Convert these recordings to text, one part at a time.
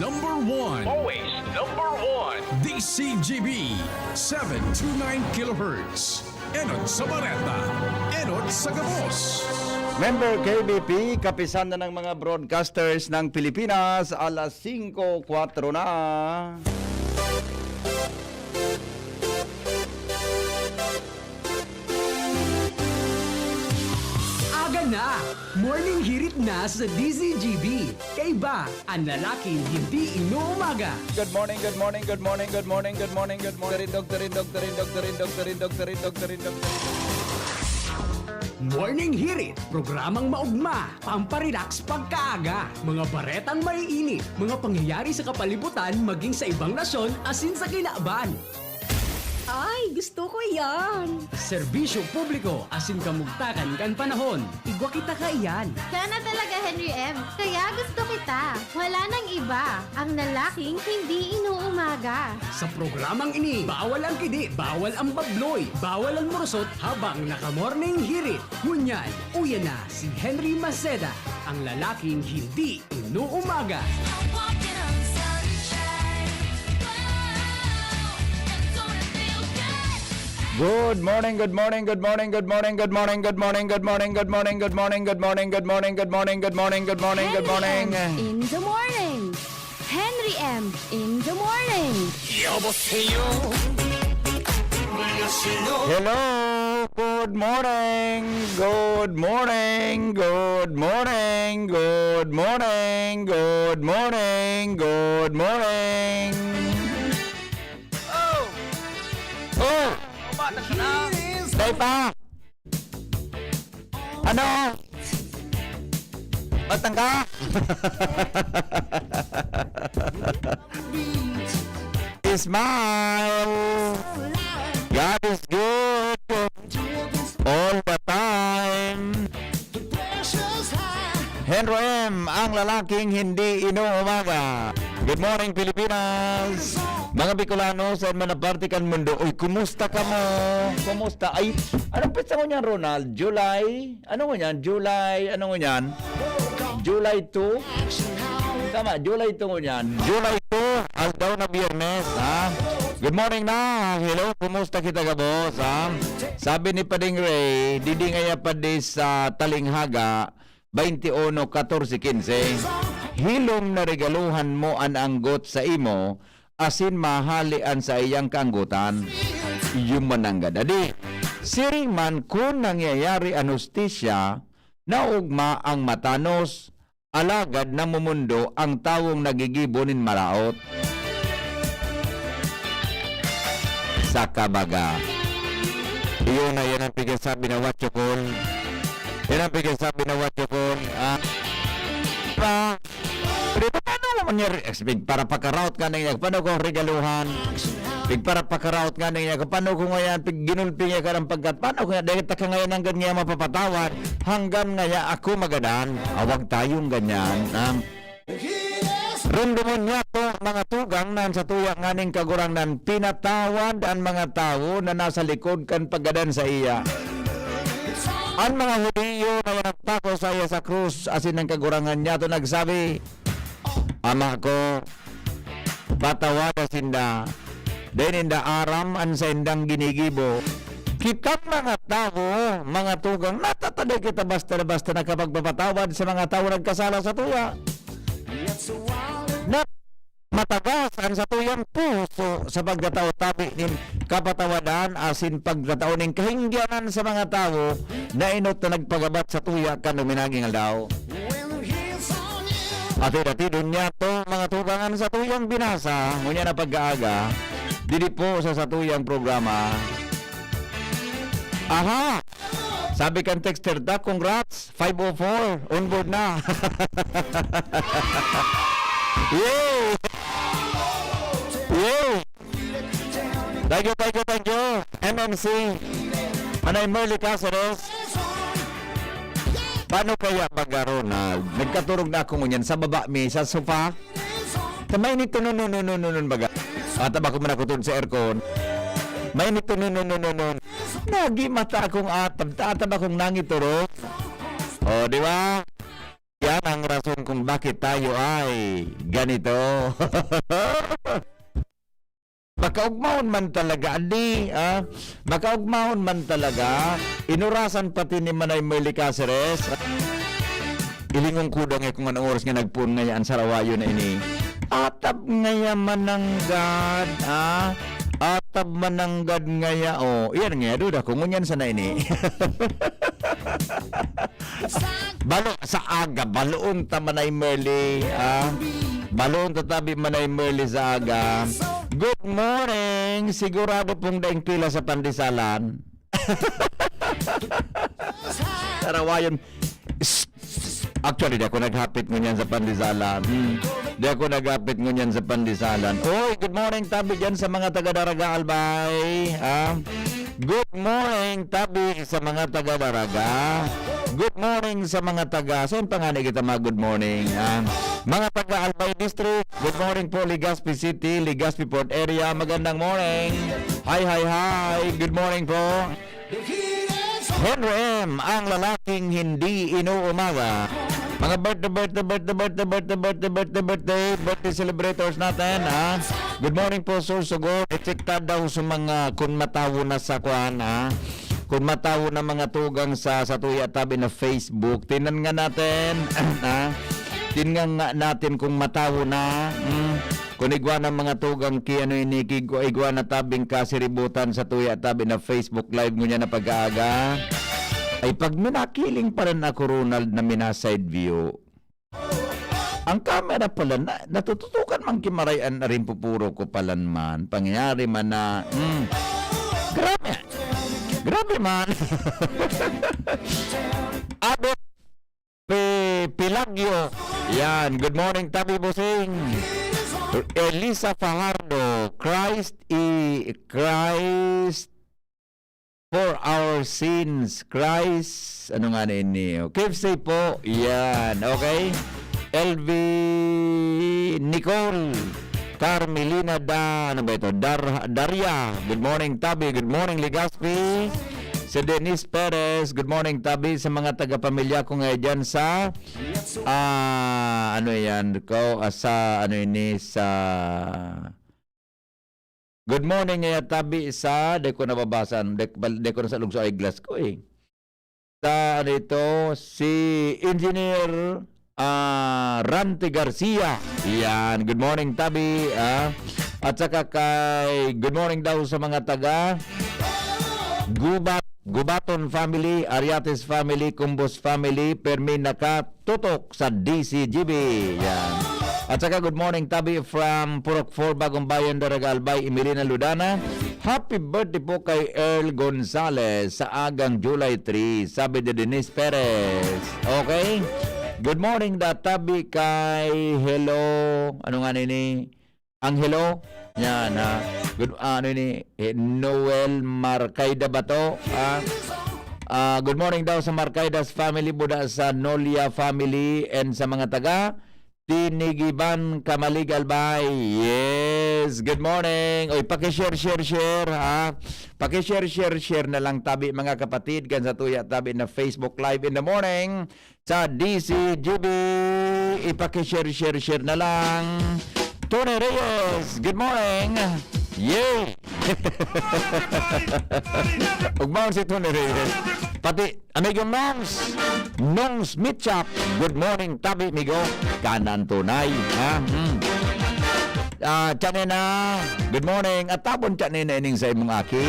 number one. Always number one. DZGB 729 kilohertz. Enot sa Bareta. Enot sa Gabos. Member KBP, kapisan na ng mga broadcasters ng Pilipinas, alas 5:04 na. Aga na! Morning hirit na sa DZGB. Kaiba, ang lalaking hindi inuumaga. Good morning, good morning, good morning, good morning, good morning, good morning. Doktorin. Morning hirit, programang maugma, pamparelax pagkaaga. Mga baretang maiinit, mga pangyayari sa kapalibutan maging sa ibang nasyon asin sa kinaaban. Ay, gusto ko yan. Serbisyo publiko asin kamugtakan kan panahon. Igwa kita ka iyan. Kaya na talaga, Henry M. Kaya gusto kita. Wala nang iba. Ang lalaking hindi inuumaga. Sa programang ini, bawal ang kidi, bawal ang babloy, bawal ang morosot habang naka-morning hirit. Ngunyan, uya na si Henry Maceda, ang lalaking hindi inuumaga. Good morning, good morning, good morning, good morning, good morning, good morning, good morning, good morning, good morning, good morning, good morning, good morning, good morning, good morning, good morning. Henry M. in the morning. Henry M. in the morning. Hello, good morning, good morning, good morning, good morning, good morning, good morning. Oh! Day pa! Ano? Batang ka? Smile! God is good all the time. Henry M, ang lalaking hindi inuumaga. Good morning, Pilipinas! Mga Bicolano, saan man napartikan mundo. Uy, kumusta ka mo? Kumusta? Ay, anong pizza mo niyan, Ronald? July? Ano mo niyan? July, ano mo niyan? July 2? Tama, July 2 mo niyan. July 2, as daw na biyernes, ha? Good morning na. Hello, kumusta kita ka, boss, ha? Sabi ni Pading Ray, didingaya pa di sa Talinghaga, 21-14-15. Hilom na regaluhan mo ang anggot sa imo, asin mahalian sa iyang kaanggutan. Yung mananggad. Adi, siring man kung nangyayari ang hustisya, naugma ang matanos, alagad na mumundo ang tawong nagigibonin maraot. Sa kabaga. Iyon na yan ang pigasabi na watsukol. Yan ang pigasabi na watsukol. Pero paano mo niya para pakaraot ka na niya, paano ko regaluhan? Para pakaraot ka na niya, paano ko ngayon ginulpi niya ka ng pagkat, paano ko nga, dahil ka ngayon ang ganyan mapapatawad, hanggang ngayon ako magadan, awag tayong ganyan. Rumdumon niya to, mga tugang nan sa tuyak nganing kagurang nan, pinatawad ang mga tao na nasa likod kan pagadan sa iya. Ang mga Hudiyo na nagpako sa iya sa krus, asin ang kagurangan niya to nagsabi, Ama ko, patawada sinda, din inda aram ang sa indang ginigibo. Kitang mga tao, mga tugang, natataday kita basta-basta na kapag papatawad sa mga tao nagkasala sa tuya. Na matagas ang sa tuyang puso sa pagdatao tabi nin kapatawadan asin pagdatao nin kahingyanan sa mga tao na inot na nagpagabat sa tuya kanuminaging aldaw. Ati-ati doon niya to mga tugangan sa tuyang binasa ngunya na pag-aaga dili po sa tuyang programa. Aha! Sabi kan texter ta, congrats 504 on board na. Yay! Yay! Thank you MMC Anay Merly Cáceres. Paano kaya Ronald? Nagkaturog na ako ngunyan sa baba mi sa sofa. Tamay nito nun baga. Ataba ko man ako sa aircon. May nito nun. Nagi mata akong atab akong nangituro. O, di ba? yan ang rason kung bakit tayo ay ganito. Makaugmahon man talaga, adi, makaugmahon man talaga, inurasan pati ni Manay Merly Caceres. Ilingong kudang kung anong oras nga nagpun nga yan sa rawayo na ini. Atab nga ya mananggad, atab mananggad nga ya, iyan nga, duda, kung ngunyan sana ini. Balo sa aga, baloon ta Manay Merly, baloon tatabi Manay Merly sa aga. Good morning! Sigurado pong daing pila sa pandisalan. Tarawayon. Actually, di ako naghapit ngunyan sa pandisalan. Di ako naghapit ngunyan sa pandisalan. Oy, good morning tabi dyan sa mga taga-Daraga, Albay. Good morning tabi sa mga taga-Daraga. Good morning sa mga taga. Saan pa nga na kita mga good morning? Mga taga Albay District, good morning po Legazpi City, Legazpi Port Area. Magandang morning. Hi. Good morning po. Henry M, ang lalaking hindi inuumaga. Mga birthday celebrators natin, Good morning po, Sir Sugod. Etikta daw sa mga kung matawo na sa kwan, kung matawo na mga tugang sa tuya tabi na Facebook. Tinan nga natin, Tingnan nga natin kung matawo na. Kung igwa ng mga tugang kiyano iniki, igwa na tabing kasiributan sa tuya tabi na Facebook Live nyo niya na pag-aaga. Ay pag minakiling pa rin ako, Ronald, na mina-side view. Ang camera pala, natututukan man kimarayan na rin pupuro ko palan man. Pangyayari man na, grabe man. Abot Pilagyo. Yan, good morning tabi Bosing. Elisa Fajardo, Christ for our sins. Christ, ano nga na ini? Keep safe po. Yan, okay? LV Nicole Carmelina ano ba ito? Daria, good morning tabi. Good morning Legazpi. Si Denise Perez, good morning tabi sa mga taga-pamilya ko ngayon dyan sa ano yan ko sa ano ini sa good morning ngayon tabi sa de ko nababasan de ko na sa lugso ay glass ko sa ano ito si Engineer Ranti Garcia. Yan, good morning tabi at saka kay good morning daw sa mga taga Gubaton family, Ariates family, Cumbos family, permi nakatutok sa DZGB. Yan. At saka good morning tabi from Purok 4, Bagong Bayan, Daraga, Albay, Emilina Ludana. Happy birthday po kay Earl Gonzales sa agang July 3, sabi de Denise Perez. Okay? Good morning da tabi kay hello, ano nga nini? Ang hello? Yan good Noel Marcaida ba to? Good morning daw sa Marcaidas family, buda sa Nolia family and sa mga taga Tinigiban, Kamalig, Albay. Yes, good morning. Oy, paki-share Paki-share na lang tabi mga kapatid kan sa tuya tabi na Facebook Live in the morning sa DZGB. Ipaki-share na lang. Tony Reyes, good morning. Yay! Ugmaon si Tony Reyes. Pati, amigo Nongs Mitchap, good morning, tabi, amigo. Kanan tunay, Chanena, good morning. At tapon Chanena ining sa imong aki.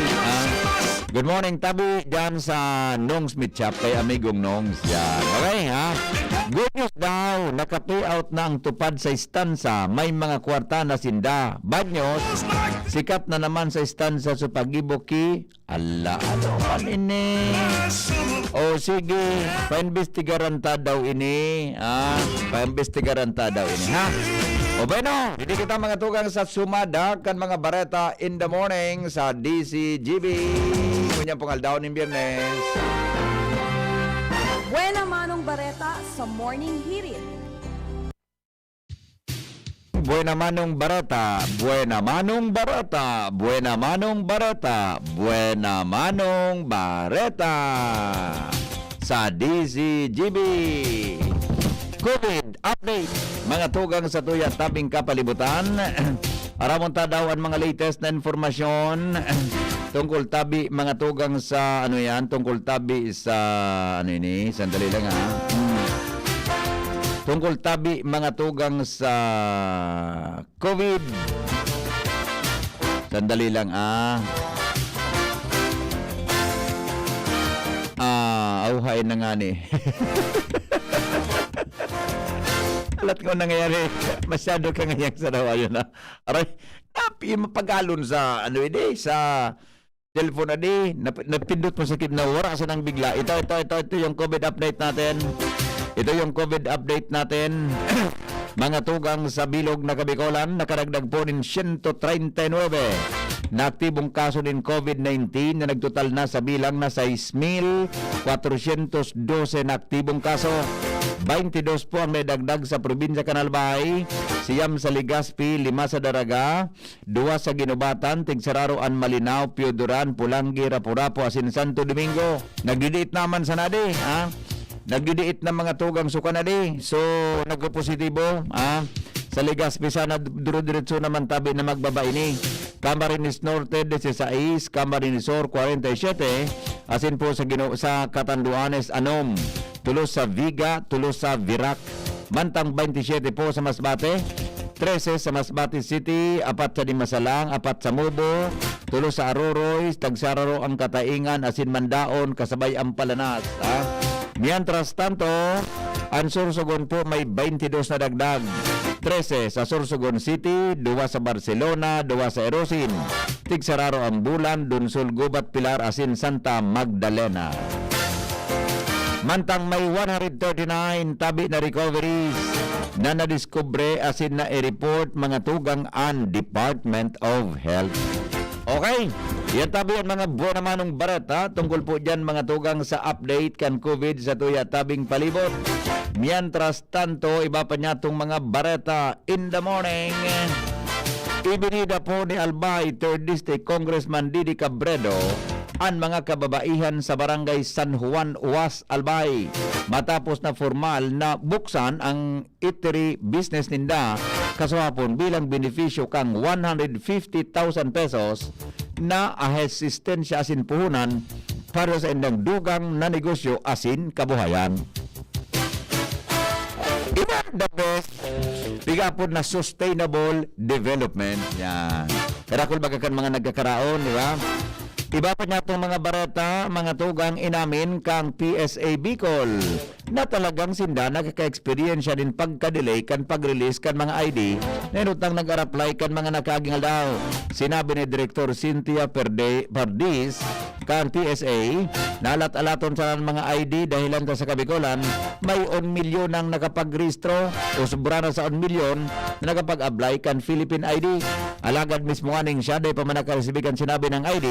Good morning, tabi, dyan sa Nongs Mitchap, kay amigong Nongs. Yan, okay, Good news daw, naka-payout na ang tupad sa istansa. May mga kwarta na sinda. Bad news, sikat na naman sa istansa sa pag-iboki. Ala, ano man ini? O sige, paimbestigaran ta daw ini. Paimbestigaran ta daw ini, O bueno, hindi kita mga tugang sa sumada kan mga bareta in the morning sa DZGB. Kunyang pungaldaw ng Biyernes. Buena Manong Bareta sa Morning Hirit. Buena Manong Bareta, Buena Manong Bareta, Buena Manong Bareta, Buena Manong Bareta sa DZGB. COVID update. Mga tugang sa tuya tabing kapalibutan. Aramon ta daw ang mga latest na informasyon tungkol tabi mga tugang sa ano yan, tungkol tabi sa ano ini, sandali lang ha. Tungkol tabi mga tugang sa COVID. Sandali lang auhay na nga ni. Alat ko nangyayari, masyado ka ngayang sa daw ayun na. Aray, mapagalon sa ano ini, sa cellphone na di, napindot mo sa na wala sa nang bigla. Ito yung COVID update natin. Ito yung COVID update natin. Mga tugang sa bilog na Kabikolan, nakaragdag po ng 139 na aktibong kaso ng COVID-19 na nagtotal na sa bilang na 6,412 na aktibong kaso. 22 po ang may dagdag sa probinsya Canalbay, siyam sa Legazpi, 5 sa Daraga, 2 sa Ginubatan, Tigsararoan, Malinaw, Pioduran, Pulangi, Rapurapo, Asin Santo Domingo. Nagdidiit naman sa nadi, ha? Nagdidiit na mga tugang suka nadi. So, nagpo-positibo, ha? Sa Legazpi sana duro-diretso naman tabi na magbaba ini. Camarines Norte 16, Camarines Sur 47, asin po sa Catanduanes Anom, tulos sa Viga, tulos sa Virac, mantang 27 po sa Masbate, 13 sa Masbate City, 4 sa Dimasalang, 4 sa Mubo, tulos sa Aroroy, Tagsararo ang Kataingan, asin Mandaon, kasabay ang Palanas. Mientras tanto, ang Sorsogon po may 22 na dagdag. 13 sa Sorsogon City, 2 sa Barcelona, 2 sa Erosin, Tigsararo ang Bulan, Dunsol, Gubat, Pilar, asin Santa Magdalena. Mantang may 139 tabi na recoveries na nadiskubre asin na i-report mga tugang ang Department of Health. Okay, yan tabi ang mga buwan naman ng barata tungkol po dyan mga tugang sa update kan COVID sa tuya tabing palibot. Mientras tanto, iba pa niya itong mga bareta in the morning. Ibinida po ni Albay 3rd District Congressman Didi Cabredo ang mga kababaihan sa barangay San Juan, Uwas, Albay. Matapos na formal na buksan ang eatery business ninda kaswapon bilang benepisyo kang 150,000 pesos na asistensya asin puhunan para sa indang dugang na negosyo asin kabuhayan. Iba the best bigapon na sustainable development. Yan. Karakol bagakan mga nagkakaraon, di ba? Iba pa niya itong mga barata, mga tugang inamin kang PSA Bicol na talagang sinda nagkaka-experiensya din pagka-delay kan pag-release kan mga ID na inutang nag-apply kan mga nakagingal daw. Sinabi ni Director Cynthia Pardis kan PSA, nalat-alaton sa mga ID dahilan ta sa Kabikolan, may 1 milyon ang nakapag-rehistro o sobra na sa 1 milyon na nakapag-apply kan Philippine ID. Alagad mismo aning siya dahil pa man nakaresibigan sinabi ng ID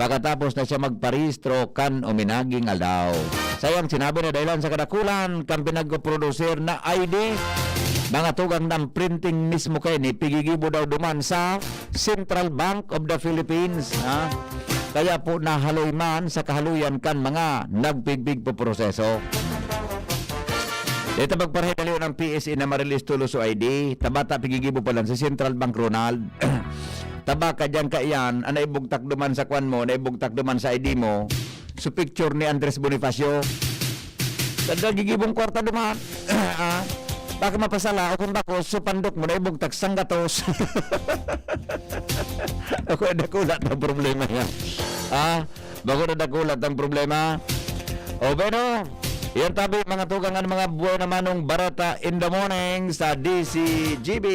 pagkatapos na siya magparehistro kan uminaging aldaw. Sayang sinabi na dahilan sa kadakulan kan pinag-producer na ID mga tugang ng printing mismo kayo ni pigigibo daw duman sa Central Bank of the Philippines. Kaya po nahaloy man sa kahaluyan kan mga nagbigbig po proseso. Ito magparehidaliw ng PSA na marilis tulo so ID, tabata pigigibo pa lang sa Central Bank Ronald. Tabaka dyan ka iyan, naibugtak duman sa kwan mo, naibugtak duman sa ID mo, so picture ni Andres Bonifacio. Tanda gigibong kwarta duman. Baka mapasala, o kung bako, so pandok mo, naibugtak sanggatos. Ako nakulat ang problema yan. Bako nakulat ang problema. O bueno, yan tabi mga tugangan mga buhay naman ng barata in the morning sa DZGB.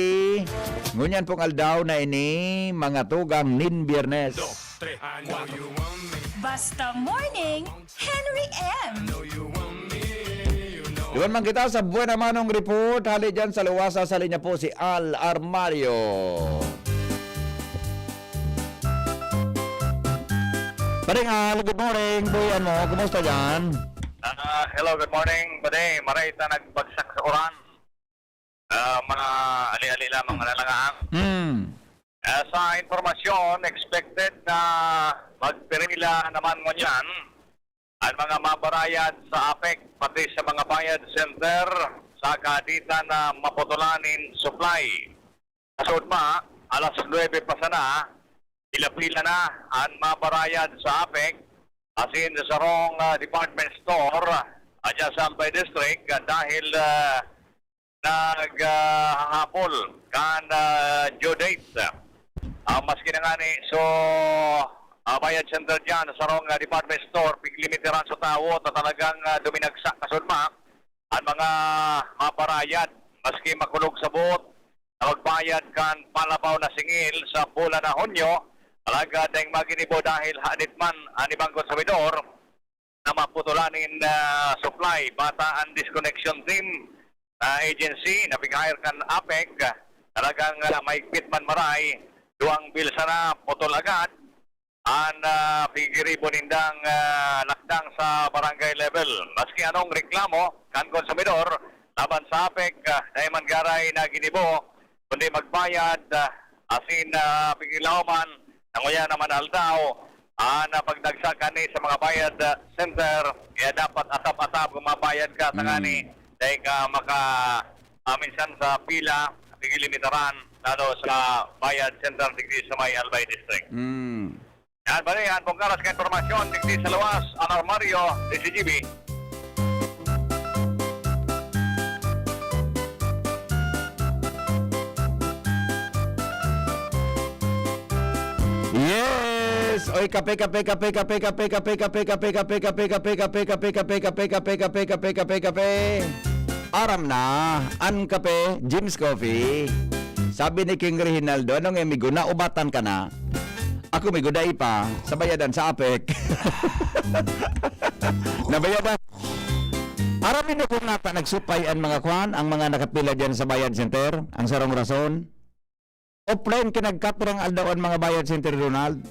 Ngunyan pong aldaw na ini mga tugang nin Biyernes. Basta Morning, Henry M. Iwan man kita sa buhay naman ng report. Hali dyan sa luwasa sa linya po si Al Armario. Paring Al, good morning. Buyan mo, kumusta dyan? Hello, good morning. Baday, maray ta nagbagsak sa oran. Mga ali-ali lamang nalangaan. Sa informasyon, expected na magpirinila naman mo yan ang mga mabarayad sa APEC pati sa mga bayad center sa kaditan na maputulanin supply. Kasod ma, alas 9 pa sana, pila-pila na ang mabarayad sa APEC asin sa rong department store adya sa Albay District dahil naghahapol kan due date. Maski na nga ni, so bayad center dyan sa rong department store, piglimitiran sa tao na talagang duminagsak kasunma ang mga maparayad maski makulog sa buot na magbayad kan palabaw na singil sa bulan na Hunyo talaga dahil maginibo dahil hanitman ang ibang konsumidor na maputulanin supply bata ang disconnection team agency na big-hire kan APEC talagang maigpit man maray duang bilsa na putol agad ang pigiribo nindang lakdang sa barangay level. Maski anong reklamo kan konsumidor laban sa APEC na man garay na ginibo kundi magbayad asin pigilawman nanguya naman aldaw ang pagdagsakan ni sa mga bayad center kaya dapat atap-atap gumabayad ka tangani dahil ka minsan sa pila pigilimitaran lalo sa bayad center digdi sa may Albay District. Yan bali, yan pong karas ka informasyon digdi sa luwas ang armaryo DZGB. Yes! Oy, kape. Aram na, an kape, Jim's Coffee. Sabi ni King Reginaldo, anong emigo, naubatan ka na? Ako may guday pa, sa bayadan sa APEC. Nabayadan. Aramin na kung nata nagsupay ang mga kwan, ang mga nakapila dyan sa bayad center, ang sarong rason. Offline kinagkaturang aldaw ang mga bayad center, Ronald.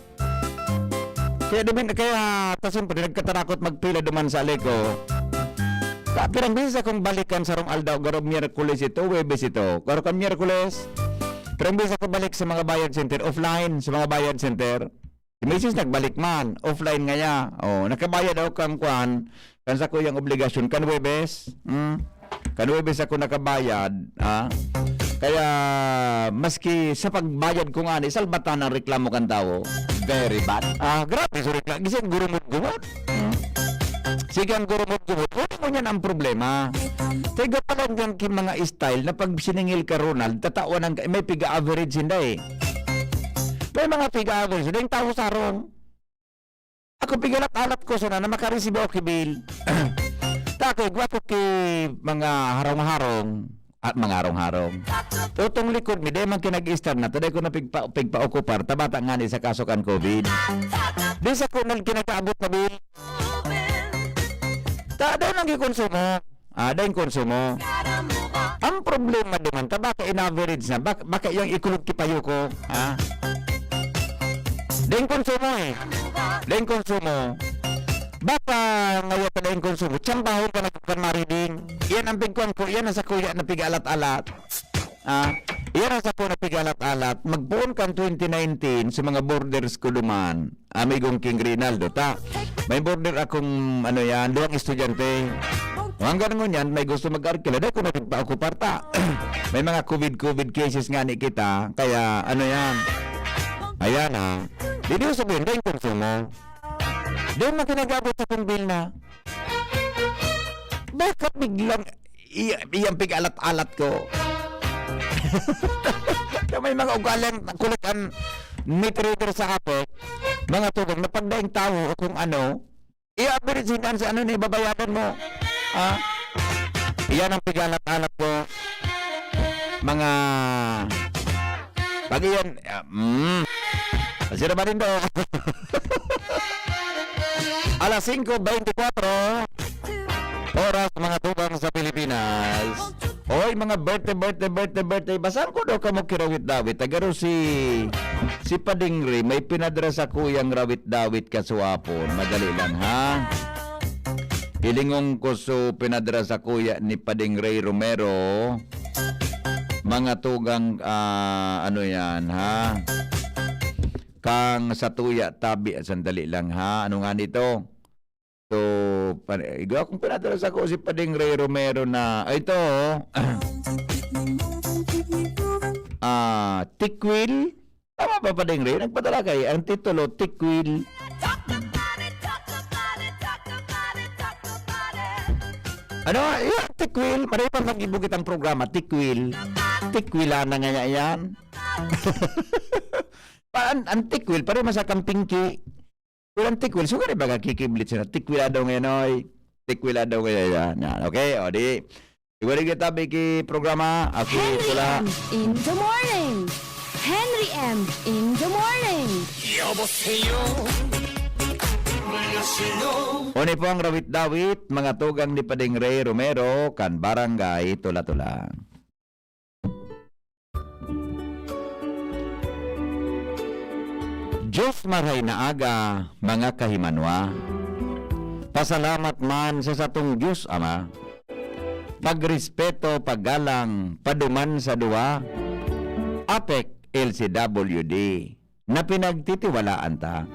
Kaya tasin pa nagkatarakot magpila duman sa Aleko. Kapirang bisa kong balikan sa rong aldaw, garo Miyerkules ito, Webes ito. Garo kan Miyerkules. Pero bisa ko balik sa mga bayad center, offline sa mga bayad center. Imisis nagbalik man, offline nga ya. Oh, nakabayad ako kang kwan, kan sa ko yung obligasyon, kan Webes. Kan Webes ako nakabayad. Kaya, maski sa pagbayad ko nga, isalbatan ang reklamo kan tao. Very bad. Grabe sa reklamo. Gising gurumot-gumot. Sige ang gurumot-gumot. Wala mo yan ang problema. Tiga pa lang yan kin mga style na pag siningil ka, Ronald, tatawan ng, may piga-average hindi eh. May mga piga-average. Hindi yung tao sarong. Ako pigalat-alat ko sana na makaresibo ako kibil. Takoy, gwapo ki mga harong-harong. At mga harong-harong. Tutong likod mi, man kinag-istar na, taday ko na pigpa-okupar, tabata nga ni sa kaso kan COVID. Di sa ko nang kinag-aabot na bil. Taday nang konsumo. Daing konsumo. Ang problema naman, baka in-average na, baka yung ikulog kipayo ko. Daing konsumo eh. Daing konsumo. Baka ngayon pa na yung konsumo, tiyambahon ka na mariding. Yan ang bigkuan ko, yan ang sa kuya na pigalat-alat. Yan ang sa kuya na pigalat-alat. Magbuon kan 2019 sa mga borders ko duman. Amigong King Rinaldo, ta. May border akong, duwang estudyante. Hanggang ngon yan, may gusto mag-arkila. Dahil ko na pagpa-okupar, ta. May mga COVID cases nga ni kita. Kaya, ayan Hindi ko sabihin, dahil konsumo. Doon na kinagabot sa kong bill na. Bakit biglang iyang pig-alat-alat ko? May mga ugalang kulikan meter sa APEC, mga tugang na pagdaing tao o kung i-average sa ni babayaran mo. Iyan ang pig-alat-alat ko. Mga pag iyan, sira ba rin do? Alas 5:24 oras mga tubang sa Pilipinas. Oy mga birthday. Basan ko daw kamo kirawit-dawit. Tagaro si Padingri may pinadra sa kuyang rawit-dawit kasuapon. Madali lang ha. Pilingong ko so pinadra sa kuya ni Padingri Romero. Mga tugang yan ha. Kang sa tuya tabi, sandali lang ha. Ano nga nito? So, igaw kung pinadalas ako si Pading Ray Romero na, ito, Tikwil. Tama ba, Pading Ray? Nagpadala kayo. Ang titulo, Tikwil. Ano, yung Tikwil, marami pa mag-ibugit ang programa, Tikwil. Tikwila na nga yan. Ang Tikwil, parang masakang pinky. Kung ang Tikwil, so ka rin ba kikiblit sila? Tikwila daw ngayon, oy. Tikwila daw ngayon yan. Okay, o di. Siguro kita biki programa. Okay, Henry pula. M. in the morning. Henry M. in the morning. Uni po ang rawit-dawit, mga tugang ni Pading Ray Romero, kan Barangay Tula-Tula. Diyos maray na aga, mga kahimanwa. Pasalamat man sa satong Diyos, Ama. Pagrespeto, paggalang, paduman sa duwa. Apek LCWD, na pinagtitiwalaan ta.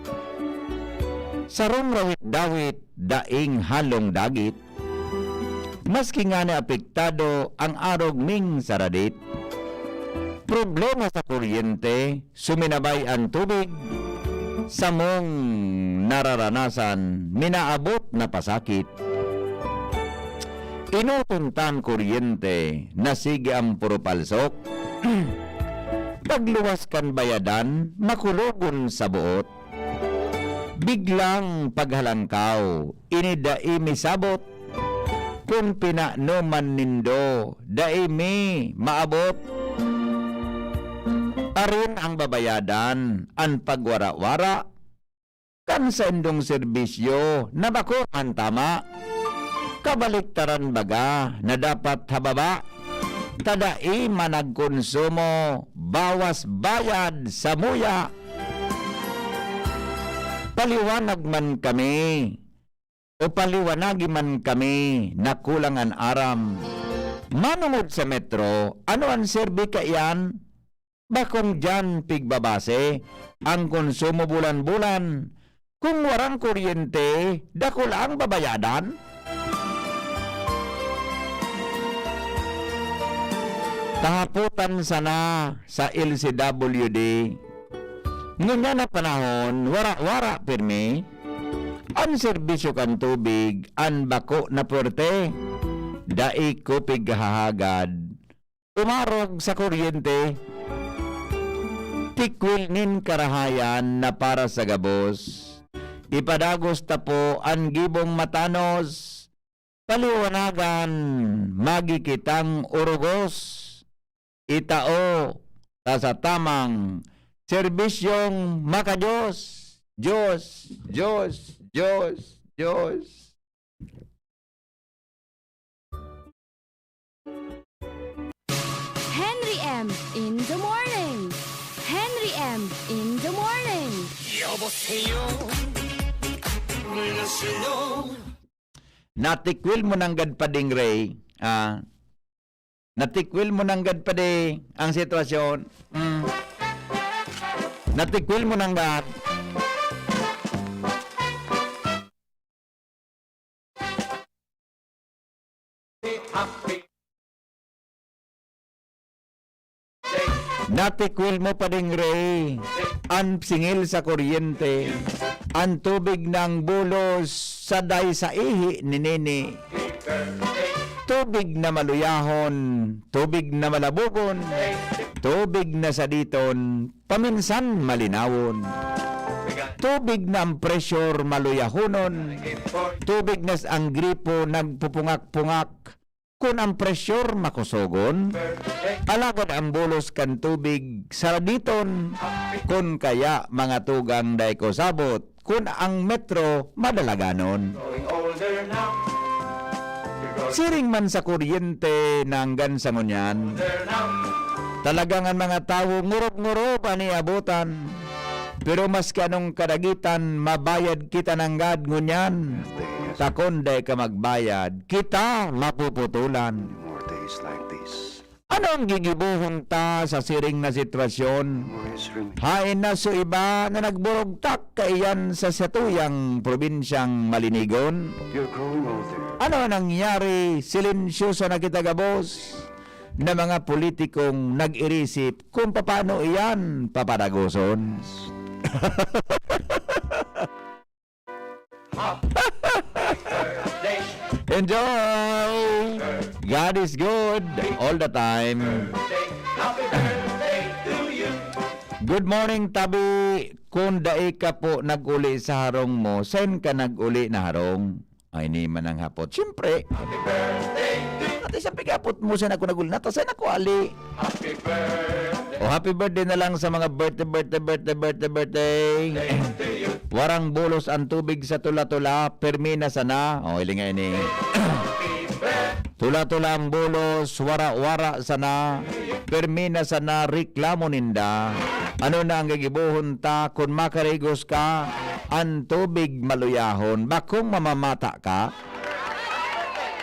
Sarong rawit-dawit, daing halong dagit. Maski nga na apektado ang arog ming saradit. Problema sa kuryente, suminabay ang tubig. Samong nararanasan, minaabot na pasakit. Inutuntan kuryente, nasigi ang puro palsok. Pagluwas kan bayadan, makulugon sa buot. Biglang paghalangkaw, inidai misabot. Kung pinanuman nindo, daimi maabot. Aron ang babayadan, ang pagwara-wara. Kan sa indong serbisyo, na bako ang tama. Kabaliktaran baga, na dapat hababa. Tadai managkonsumo, bawas bayad sa muya. Paliwanag man kami, o paliwanagi man kami na kulangan aram. Manungod sa metro, ano ang serbi kaiyan? Bakong dyan pigbabase ang konsumo bulan-bulan? Kung warang kuryente, dako lang babayadan? Tahaputan sana sa LCWD. Ngayon na panahon, wara-wara pirmi. Ang serbisyo kan tubig, ang bako na puwerte. Dai ko pighahagad. Umarog sa kuryente. Tikwil nin karahayan na para sa gabos. Ipadagos tapo ang gibong matanos. Paliwanagan, magikitang urugos. Itao sa tamang serbisyong makadiyos. Diyos, Diyos, Diyos, Diyos. Henry M. in the morning. Henry M. in the morning. Natikwil mo ng Pading Ray. Natikwil mo ng Pading ang sitwasyon. Natikwil mo ng gad. Natikwil mo Pading Ray ang singil sa kuryente, ang tubig ng bulos saday sa ihi ni Nene. Tubig na maluyahon, tubig na malabugon, tubig na saditon, paminsan malinawon. Tubig na ang pressure maluyahonon, tubig na ang gripo nagpupungak-pungak. Kung ang pressure makusogon, alagad ang bulos kan tubig saraditon. Kung kaya mga tugang day ko sabot, kung ang metro madalaganon. Siring man sa kuryente nanggan sa ngunyan, talagang ang mga tao ngurob-ngurob ani abutan. Pero mas kanong kadagitan, mabayad kita ng gad ngunyan. Takonday ka magbayad, kita mapuputulan. Ano ang gigibuhon ta sa siring na sitwasyon? Hain na so iba na nagburugtak kaiyan sa satuyang probinsyang Malinigon? Ano ang nangyari silensyoso na kitagabos na mga politikong nag-irisip kung paano iyan papadagoson? Enjoy! God is good all the time. Good morning, Tabi. Kung daig ka po nag-uli sa harong mo, saan ka nag-uli na harong? Ay, ni man ang hapot. Siyempre. Ate, sa pigapot mo, saan ako nag-uli? Nata, saan ako ali? O, happy birthday na lang sa mga birthday. Warang bulos ang tubig sa tula-tula, permina sana. O, ilinga ini. Tula-tula ang bulos, wara-wara sana, permina sana, reklamo ninda. Ano na ang gigibuhon ta kung makarigos ka, ang tubig maluyahon, bakong mamamata ka?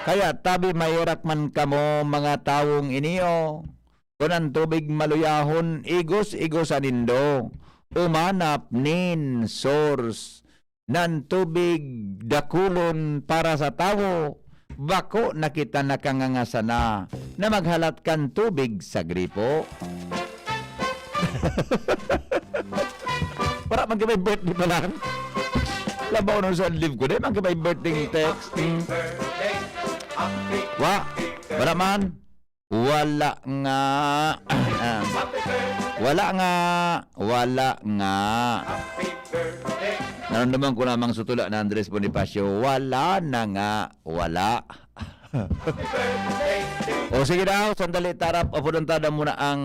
Kaya tabi mayirak man kamo mga tawong iniyo, kung ang tubig maluyahon, igos-igosan nindo, umanap nin source ng tubig dakulon para sa tawo, bako nakita nakangangasana na maghalat kan tubig sa gripo. Para magkabay birthday pa lang. Labaw nung sa live ko din, magkabay birthday text. Para man, wala nga. Wala nga. Naramdaman ko lamang sutula na Andres Bonifacio, wala na nga, wala. O sige daw, sandali tarap, apuntada muna ang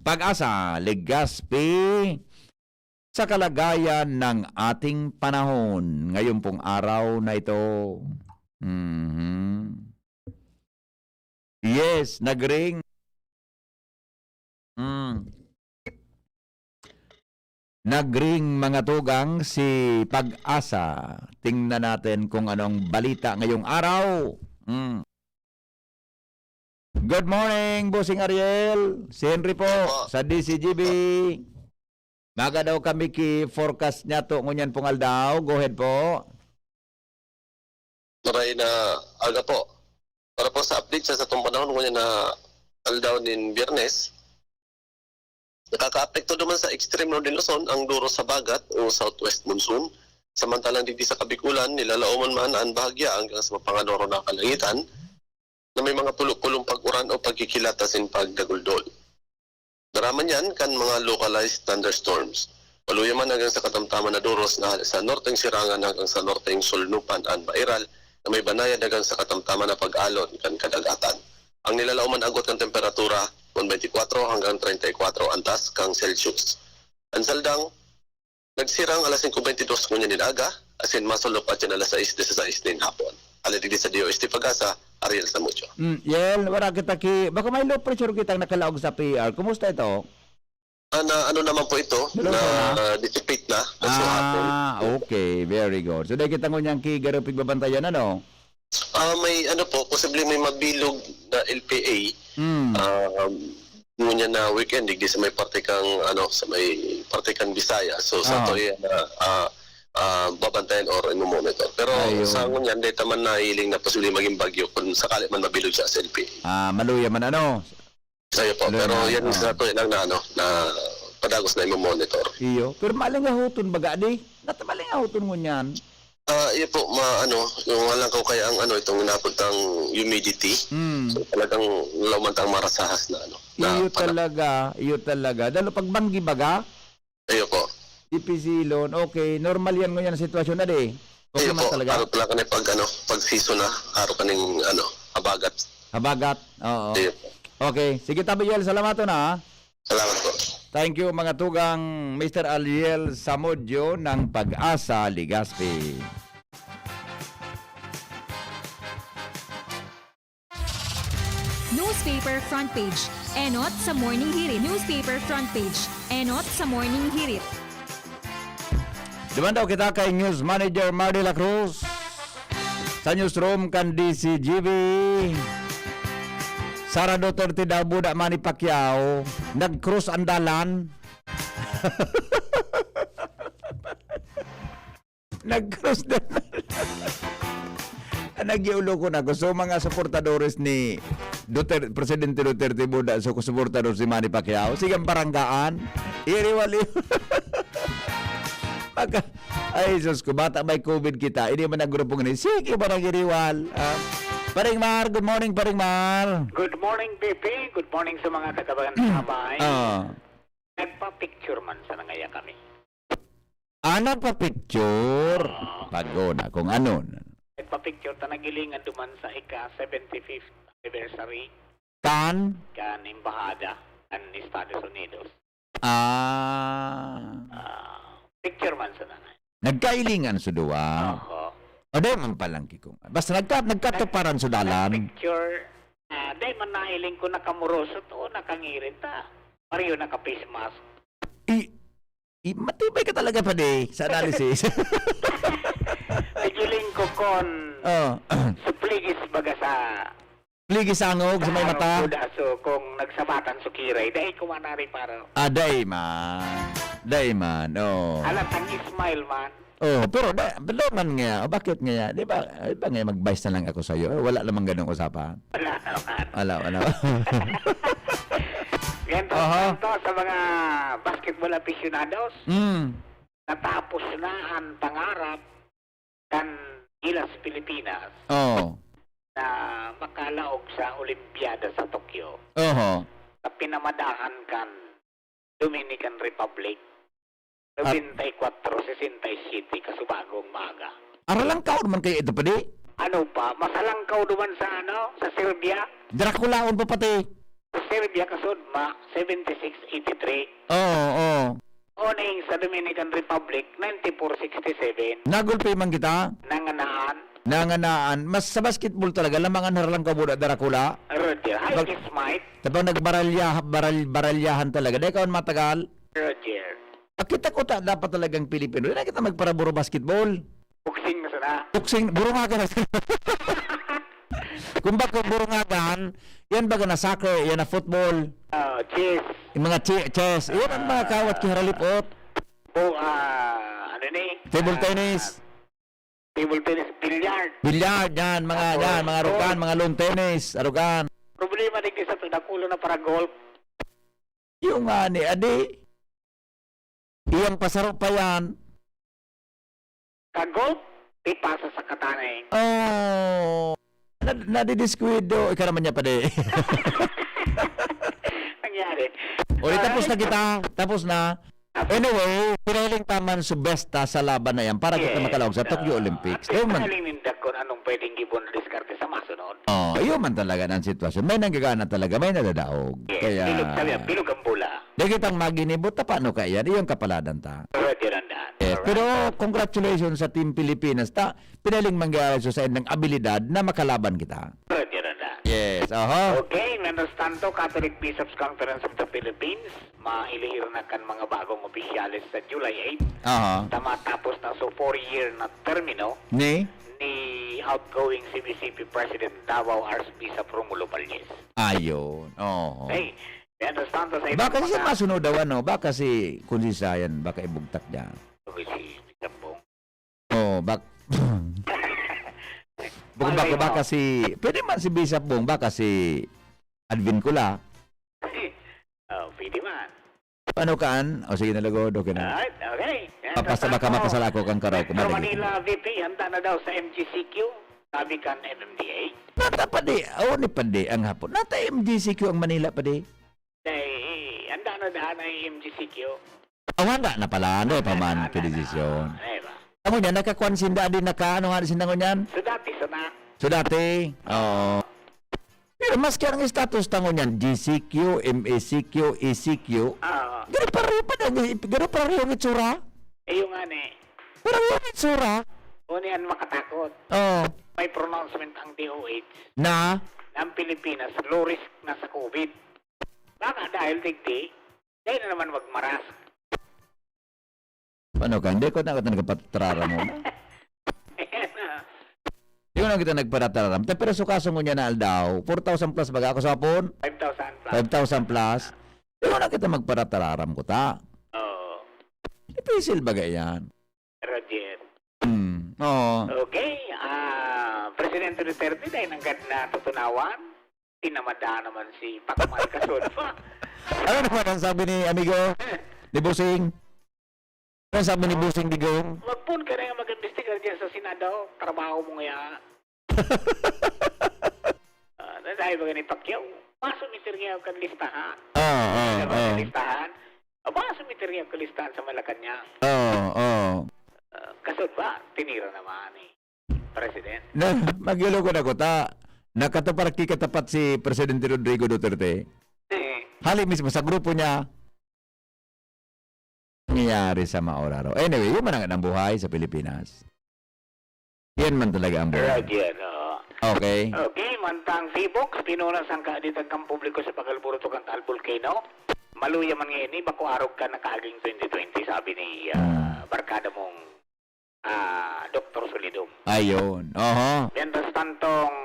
Pag-asa, Legazpi, sa kalagayan ng ating panahon. Ngayon pong araw na ito. Yes, nagring. Nagring mga tugang si Pag-asa. Tingnan natin kung anong balita ngayong araw. Good morning, Bossing Ariel. Si Henry po, sa DZGB. Maga daw kami ki-forecast niya to ngunyan pong aldaw. Go ahead po. Maray na aga po. Para po sa update sa itong panahon ngunyan na aldaw nin Biyernes, nakaka-apekto naman sa extreme northern Luzon ang duro sa bagat o southwest monsoon. Samantalang dito sa Kabikulan, nilalauman man ang bahagya hanggang sa mapanganoro na kalangitan na may mga pulong pag-uran o pagkikilatasin pagdaguldol. Daraman yan kan mga localized thunderstorms. Paluyaman hanggang sa katamtaman na duros na sa norteng Sirangan hanggang sa norteng Sulnupan at Bairal na may banayad hanggang sa katamtaman na pag-alon kan kadagatan. Ang nilalauman agot ng temperatura 24 hanggang 34 antas kang Celsius. Ang saldang, nagsirang alas 5:22 ngunyan din aga, asin masulop at yan alas 6:16 din hapon. Aladigdi sa DOST Pag-asa, Ariel Samucho. Yel, wala kita baka may low pressure kitang nakalaog sa PR. Kumusta ito? Ano naman po ito, na dissipate na. Okay, very good. So, dahil kita ngunyan kigaro pigbabantayan, ano? May posible may mabilog na LPA. Ngunyan na weekend, digdi sa may parte kang Bisaya. So, sa ito babantayan or monitor. Pero sa ngunyan, dahil taman na hiling na posible maging bagyo kung sakali man mabilog siya sa LPA. Maluya man ano? Sayo po. Pero yan sa ito lang na padagos na monitor. Iyo. Pero malingahuton baga di? Malingahuton ngunyan. Iyo po, yung walang ko kaya ang itong napuntang humidity. So talagang lumantang marasahas na Iyo talaga. Dalo pagbanggi baga? Iyo po. Ipisilon, okay. Normal yan ngayon ang sitwasyon na di? Okay iyo man po, talaga? araw pala ka na pag season na, araw ka ng habagat. Habagat? Oo. Iyo po. Okay. Sige, Tabiel, salamat na. Salamat po. Thank you mga tugang Mr. Aliel Samudyo ng Pag-asa, Legazpi. Newspaper front page. Enot sa Morning Hirit. Newspaper front page. Enot sa Morning Hirit. Diman daw kita kay News Manager Mardy La Cruz sa newsroom kan DZGB. Sara Duterte daw buda Manny Pacquiao. Nag-cross ang dalan. Nag-cross dalan. Nagyulo ko na. Gusto mga supportadores ni Duterte, Presidente Duterte buda so supportador si Manny Pacquiao. Sigang baranggaan. Iriwali. Ay, sus ko, bata may COVID kita. Hindi man nag-grupong ni. Sige, barang iriwal. Paring Mar, good morning, Paring Mar. Good morning, Pepe. Good morning sa mga katabagan-tabay. Nagpa-picture man sa nangaya kami. Anak pa picture. Pago na kung ano. Nagpa-picture ta nagilingan duman sa ika-75th anniversary Kan? kan Embahada ng Estados Unidos. Picture man sa nangaya. Nagkailingan sa duwa. Oho. O di man palang kikong. Basta nagkatuparan sa dalan. Picture, day man nahiling ko nakamurosot o nakangirit ta. Pareho naka-face mask. Matibay ka talaga pa di sa analysis. Nagiling ko kon supligis baga sa Pligis-angog sa may mata. So, kung nagsabatan sa kiray, dahil kumanari para. Day man, Halatang smile man. Pero man nga, bakit nga, di ba nga mag-vice na lang ako sa'yo? Wala namang ganong usapan. Wala naman. Wala. Ganito sa mga basketball aficionados, natapos na ang pangarap kan Gilas Pilipinas na makalaog sa Olimpiada sa Tokyo. Na pinamadahan kan Dominican Republic 94-67 kasubagong maga. Aralang kaon man kayo ito pa di? Ano pa? Masalangkaw duman sa sa Serbia. Draculaon pa pati. Sa Serbia kasod 76-83. Oning sa Dominican Republic 94-67. Nagulpi man kita? Nanganaan. Mas sa basketball talaga, lamangan haralang ka buda Dracula. Roger, high smite. Tapos nagbaralyahan talaga. Dahil kaon matagal. Roger. Kita ko dapat talagang Pilipino. Hindi na kita magparaburo basketball. Boxing na sana. Boxing, burungagan na. Kung baka burungagan, yan baga na soccer, yan na football. Chess. Yung mga chess. Yan ang mga kawat kiharalipot. Ano ni? Table tennis. Table tennis, billiard. Billiard, yan, mga arugan, mga lawn tennis, arugan. Problema din sa pinakulo na para golf. Yung adi, iyang pasarok pa yan. Ka-golf, ipasa sa katanay. Nadidiskuido. Ikaw naman niya pa di. Nangyari. Tapos na. Anyway, pinahiling taman subesta sa laban na yan para kita makalawag sa Tokyo Olympics. Pinahiling nindag kung anong pwedeng gibon na diskarte sa masunod. Iyon man talaga ng sitwasyon. May nanggagana talaga, may nadadaog. Kaya, bilog ang bula. di kitang maginibot, paano kaya? Iyong kapaladan ta. Pero congratulations sa Team Pilipinas ta. Pinahiling mangyari sa ng abilidad na makalaban kita. Yes, Okay, understand to Catholic Bishops Conference of the Philippines. Mailihir na kan mga bagong opisyalis sa July 8. Matapos na 4-year na termino ni outgoing CBCP President Davao Archbishop Romulo Balles. Ayun. Okay, understand to sa baka siya masunod daw baka si Kunsisayan, baka ibugtak niya. Si Bishop Bong. Baka si pwede man si Bishop Bong, baka si Advin Kula. Pwede man. Paano kaan? Sige na lagod, okay na. Okay. Baka mapasal ako kang karoy. Metro Manila VP, handa na daw sa MGCQ. Sabi kan MMDA. Nata pa di. Ni pa di ang hapon. Nata MGCQ ang Manila pa di. Handa na daan ay MGCQ. Handa na pala. Ano pa man pedisisyon. Ano niya, nakakwansinda din ano nga sindangon niyan? So dati. Pero mas kaya ang status tango niyan, GCQ, MACQ, ECQ. Gano'n pa rin yung itsura? Yung ani. Parang yung itsura. Unian makatakot. May pronouncement ang DOH. Na? Ang Pilipinas, low risk na sa COVID. Baka dahil digdi, dahil na naman magmaras. Paano ka? Hindi ko na nagpatrara mo. Doon na kita nagparatararam. Pero sukaso mo niya na aldaw. 4,000 plus baga ako sa hapon? 5,000 plus. 5,000 plus. Doon na kita magparatararam ko ta. Oo. Ipisil baga yan. Roger. Oo. Okay. Presidente Duterte dahil nanggad na tutunawan. Tinamada naman si Pakamal Kasunfa. Ano naman ang sabi ni amigo? Ni Busing? Ano sabi ni Busing Digong? Magpun ka na nga mag-investigar dyan sa Senado. Trabaho mo nga. Dahil ba ganit Pacquiao? Masumitir nga ang listahan. Listahan? Masumitir nga ang listahan sa Malacanang. Kasod ba? Tinira naman President. Magyulo ko na ko ta. Katapat si Presidente Rodrigo Duterte. Hali mismo sa grupo niya. Nangyayari sa maoraro. Anyway, yun man ang buhay sa Pilipinas. Yan man talaga ang buhay. Roger, Okay. Okay, mantang Tibox, pinunas ang kaaditan kang publiko sa pagalburuto kang Taal Volcano. Maluya man ngayon bako arog ka na kaaging 2020, sabi ni barkada mong Dr. Solidum. Ayun. Mientras tantong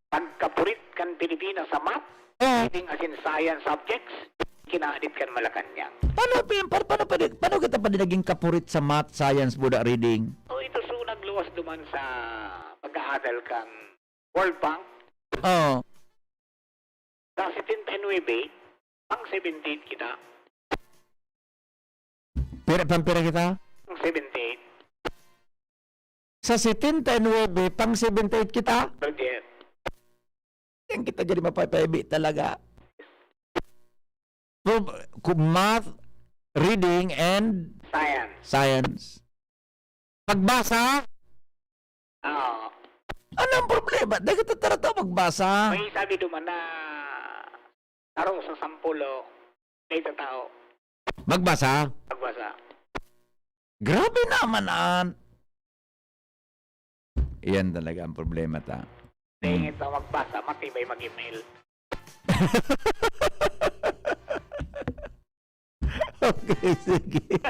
pagkapurit kan Pilipinas sa math, reading as in science subjects, kinaadit kan Malacanang. Paano kita pa naging kapurit sa math, science, Buddha reading? Ito nagluwas duman sa pag-aadal kan World Bank. Sa 79, pang 78 kita. Pampira kita? Pang 78. Sa 79, pang 78 kita? Roger. Yan kita jadi mapapaibi talaga. Math, reading, and science. Pagbasa? Ano ang problema? Dahil kita tarata magbasa. May sabi duman na tarong sa 10 dito tao. Magbasa? Magbasa. Grabe naman Iyan talaga ang problema ta. Tingin sa magbasa, matibay mag-email. Okay, sige.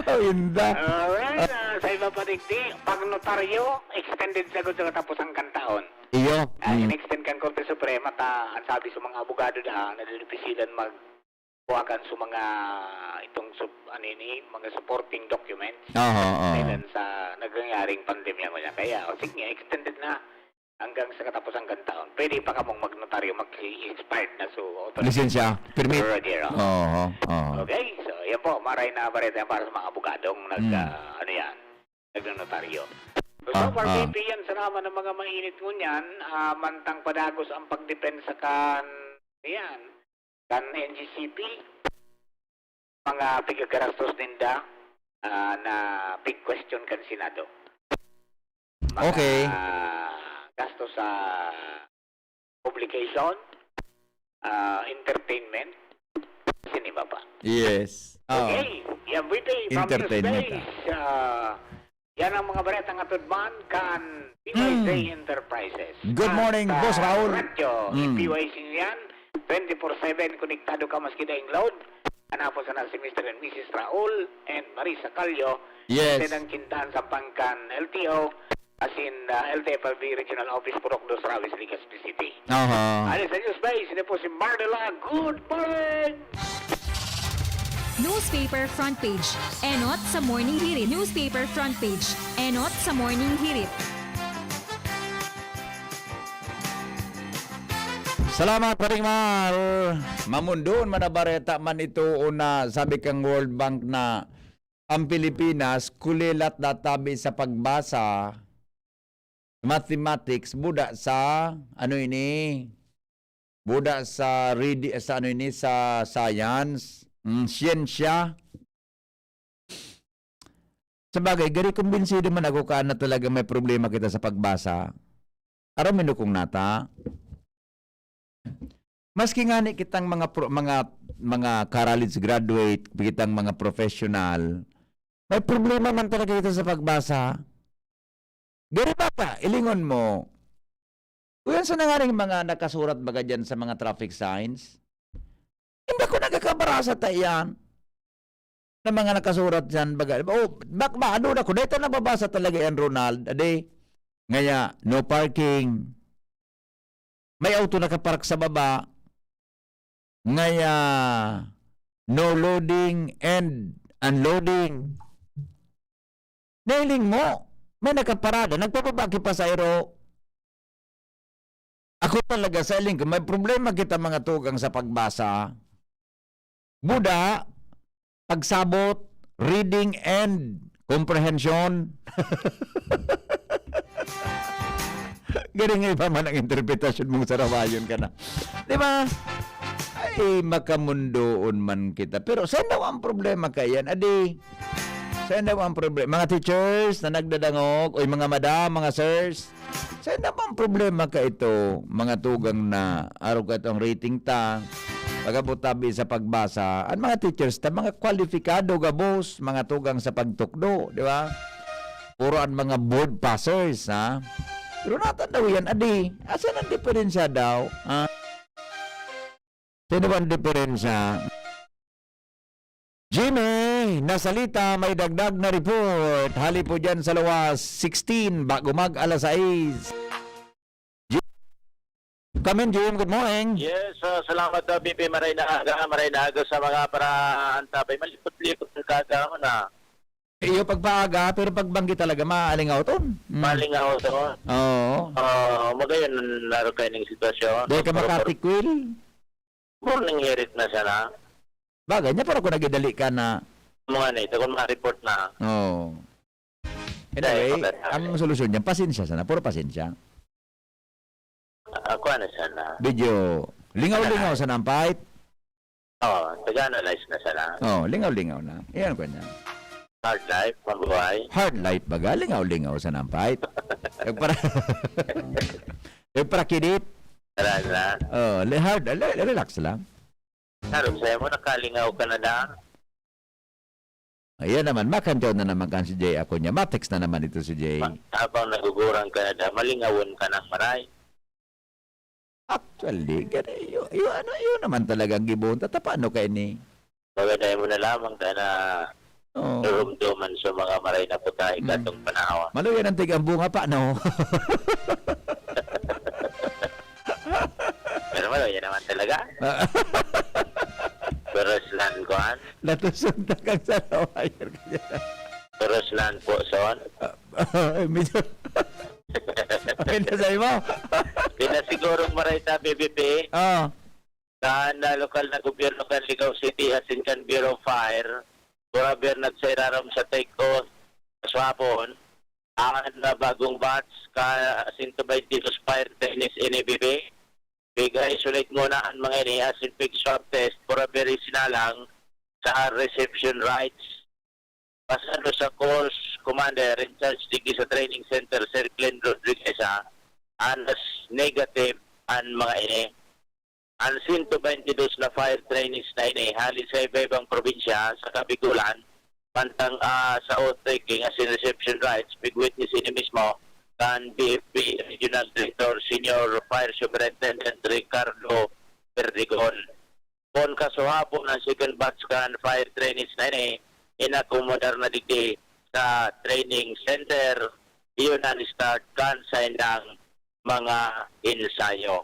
Inda. Alright, sa iba pa digdi, pag notaryo, extended sagot sa katapusang kantaon. Iyo. In-extend kan Korte Suprema ta, ang sabi sa mga abogado na nadilipisilan magbuwagan sa mga mga supporting documents. Dahil sa nagangyaring pandemya mo niya. Kaya, sige, extended na hanggang sa katapusang kantaon. Pwede pa ka mong magnotaryo, mag-expired na lisensya, permit. Okay, so yan po, maray na bareta para sa mga abogadong nagnotaryo. So far, BP yan sa naman ng mga mainit ngunyan, mantang padagos ang pagdepensa kan NGCP, mga pigagarastos ninda na big question kan Senado. Mga gasto sa publication, entertainment, sinima pa. Yes. Okay, yan BP from Entertainment. Yan ang mga baretang atudman kan PYC Enterprises. Good morning, Boss Raul. Radyo, PYC yan, 24/7 konektado ka maski daing load. Hanapos na si Mr. and Mrs. Raul and Marisa Calio. Yes. Then ang kintaan sa pangkan LTO as in LTFLB Regional Office Purok dos Ravis, Legazpi City. Alis sa news space, ito po si Mardela. Good morning! Newspaper front page. Enot sa Morning Hirit. Newspaper front page. Enot sa Morning Hirit. Salamat paring Mar. Mamundon manabareta man ito una sabi kang World Bank na ang Pilipinas kulilat databi sa pagbasa mathematics buda sa buda sa sa science, siyensya. Sabagay, gari kumbinsido man ako ka na talaga may problema kita sa pagbasa. Araw minukong nata. Maski nga ni kitang mga college graduate, kitang mga professional, may problema man talaga ito sa pagbasa. Gari bata, ilingon mo. Kuyan sa nangaring mga nakasurat baga dyan sa mga traffic signs, hindi ko nagkakabarasa tayan na mga nakasurat dyan baga. Ano na ko, dito nababasa talaga yan, Ronald. Ade, Ngaya, no parking. May auto nakapark sa baba. Ngaya, no loading and unloading. Nailing mo. May nakaparada. Nagpapabaki pa sa aero. Ako talaga selling ko. May problema kita mga tugang sa pagbasa. Buda, pagsabot, reading and comprehension. Galing pa man ang interpretasyon mong sarawayon ka na. Di ba? Ay, makamundoon man kita. Pero saan daw ang problema kayan? Adi, saan daw ang problema? Mga teachers na nagdadangog, o mga madam, mga sirs, saan daw ang problema ka ito? Mga tugang na araw ka itong rating ta, pagabutabi sa pagbasa. Ang mga teachers ta, mga kwalifikado gabos, mga tugang sa pagtukdo, di ba? Puro ang mga board passers, ha? Pero natan daw yan, adi. Asan ang diferensya daw? Ha? Sino ba ang diferensya? Jimmy, nasalita, may dagdag na report. Hali po dyan sa lawas 16, bago mag alas 6. Come in, Jim. Good morning. Yes, salamat BP Maray na aga sa mga antabay. Malipot-lipot ng kagamo na. Iyo pagpaaga, pero pagbanggit talaga, maalingaw to. Malingaw to. Oo. Magayon, laro kayo ng sitwasyon. Dahil ka makatikwil. Morning Hirit na siya na. Bagay niya, pero kung nagidali ka na. Mga na ito, kung ma-report na. Oo. Anyway, ang solusyon niya, pasensya sana. Puro pasensya. Ako na siya na. Video. Lingaw-lingaw sa nampahit. Oo, taga-analyze na siya na. Oo, lingaw-lingaw na. Iyan ko niya. Hard life, mabuhay. Hard light baga, lingaw-lingaw sa nampahit. para kinit. Talaga. Oh, relax lang. Harap sa'yo mo, nakalingaw ka na na. Ayan naman, makantaw na naman kan si Jay ako niya. Matext na naman ito si Jay. Habang nagugurang ka na na, malingawon ka ng maray. Actually, yun naman talagang gibon. Paano kayo ni? Magaday mo na lamang ka na Oh. rumduman sa mga maray na putay katong panawa. Maluyan ang tigang bunga pa, no? Pero yan naman talaga. Peroslan ko an. Latusunta kang sa lawayan kanya. Peroslan po son. Medyo... Okay na sa'yo mo? Pinasigurong maray sa BBP. Oo. Na lokal na gobyerno kan Ligaw City asin kan Bureau of Fire. Buraber nagsairaram sa take-off sa hapon. Ang na bagong batch ka asin to by Titos Fire Tennis NBB. Big-isolate muna ang mga ini asin big swab test. Buraber sinalang sa reception rights. Pasado sa course commander in charge digi sa training center Sir Glenn Rodriguez anas negative ang mga ini. Ang 122 na fire trainings na ini hali sa iba-ibang probinsya sa Kabigulan pantang sa outtaking as in reception rights big witness ini mismo kan BFP Regional Director Senior Fire Superintendent Ricardo Perdigon. Kung kasuhapon ang second batch kan fire trainings na ini inakomodar na dito sa training center iyon ang start kan sa indang mga ensayo.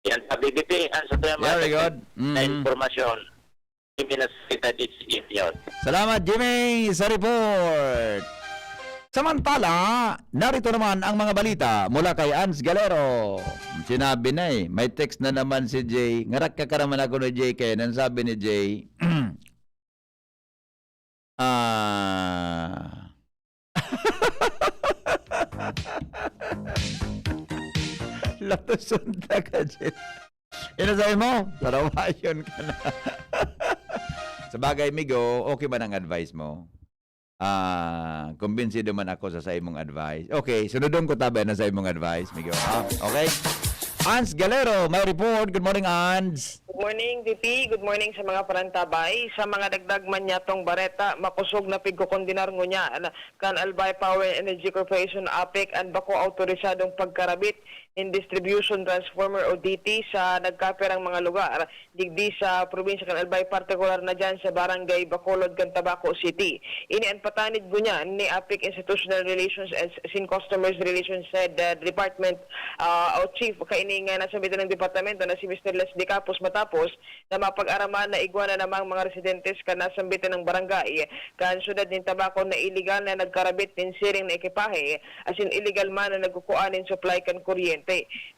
Yan sa BBP, ang sa tuya Very good. na informasyon. Ibinasita dito sa yun. Salamat, Jimmy, sa report. Samantala, narito naman ang mga balita mula kay Ans Galero. Sinabi na may text na naman si Jay. Ngarak ka naman ako ni Jay kaya nang sabi ni Jay, Latusunta ka dyan. Inasabi mo, sarawayon ka na. Sa bagay, Migo, okay ba ang advice mo? Kumbinsido man ako sa imong advice. Okay, sunodon ko tabi na sa imong advice, Migo. Okay? Ans Galero, may report. Good morning, Ans. Good morning, VP. Good morning sa mga parantabay. Sa mga dagdag man nyatong bareta, makusog na pigkukondinar ngunya kan Albay Power and Energy Corporation APEC and bako autorisadong pagkarabit in distribution transformer o DT sa nagkaperang mga lugar digdi sa probinsya kan Albay, partikular na dyan sa barangay Bacolod, Cantabaco City. Ini ang patanid ko niyan ni APIC Institutional Relations and Sin Customers Relations Head Department o Chief kaini nga nasa ng departamento na si Mr. Leslie Capos matapos na mapag-araman na igwana namang mga residentes kan nasambitan ng barangay kan syudad ng Tabaco na illegal na nagkarabit ng siring na ekipahe as in illegal man na nagkukuanin supply kan kuryente.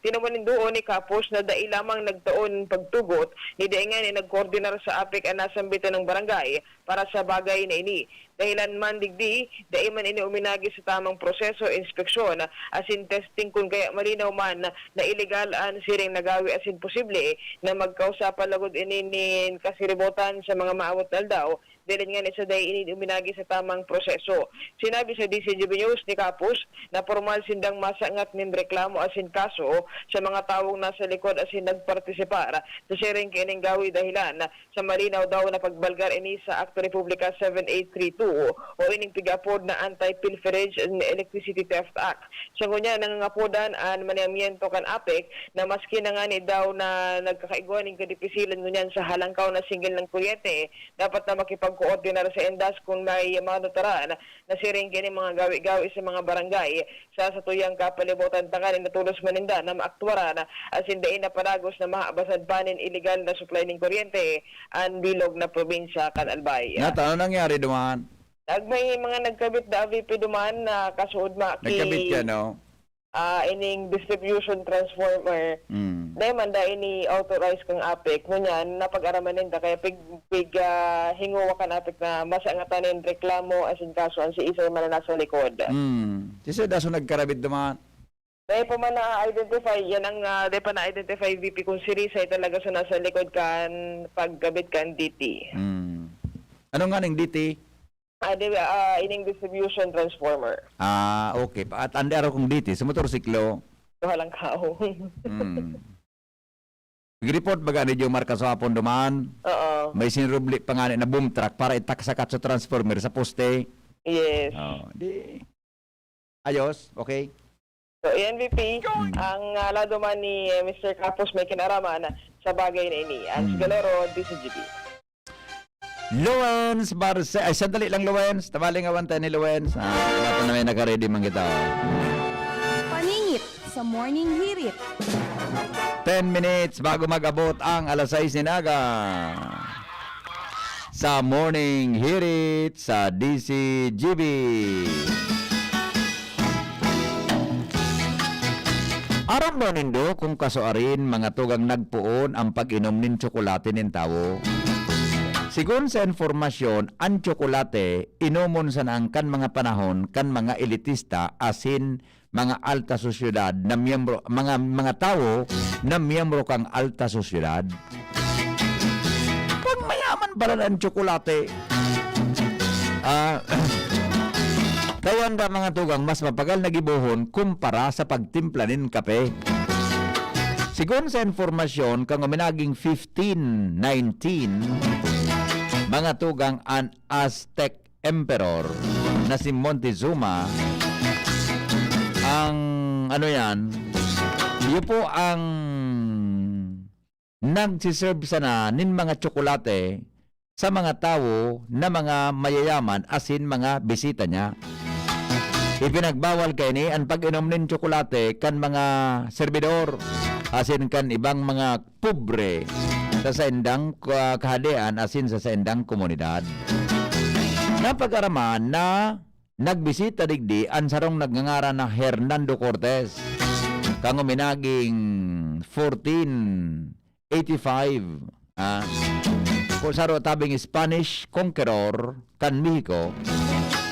Tinumanin doon ni Capos na dahil lamang nagtaon pagtugot ni daingan ni nagkoordinar sa APIC ang nasambitan ng barangay para sa bagay na ini. Dahilan man digdi, dahil man ini uminagi sa tamang proseso, inspeksyon, as in testing kung kaya malinaw man na illegal ang siring nagawi as in posible na magkausapan lagod ini kasiribotan sa mga maawat na daw. Dahil nga ni sa dahil ini uminagi sa tamang proseso. Sinabi sa DZGB News ni Capos na formal sindang masangat ng reklamo as in kaso sa mga tawong nasa likod as in nagpartisipar sa sharing kining gawi dahilan sa malinaw daw na pagbalgar ini sa Acto Republica 7832 o ining pigapod na Anti-Pilferage and Electricity Theft Act. Sa ngunya nangangapodan ang maniamiento kan APEC na maski na nga ni daw na nagkakaiguan ng kadipisilan ngunyan sa halangkaw na single ng kuryente, dapat na makipagkoordinar sa endas kung may mga notaran na siring kini mga gawi-gawi sa mga barangay sa tuyang kapalibutan tanganin na tulos maninda na maaktwara na as in dain na panagos na maabasad panin illegal na supply ng kuryente ang bilog na probinsya kan Albay. Nata, ano nangyari duman? May mga nagkabit na AVP duman na kasuod Nagkabit ka, no? ining distribution transformer. Dahil man dahil ini authorize kang APEC, ngunyan napag-araman ninda kaya hinguwa kan APEC na masangatanin reklamo as in kaso ang si isa man na nasa likod. Sisa daso nagkarabit duman? Dahil pa man na-identify, yan ang dahil pa na-identify VP kung si Risay talaga sa nasa likod kan pagkabit kan DT. Ano nga ng DT? Ining distribution transformer. Okay. At andi araw kong DT sa motorsiklo. Walang kao. Report baga ni yung marka sa hapon duman. Oo. May sinrubli pa nga na boom truck para itaksakat sa transformer sa poste. Yes. Di. Ayos, okay. So, VP, ang lado man ni Mr. Capos may kinaraman sa bagay na ini. Ang Sigaloro, DZGB. Luwens Barce. Ay, sandali lang Luwens. Tabaling awan tayo ni Luwens. Wala pa na may naka-ready man kita. Paningit sa Morning Hirit. 10 minutes bago mag-abot ang alas 6 ninaga. Sa Morning Hirit sa DZGB. Aram mo nindo kung kasuarin mga tugang nagpuon ang pag-inom nin tsokolate nin tawo. Sigun sa informasyon, ang tsokolate inomon sa kan mga panahon kan mga elitista asin mga alta sosyedad na miyembro mga tao na miyembro kang alta sosyedad. Pag mayaman pala ang tsokolate. Kawan ba mga tugang mas mapagal na gibuhon kumpara sa pagtimplanin kape? Sigun sa informasyon kang uminaging 1519 mga tugang an Aztec Emperor na si Montezuma ang yun po ang nagsiserve sana nin mga tsokolate sa mga tao na mga mayayaman asin mga bisita niya. Ipinagbawal kay ni ang pag-inom nin tsokolate kan mga servidor asin kan ibang mga pobre sa saindang kahadian asin sa saindang komunidad. Napag-araman na nagbisita digdi ang sarong nagngangaran na Hernando Cortez kang uminaging 1485 kung saro tabing Spanish conqueror kan Mexico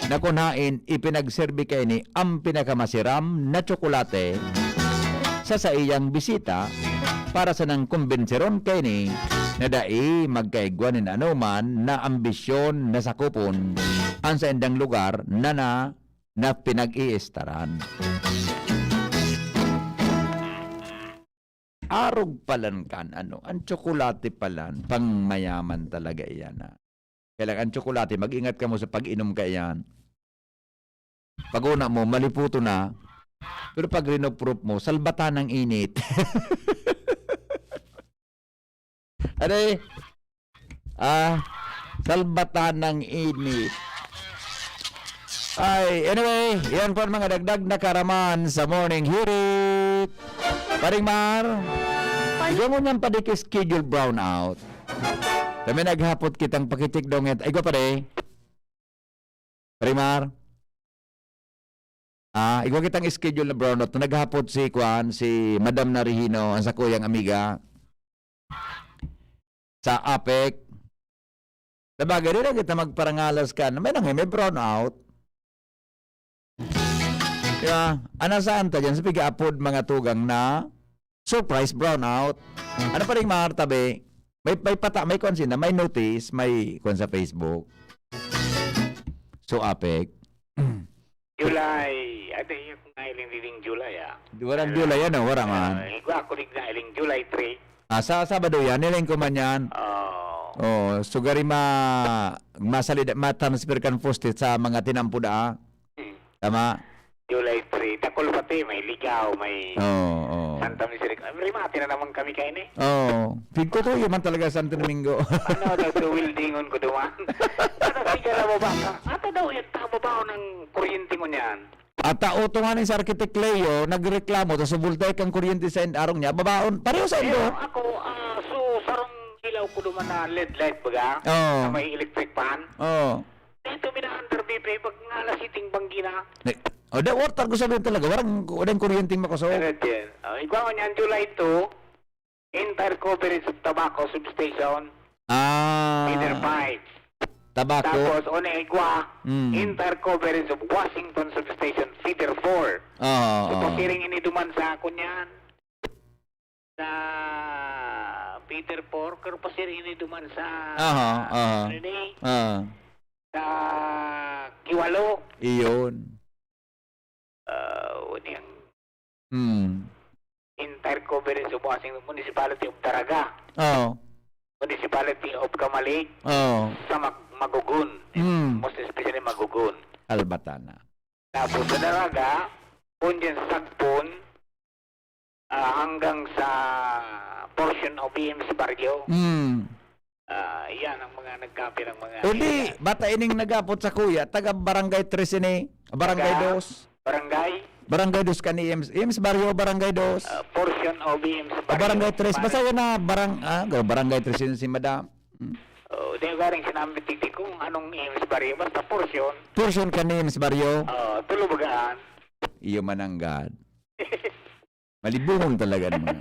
na kunain ipinagserbi kay ni ang pinakamasiram na tsokolate sa iyang bisita para sa nang kumbinseron kay ni na dai magkaigwan ni anuman na ambisyon na sakupon ang sa indang lugar na pinag-iistaran. Arog palan kan ang tsokolate palan pang mayaman talaga iyan Kailangan ang tsokolate mag-ingat ka mo sa pag-inom ka iyan. Pag una mo maliputo na Pero pag rinoproof mo, salbatan ng init. Ano eh? Salbatan ng init. Ay, anyway, yan po ang mga dagdag na karaman sa morning hirit. Paring Mar, ikaw mo niyang schedule brownout. Kami naghapot kitang pakitik dong. Ay, ko pare. Paring Mar. Ikaw kitang schedule na brownout. Naghapot si Kwan, si Madam Narihino, ang sa kuyang amiga. Sa APEC. Sabagay rin kita magparangalas ka. May brownout. Diba? Ano saan ta dyan? Sa piga-upload mga tugang na surprise brownout. Ano pa rin mga tabi? May konsin na, may notice, may kon sa Facebook. So, APEC. July. Ano yung nailing ding July, Warang July yan, wara man. Ako rin nailing July 3. Sa Sabado yan, niling ko man yan. Sugari ma-transfer kan posted sa mga tinampuda. Tama? July 3. Takol pati, may ligaw, may Santa Misericordia. Rimati na naman kami kayo ni. Pigko to, yun man talaga Santo Domingo. Ano daw ito, wildingon ko duman? Ano, siya na ba ka? Ato daw, yung tababaw ng kuryente mo niyan. At tao nga ni sa Architect Leo, nagreklamo, tapos subultay kang kuryente sa arong niya, babaon, pareho sa indo. Ako, sarong ilaw ko duman na LED light baga, na may electric fan. Ito, mina-under BP, pag nga lasiting banggina. Water ko sabihin talaga, warang kuryenteng makusog. Ikaw niyan, July 2, entire coverage of tobacco substation. Feeder 5. Tabako. Tapos, entire coverage of Washington substation, feeder 4. So, pasiring ini duman sa ako niyan. Sa feeder 4, pero pasiring ini duman sa... sa Kiwalo. Iyon. Entire coverage of Washington Municipality of Daraga. Municipality of Kamalig. Sa Magugun. Most especially Magugun. Albatana. Tapos sa Daraga, punyan sa Sagpon, hanggang sa portion of EMC Barrio. Yan ang mga nagkapi ng mga... Hindi, bata ining nagapot sa kuya, taga Barangay 3 ini, Barangay 2. Barangay 2 ka ni EMS Barrio, Barangay 2. Portion of EMC Barrio. Barangay 3, basta yun na Barangay 3 si Madam. Di garing sinabi titi kung anong EMC Barrio, basta portion. Portion ka ni EMS Barrio? Tulubagaan. Iyo mananggad. Malibungong talaga naman.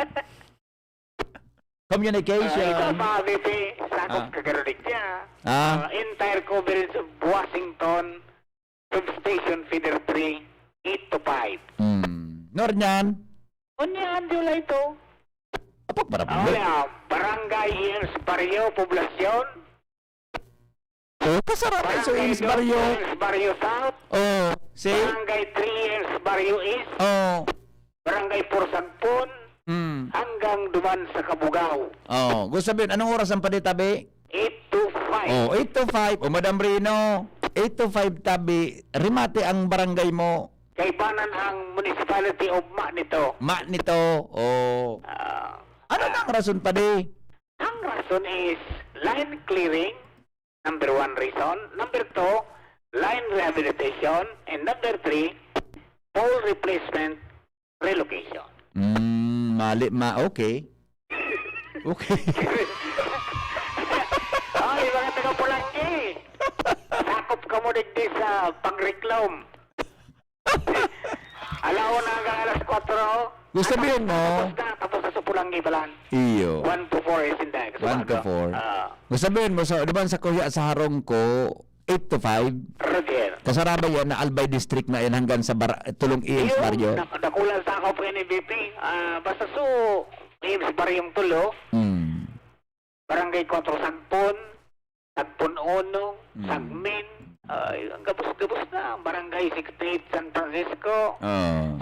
Communication. Ito pa, BP, sakop kagarodik niya. Entire coverage of Washington substation feeder 3, 8 to 5. Nornyan? Unyan, July 2. Apak para po. Barangay EMS Barrio, Poblacion. Kasarap sa EMS Barrio. EMS Barrio South. Barangay 3 EMS Barrio East. Barangay 4 Sagpon. Hanggang duman sa Kabugao. Gusto sabihin, anong oras ang paditabi? 8 to 5. 8 to 5. Madam Rino, 8 to 5 tabi, rimate ang barangay mo. Kaibanan ang municipality of Ma nito. Ano ang rason pa di? Ang rason is line clearing, number 1 reason. Number 2, line rehabilitation. And number 3, pole replacement relocation. Okay. Okay. Ay, mga taga-Pulanggi. Sakop ka mo digdi sa pagreklam. Alaw na hanggang alas 4. Gusto sabihin mo? Tapos sa Pulanggi pala. Iyo. 1 to 4 is in there. 1 to 4. Gusto sabihin mo, di ba sa kuya sa harong ko, 8 to 5? Roger. Kasaraba yan na Albay District na yan hanggang sa Tulong EMS Barrio. Nakulang sa ako po ni BP. Basta so, EMS Barrio yung tulo. Barangay 4 Sagpon, Sagpon 1, Sagmin. Ang gabos-gabos na. Barangay 68 San Francisco,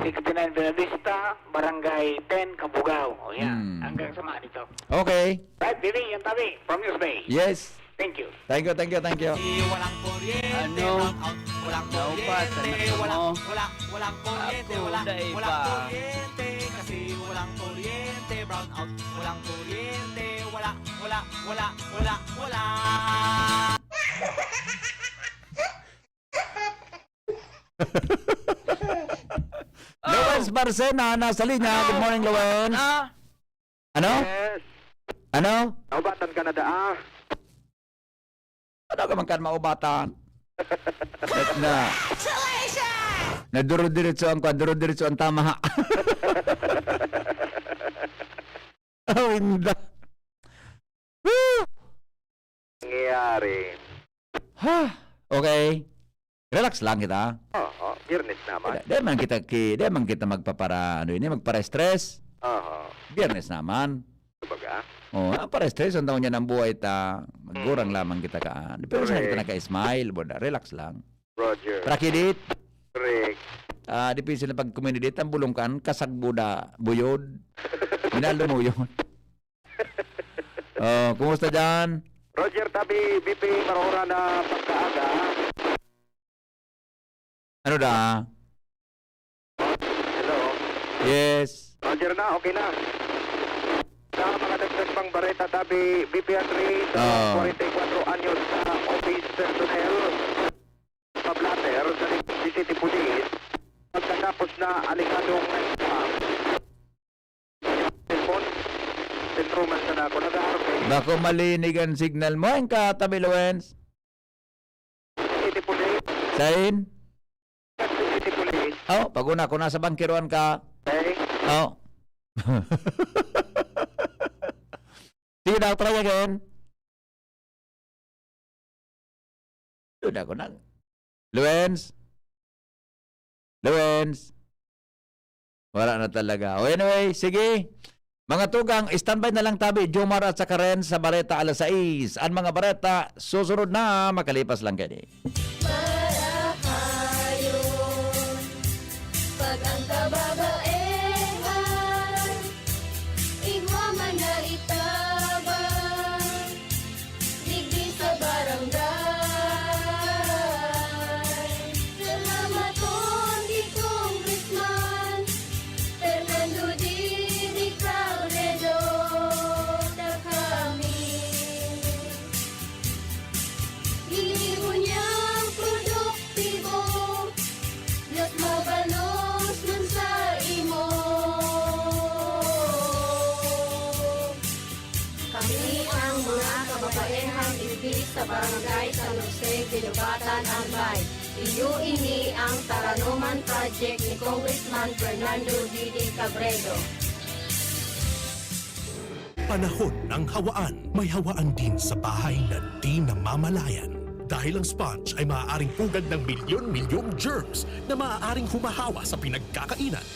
69 Bella Vista, Barangay 10 Kabugao. Yan. Hanggang sa mga dito. Okay. Right, Bibi, yan tabi. From News Bay. Yes. Thank you. Thank you. Walang kuryente. walang kuryente, walang kuryente, walang kuryente, kasi walang kuryente, brown out, walang kuryente, wala. Lawrence Barcena, nasa linya. Good morning, Lawrence. Ano? Yes. Ano? Naubatan ka na daa. Ano ka man kan maubatan? na. Naduro-diretso ang kwan, duro-diretso ang tama. Oh, hindi. Nangyayari. Ha? Okay. Relax lang kita. Oo, Biyernes naman. Di man kita magpapara, ano yun, magpara-stress. Oo. Biyernes naman. Kumbaga. Oh, para-stress, ang taon niya ng buhay ta. Magurang lamang kita ka. Pero sana kita naka-smile, boda. Relax lang. Roger. Prakidit. Rick. Dipisi na pag-community, ang bulungkan, kasagbuda, buyod. Minalo mo yun. Oh, kumusta dyan? Roger, tabi, BP, marora na pagkaaga. Ano da? Hello. Yes. Roger na, okay na. Sa mga dagdag pang bareta, tabi, BP Henry, sa 44 anyos na office personnel, pablater sa City Police, pagkatapos na alikadong cellphone, sentruman sa na ako, nag-aarap Bako malinig ang signal mo, ang katabi, Lawrence. City Police, Sain? City Police, Oh, pag una ko nasa bangkiruan ka. okay? Oh. Sige na, try again. Doon ako na. Lawrence? Wala na talaga. O anyway, sige. Mga tugang, standby na lang tabi. Jomar at saka Ren sa Bareta alas 6. Ang mga Bareta, susunod na. Makalipas lang kayo. Pag ang kababaehan, igwa man na itabang, digdi sa barangay. Salamat di Congressman Fernando Di Caunedo na kami. Hinibo niyang produktibo, Diyos mabalos nun sa imo. Kami ang mga kababaehang ibig sa barangay San Jose, Binubatan, Albay. Iyo ini ang Taranuman Project ni Congressman Fernando Didi Cabredo. Panahon ng hawaan. May hawaan din sa bahay na di namamalayan. Dahil ang sponge ay maaaring pugad ng milyon-milyong germs na maaaring humahawa sa pinagkakainan.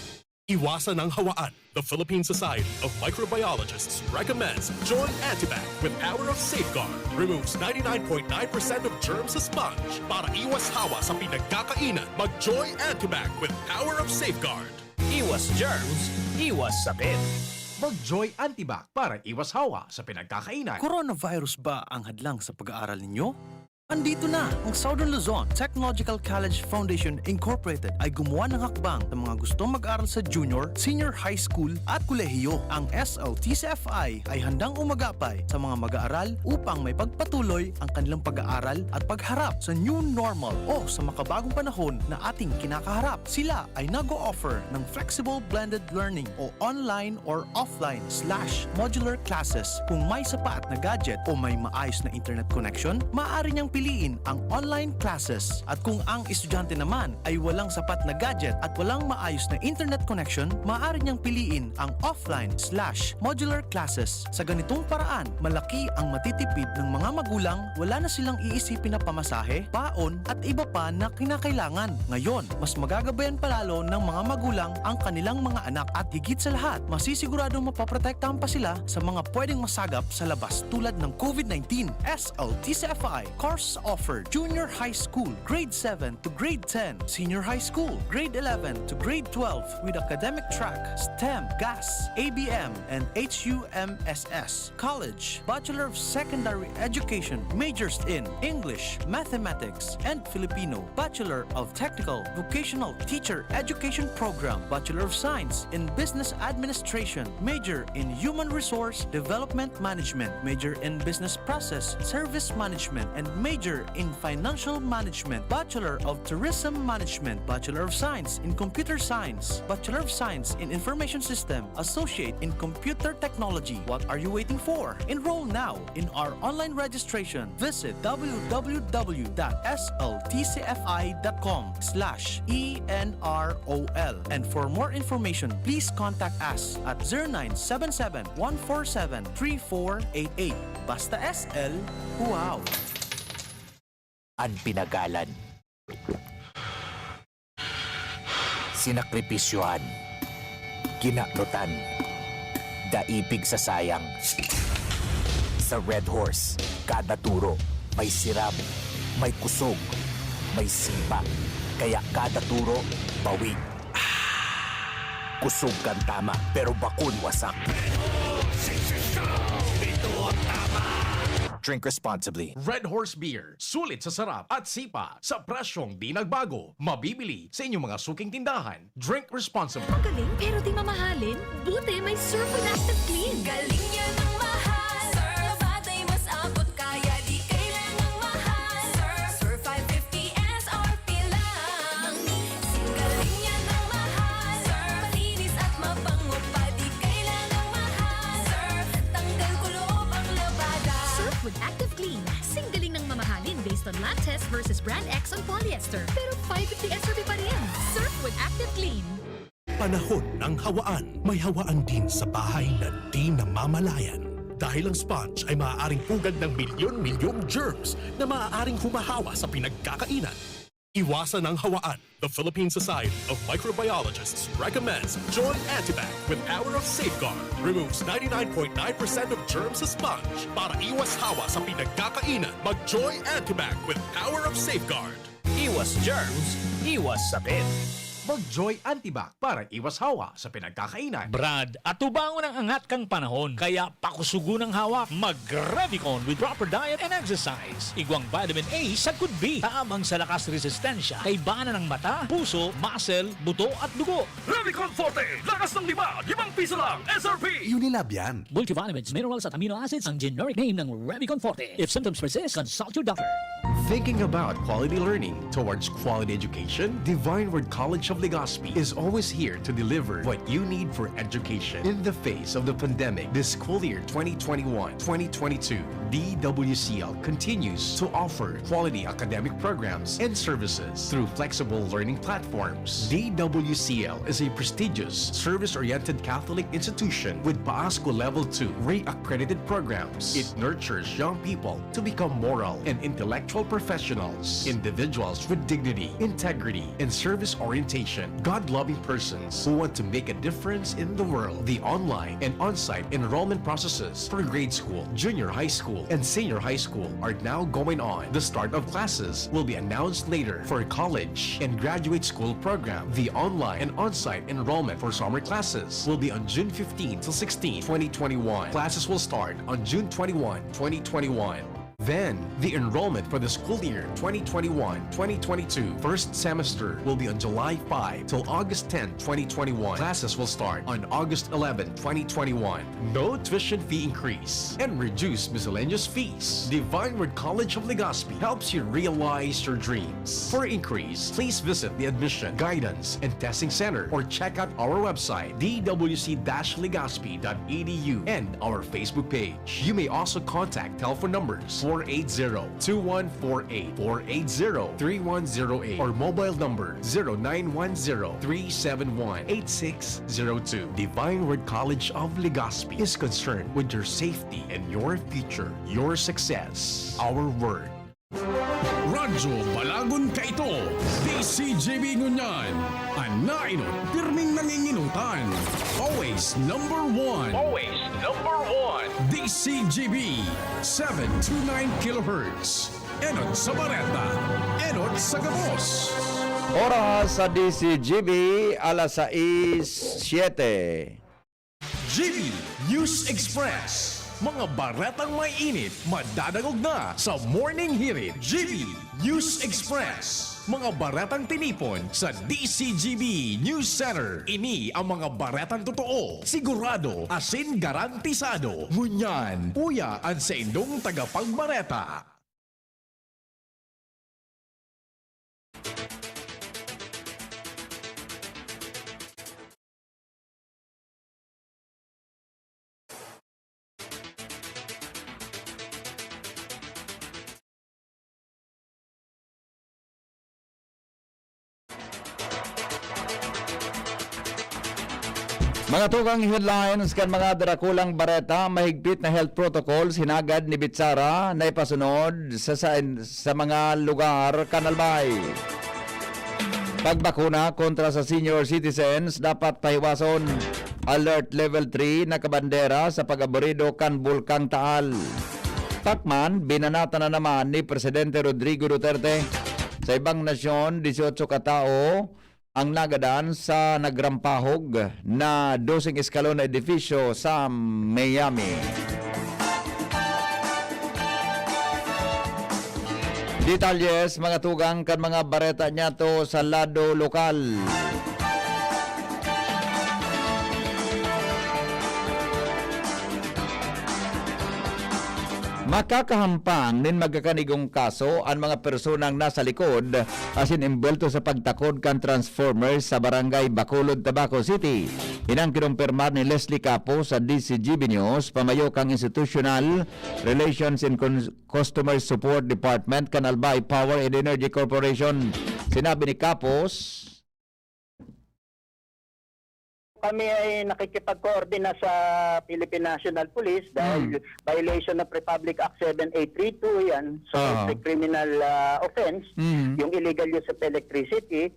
Iwasan ang hawaan. The Philippine Society of Microbiologists recommends Joy Antibac with Power of Safeguard. Removes 99.9% of germs sa sponge. Para iwas hawa sa pinagkakainan, mag-Joy Antibac with Power of Safeguard. Iwas germs, iwas sakit. Mag-Joy Antibac para iwas hawa sa pinagkakainan. Coronavirus ba ang hadlang sa pag-aaral ninyo? Andito na ang Southern Luzon Technological College Foundation Incorporated ay gumawa ng hakbang sa mga gustong mag-aral sa junior, senior high school at kolehiyo. Ang SLTCFI ay handang umagapay sa mga mag-aaral upang may pagpatuloy ang kanilang pag-aaral at pagharap sa new normal o sa makabagong panahon na ating kinakaharap. Sila ay nag-o-offer ng flexible blended learning o online or offline/modular classes. Kung may sapat na gadget o may maayos na internet connection, maaari niyang piliin ang online classes. At kung ang estudyante naman ay walang sapat na gadget at walang maayos na internet connection, maaari niyang piliin ang offline/modular classes. Sa ganitong paraan, malaki ang matitipid ng mga magulang, wala na silang iisipin na pamasahe, paon at iba pa na kinakailangan. Ngayon, mas magagabayan palalo ng mga magulang ang kanilang mga anak at higit sa lahat, masisiguradong mapaprotektahan pa sila sa mga pwedeng masagap sa labas tulad ng COVID-19. SLTCFI Course Course offered: Junior High School, Grade 7 to Grade 10. Senior High School, Grade 11 to Grade 12 with academic track, STEM, GAS, ABM, and HUMSS. College, Bachelor of Secondary Education, majors in English, Mathematics, and Filipino. Bachelor of Technical Vocational Teacher Education Program. Bachelor of Science in Business Administration, major in Human Resource Development Management, major in Business Process Service Management, and major in Financial Management. Bachelor of Tourism Management, Bachelor of Science in Computer Science, Bachelor of Science in Information System, Associate in Computer Technology. What are you waiting for? Enroll now in our online registration. Visit www.sltcfi.com/ENROL. And for more information, please contact us at 0977-147-3488. Basta SL, wow! Ang pinagalan, sinakripisyohan, ginaknutan, daipig sa sayang. Sa Red Horse, kada turo may siram, may kusog, may sipa. Kaya kada turo, bawi. Kusog kang tama, pero bakun wasak. Drink responsibly. Red Horse Beer, sulit sa sarap at sipa sa presyong di nagbago. Mabibili sa inyong mga suking tindahan. Drink responsibly. Galing pero di mamahalin? Buti may Surf with Active Clean. Galing niya ng mahal. Surf batay mas abot kaya di kailangang mahal. Surf 550 SRP lang. Galing niya ng mahal. Surf malinis at mabango pa di kailangang mahal. Surf tanggal kulob ang labada. Surf with Active Clean. Singgaling ng mamahalin based on lab test versus brand X on polyester. Pero 550 SRP pa rin. Surf with Active Clean. Panahon ng hawaan. May hawaan din sa bahay na di namamalayan. Dahil ang sponge ay maaaring pugad ng milyon-milyong germs na maaaring humahawa sa pinagkakainan. Iwasan ang hawaan. The Philippine Society of Microbiologists recommends Joy Antibac with Hour of Safeguard. Removes 99.9% of germs sa sponge. Para iwas hawa sa pinagkakainan, mag-Joy Antibac with Hour of Safeguard. Iwas germs, iwas sakit. Mag-Joy Antibac para iwas hawa sa pinagkakainan. Brad, atubangon ang angat kang panahon. Kaya pakusugo ng hawak, mag-Revicon with proper diet and exercise. Igwang vitamin A sa could be. Taamang sa lakas resistensya. Kay bana ng mata, puso, muscle, buto at dugo. Revicon Forte! Lakas ng 5 piso lang! SRP! Unilab yan. Multivitamins, minerals at amino acids ang generic name ng Revicon Forte. If symptoms persist, consult your doctor. Thinking about quality learning towards quality education? Divine Word College of Legazpi is always here to deliver what you need for education. In the face of the pandemic, this school year 2021-2022, DWCL continues to offer quality academic programs and services through flexible learning platforms. DWCL is a prestigious, service-oriented Catholic institution with PAASCO Level 2 RAY-accredited programs. It nurtures young people to become moral and intellectual professionals, individuals with dignity, integrity, and service orientation, God-loving persons who want to make a difference in the world. The online and on-site enrollment processes for grade school, junior high school, and senior high school are now going on. The start of classes will be announced later. For college and graduate school program, the online and on-site enrollment for summer classes will be on June 15 to 16, 2021. Classes will start on June 21, 2021. Then, the enrollment for the school year 2021-2022 first semester will be on July 5 till August 10, 2021. Classes will start on August 11, 2021. No tuition fee increase and reduced miscellaneous fees. Divine Word College of Legazpi helps you realize your dreams. For increase, please visit the Admission, Guidance, and Testing Center or check out our website dwc-legazpi.edu and our Facebook page. You may also contact telephone numbers 480-2148, 480-3108, or mobile number 0910-371-8602. Divine Word College of Legazpi is concerned with your safety and your future, your success, our word. Radyo Balagon Kaito, DZGB Ngunyan, Anainot, pirming nanginginutan. Always number one. Always number one. DZGB, 729 kilohertz. Enot sa Bareta, Enot sa Gamos. Oras sa DZGB, alas 6:07. GB News Express. Mga baretang may init, madadagog na sa Morning Hirit. GB News Express. Mga baretang tinipon sa DZGB News Center. Ini ang mga baretang totoo, sigurado, asin garantisado. Ngunyan, puya ang sa indong tagapagbareta. Mga tugang headlines kan mga darakulang bareta, mahigpit na health protocols hinagad ni Bitsara na ipasunod sa mga lugar kanalbay. Pagbakuna kontra sa senior citizens dapat pahiwason. Alert level 3 na kabandera sa pag-aborido kan Bulkang Taal. Takman, binanata na naman ni Presidente Rodrigo Duterte. Sa ibang nasyon, 18 katao ang nagadan sa nagrampahog na 12 eskalon na edifisyo sa Miami. Detalles, mga tugang kan mga bareta niya to sa lado lokal. Makakahampang nin magkakanigong kaso ang mga personang nasa likod asin imbelto sa pagtakod kan transformers sa barangay Bacolod, Tabaco City. Inang kinumpirmar ni Leslie Capo sa DZGB News, pamayo kang Institutional Relations and Customer Support Department Kanalbay Power and Energy Corporation. Sinabi ni Capos, kami ay nakikipag-coordina sa Philippine National Police dahil violation of Republic Act 7832 yan. So it's a criminal offense, yung illegal use of electricity.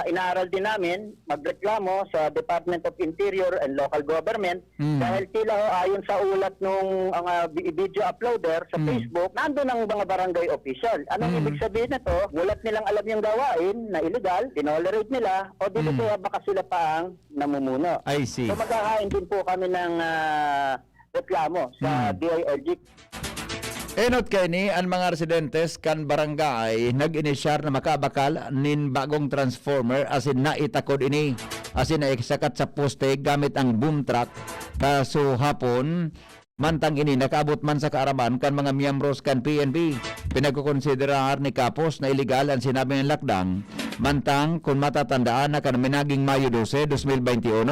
Inaaral din namin magreklamo sa Department of Interior and Local Government dahil tila ayon sa ulat nung video uploader sa Facebook, nandun ang mga barangay official. Anong ibig sabihin nito? Mulat nilang alam yung gawain na illegal, dinolerate nila, o dito kaya baka sila pa ang namumuno. I see. So magkakain din po kami ng reklamo sa DILG. enot kay ni ang mga residentes kan barangay nag-inisyar na makabakal nin bagong transformer asin naitakod ini asin naisakat sa poste gamit ang boom truck kaso hapon mantang ini nakaabot man sa kaaraman kan mga miyembros kan PNP. Pinagkukonsiderar ni Capos na illegal ang sinabi ng lakdang mantang kung matatandaan na kan minaging Mayo 12, 2021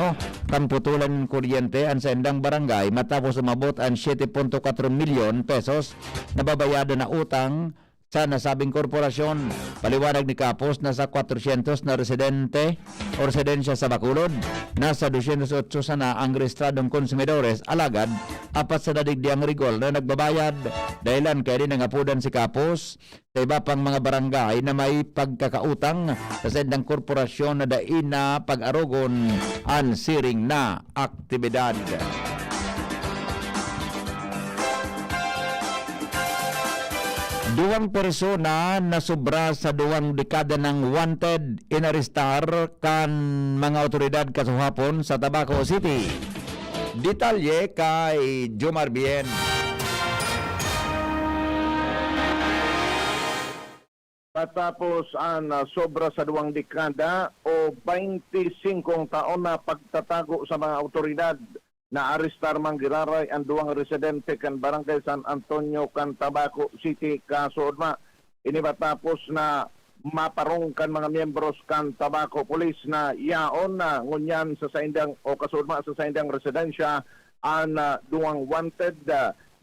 kan putulan ng kuryente ang sa endang barangay matapos umabot ang 7.4 milyon pesos na babayado na utang sa nasabing korporasyon. Paliwanag ni Capos na sa 400 na residente o residensya sa Bacolod, nasa 208 sana ang rehistradong konsumidores, alagad apat sa dadigdiang rigol na nagbabayad. Dahilan kaya din nangapudan si Capos sa iba pang mga barangay na may pagkakautang sa sendang korporasyon na dain na pag-arugon ang siring na aktibidad. Duwang persona na sobra sa duwang dekada ng wanted inarestar kan mga otoridad kasuhapon sa Tabaco City. Detalye kay Jomar Bien. Matapos ang sobra sa duwang dekada o 25 taon na pagtatago sa mga otoridad, na arestar man giraray ang duwang residente kan Barangay San Antonio kan Tabaco City kasudma. Ini matapos na maparong kan mga miyembros kan Tabaco Police na yaon na ngunyan sa saindang o kasudma sa saindang residensya ang duwang wanted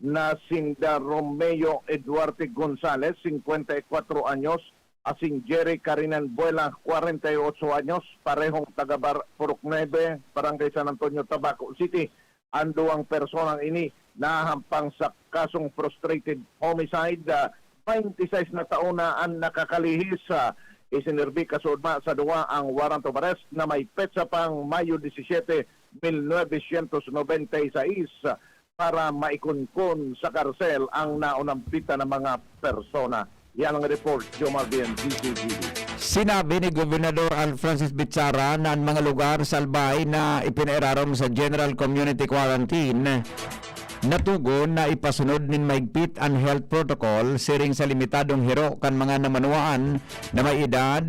na Sinda Romeo Eduarte Gonzales, 54 anyos, asing Jerry Carinan Buela, 48 anyos, parehong taga Purok 9, Barangay San Antonio, Tabaco City. Ang duwang personang ini nahampang sa kasong frustrated homicide. 26 na taon na ang nakakalihis. Isinirbi kasudma sa duwa ang warrant of arrest na may petsa pang Mayo 17, 1996. para maikunkun sa karsel ang naunampitan ng mga persona. Yan ang report, Jomar Bien, DZGB. Sinabi ni Gobernador Francis Bitsara na ang mga lugar sa Albay na ipinairarom sa General Community Quarantine natugon na ipasunod nin maigpit ang health protocol siring sa limitadong hiro kan mga namanuan na may edad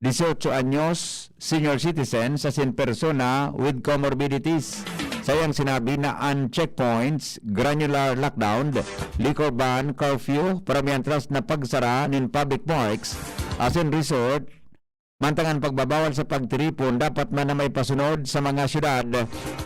18 anyos, senior citizens sa persona with comorbidities. Sayang sinabi na ang checkpoints, granular lockdown, liquor ban, curfew, paramiantras na pagsara nin public parks, as in resort, mantangan pagbabawal sa pagtiripon dapat man na may pasunod sa mga syudad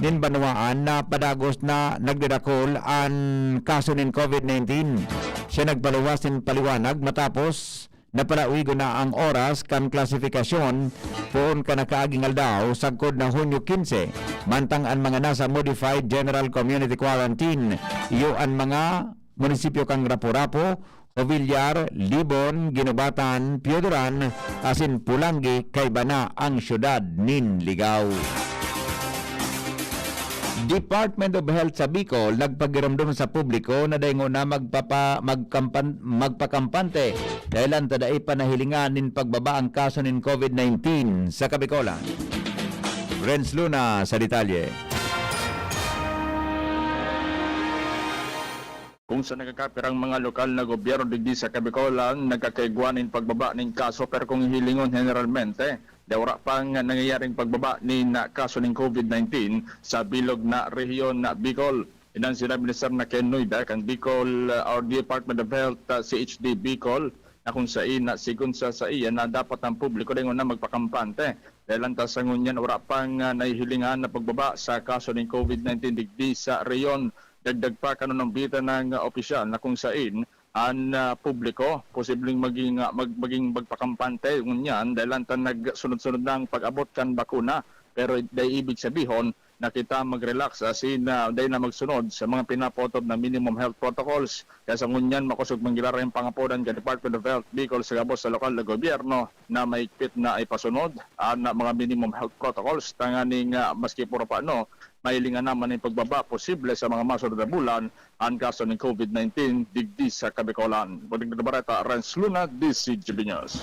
nin banwaan na padagos na nagdidakol ang kaso nin COVID-19. Siya nagpaluwas nin paliwanag matapos napalauigo na ang oras kan klasifikasyon poon ka nakaaging aldaw sagkod na Hunyo 15 mantang ang mga nasa modified general community quarantine iyo ang mga munisipyo kang Rapu-Rapu, Ovillar, Libon, Ginubatan, Piodoran, asin Pulangi, Kaybana ang syudad nin Ligaw. Department of Health sa Bicol nagpagiramdam sa publiko na daingon na magpakampante dahilan tadai panahilingan nin pagbaba ang kaso nin COVID-19 sa Kabicolan. Renz Luna sa detalye. Kung sa nagkakapirang mga lokal na gobyerno digdi sa Kabicolan, nagkakaigwanin pagbaba ng kaso pero kung hilingon generalmente, dawra pang nangyayaring pagbaba ni kaso ng COVID-19 sa bilog na rehiyon na Bicol. Inan sila Minister na Ken Noida, kang Bicol, our Department of Health, CHD Bicol, na kung sa ina, sigun sa iya na dapat ang publiko na magpakampante. Dahil ang tasangon yan, wala pang nahihilingan na pagbaba sa kaso ng COVID-19 digdi sa rehiyon. Dagdag pa kanon ng bita ng opisyal na kung saan ang publiko posibleng maging magpakampante ngunyan dahil ang nagsunod-sunod ng pag-abot kan bakuna pero dahil ibig sabihin na kita mag-relax asin dahil na magsunod sa mga pinapotob na minimum health protocols kaya sa ngunyan makusog manggilara yung pangapodan ka Department of Health Bicol sa gabos sa lokal na gobyerno na maigpit na ipasunod ang mga minimum health protocols tanganing maski puro pa mailingan naman ang pagbaba posible sa mga masunod na bulan ang kaso ng COVID-19 digdi sa Kabicolan. Pagdating na bareta, Renz Luna, DZGB News.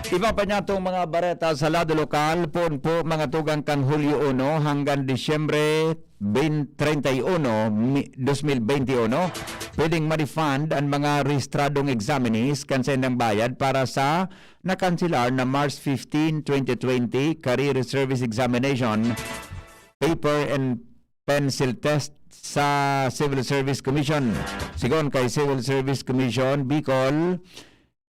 Iba pa niya itong mga bareta sa lado lokal po mga tugang kang Hulyo 1 hanggang Disyembre 31, 2021. Pwedeng ma-refund ang mga rehistradong examinees kansen ng bayad para sa nakansilar na March 15, 2020 Career Service Examination paper and pencil test sa Civil Service Commission. Sigon kay Civil Service Commission, Bicol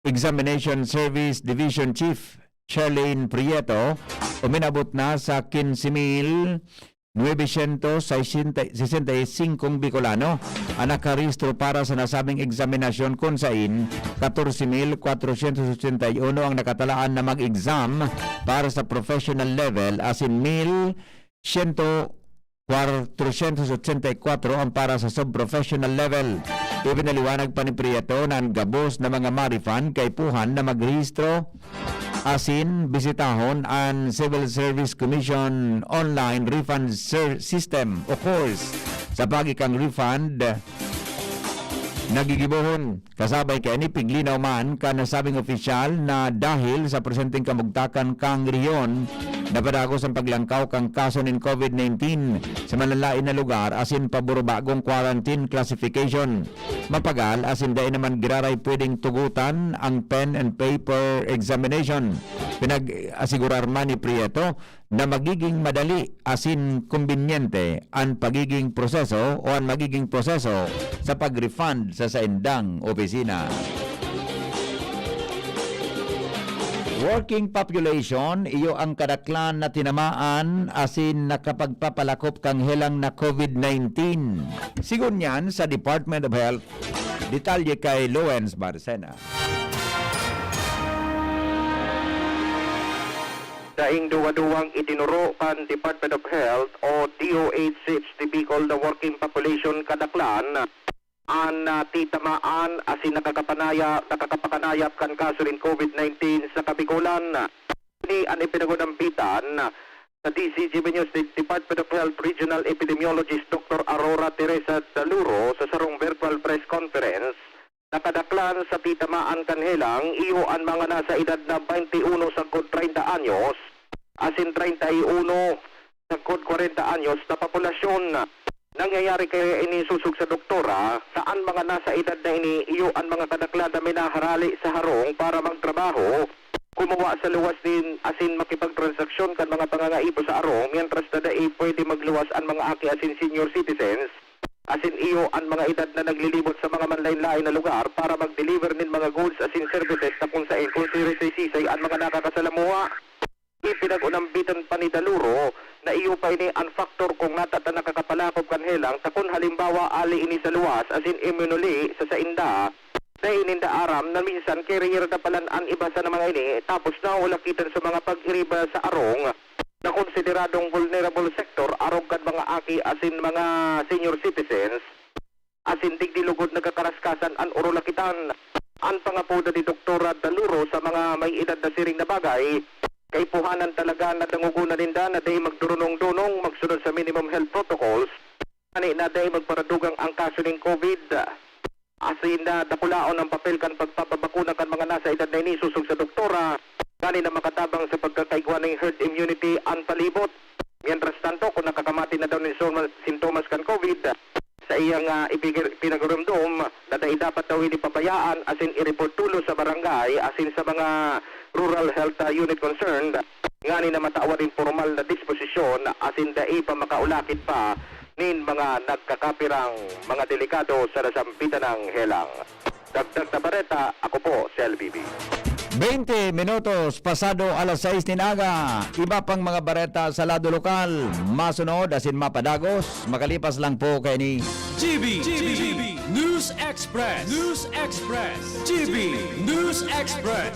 Examination Service Division Chief Charlene Prieto, uminabot na sa 15,965 Bicolano ang nakarehistro para sa nasabing eksaminasyon kung saan 14,481 ang nakatalaan na mag-exam para sa professional level as in 484 ang para sa sub-professional level. Ipinaliwanag pa ni Prieto na ang gabos na mga ma-refund kay puhan na magrehistro asin bisitahon ang Civil Service Commission online refund system o course sa pagikang refund nagigibohon. Kasabay kay ni piglinaw man ka nasabing opisyal na dahil sa presenteng kamugtakan kang riyon napadagos ang paglangkaw kang kaso ng COVID-19 sa malalain na lugar asin paburo bagong quarantine classification. Mapagal asin dahil naman giraray pwedeng tugutan ang pen and paper examination. Pinag-asigurar man ni Prieto na magiging madali asin kumbinyente ang pagiging proseso o ang magiging proseso sa pag-refund sa saindang opisina. Working population, iyo ang kadaklan na tinamaan asin nakapagpapalakop kang helang na COVID-19. Sigun yan sa Department of Health. Detalye kay Lawrence Barcena. Daing duwa-duwang itinuro kan Department of Health o DOH Bicol na working population kadaklan an titamaan asin nakakapakanayap kan kaso rin COVID-19 sa Kabicolan. Ni ang ipinagunampitan sa DZGB News, the Department of Health Regional Epidemiologist Dr. Aurora Teresa Daluro sa sarong virtual press conference nakadaklan sa titamaan kanhelang iyo ang mga nasa edad na 21 sagkod 30 anyos asin 31 sagkod 40 anyos na populasyon. Nangyayari kaya ini susug sa doktora saan mga nasa edad na ini iyo ang mga kadaklada minaharali sa harong para magtrabaho, kumuha sa luwas din asin makipagtransaksyon kan mga pangangaipo sa arong mientras na dai pwede magluwas ang mga aki asin senior citizens asin iyo ang mga edad na naglilibot sa mga manlain-lain na lugar para mag-deliver nin mga goods asin services na kung saan sisay ang mga nakakasalamuha. Ipinag-unambitan pa ni Daluro na iyo pa ini ang faktor kung natata nakakapalakop kanhelang takon halimbawa ali ini sa luwas asin immunuli sa sainda na ininda aram na minsan carrier na palan ang iba sa mga ini tapos na ulakitan sa mga pag-iriba sa arong na konsideradong vulnerable sector arong kan mga aki asin mga senior citizens asin digdilugod nagkakaraskasan ang urulakitan ang pangapuda ni Dr. Daluro sa mga may edad na siring na bagay kay puhanan talaga na dangugunan ninda na dahi magdurunong-dunong magsunod sa minimum health protocols ani na dahi magparadugang ang kaso ng COVID asin na dakulaon ang papel kan pagpapabakuna kan mga nasa edad na ini susog sa doktora gani na makatabang sa pagkakaigwa ng herd immunity ang palibot. Mientras tanto kung nakakamati na daw ng sintomas kan COVID sa iyang pinagurumdum na dapat daw hindi pabayaan asin i-report tulo sa barangay asin sa mga rural health unit concerned ngani na mataawa rin formal na disposisyon asin dai pa makaulakit pa nin mga nagkakapirang mga delikado sa nasampitan ng helang. Dagdag na bareta, ako po si LBB. 20 minutos pasado alas 6 ninaga. Iba pang mga bareta sa lado lokal. Masunod asin mapadagos. Makalipas lang po kay ni GB News Express. GB News Express.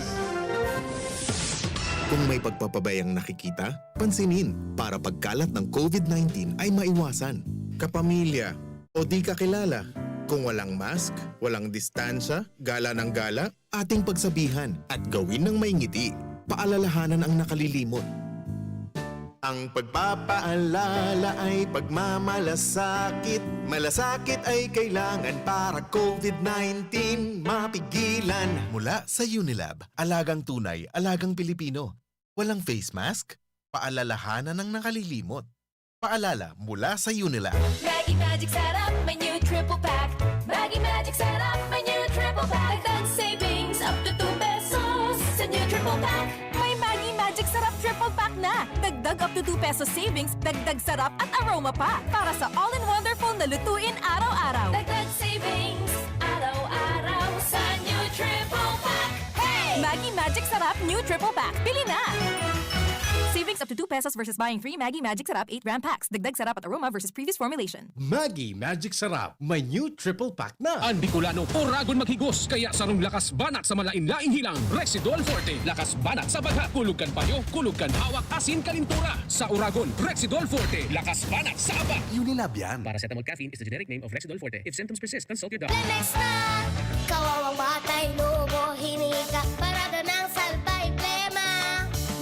Kung may pagpapabayang nakikita, pansinin para pagkalat ng COVID-19 ay maiwasan. Kapamilya o di kakilala, kung walang mask, walang distansya, gala ng gala, ating pagsabihan at gawin ng may ngiti, paalalahanan ang nakalilimot. Ang pagpapaalala ay pagmamalasakit. Malasakit ay kailangan para COVID-19 mapigilan. Mula sa Unilab, alagang tunay, alagang Pilipino. Walang face mask, paalalahanan ng nakalilimot. Paalala mula sa Unilab. Maggie Magic Sarap, my new triple pack. Maggie Magic Sarap, my new triple pack. Dagdag savings up to 2 pesos sa new triple pack. May Maggie Magic Sarap triple pack na. Dagdag up to 2 pesos savings, dagdag sarap at aroma pa. Para sa all-in-wonderful na lutuin araw-araw. Dagdag savings araw-araw sa new triple pack. Hey! Maggie Magic Sarap new triple pack. Pili na! Savings up to 2 pesos versus buying 3 Maggie Magic Sarap 8-gram packs. Dagdag sarap at aroma versus previous formulation. Maggie Magic Sarap, may new triple pack na. Ang Bicolano, oragon maghigos, kaya sarong lakas banat sa malain-laing hilang. Rexidol Forte, lakas banat sa bagat. Kulugkan payo, kulugkan hawak, asin kalintura. Sa oragon, Rexidol Forte, lakas banat sa aba. Unilab yan. Paracetamol caffeine is the generic name of Rexidol Forte. If symptoms persist, consult your doctor. Lemex na! Kawawang batay, lobo, hinika. Parada ng salbay, plema.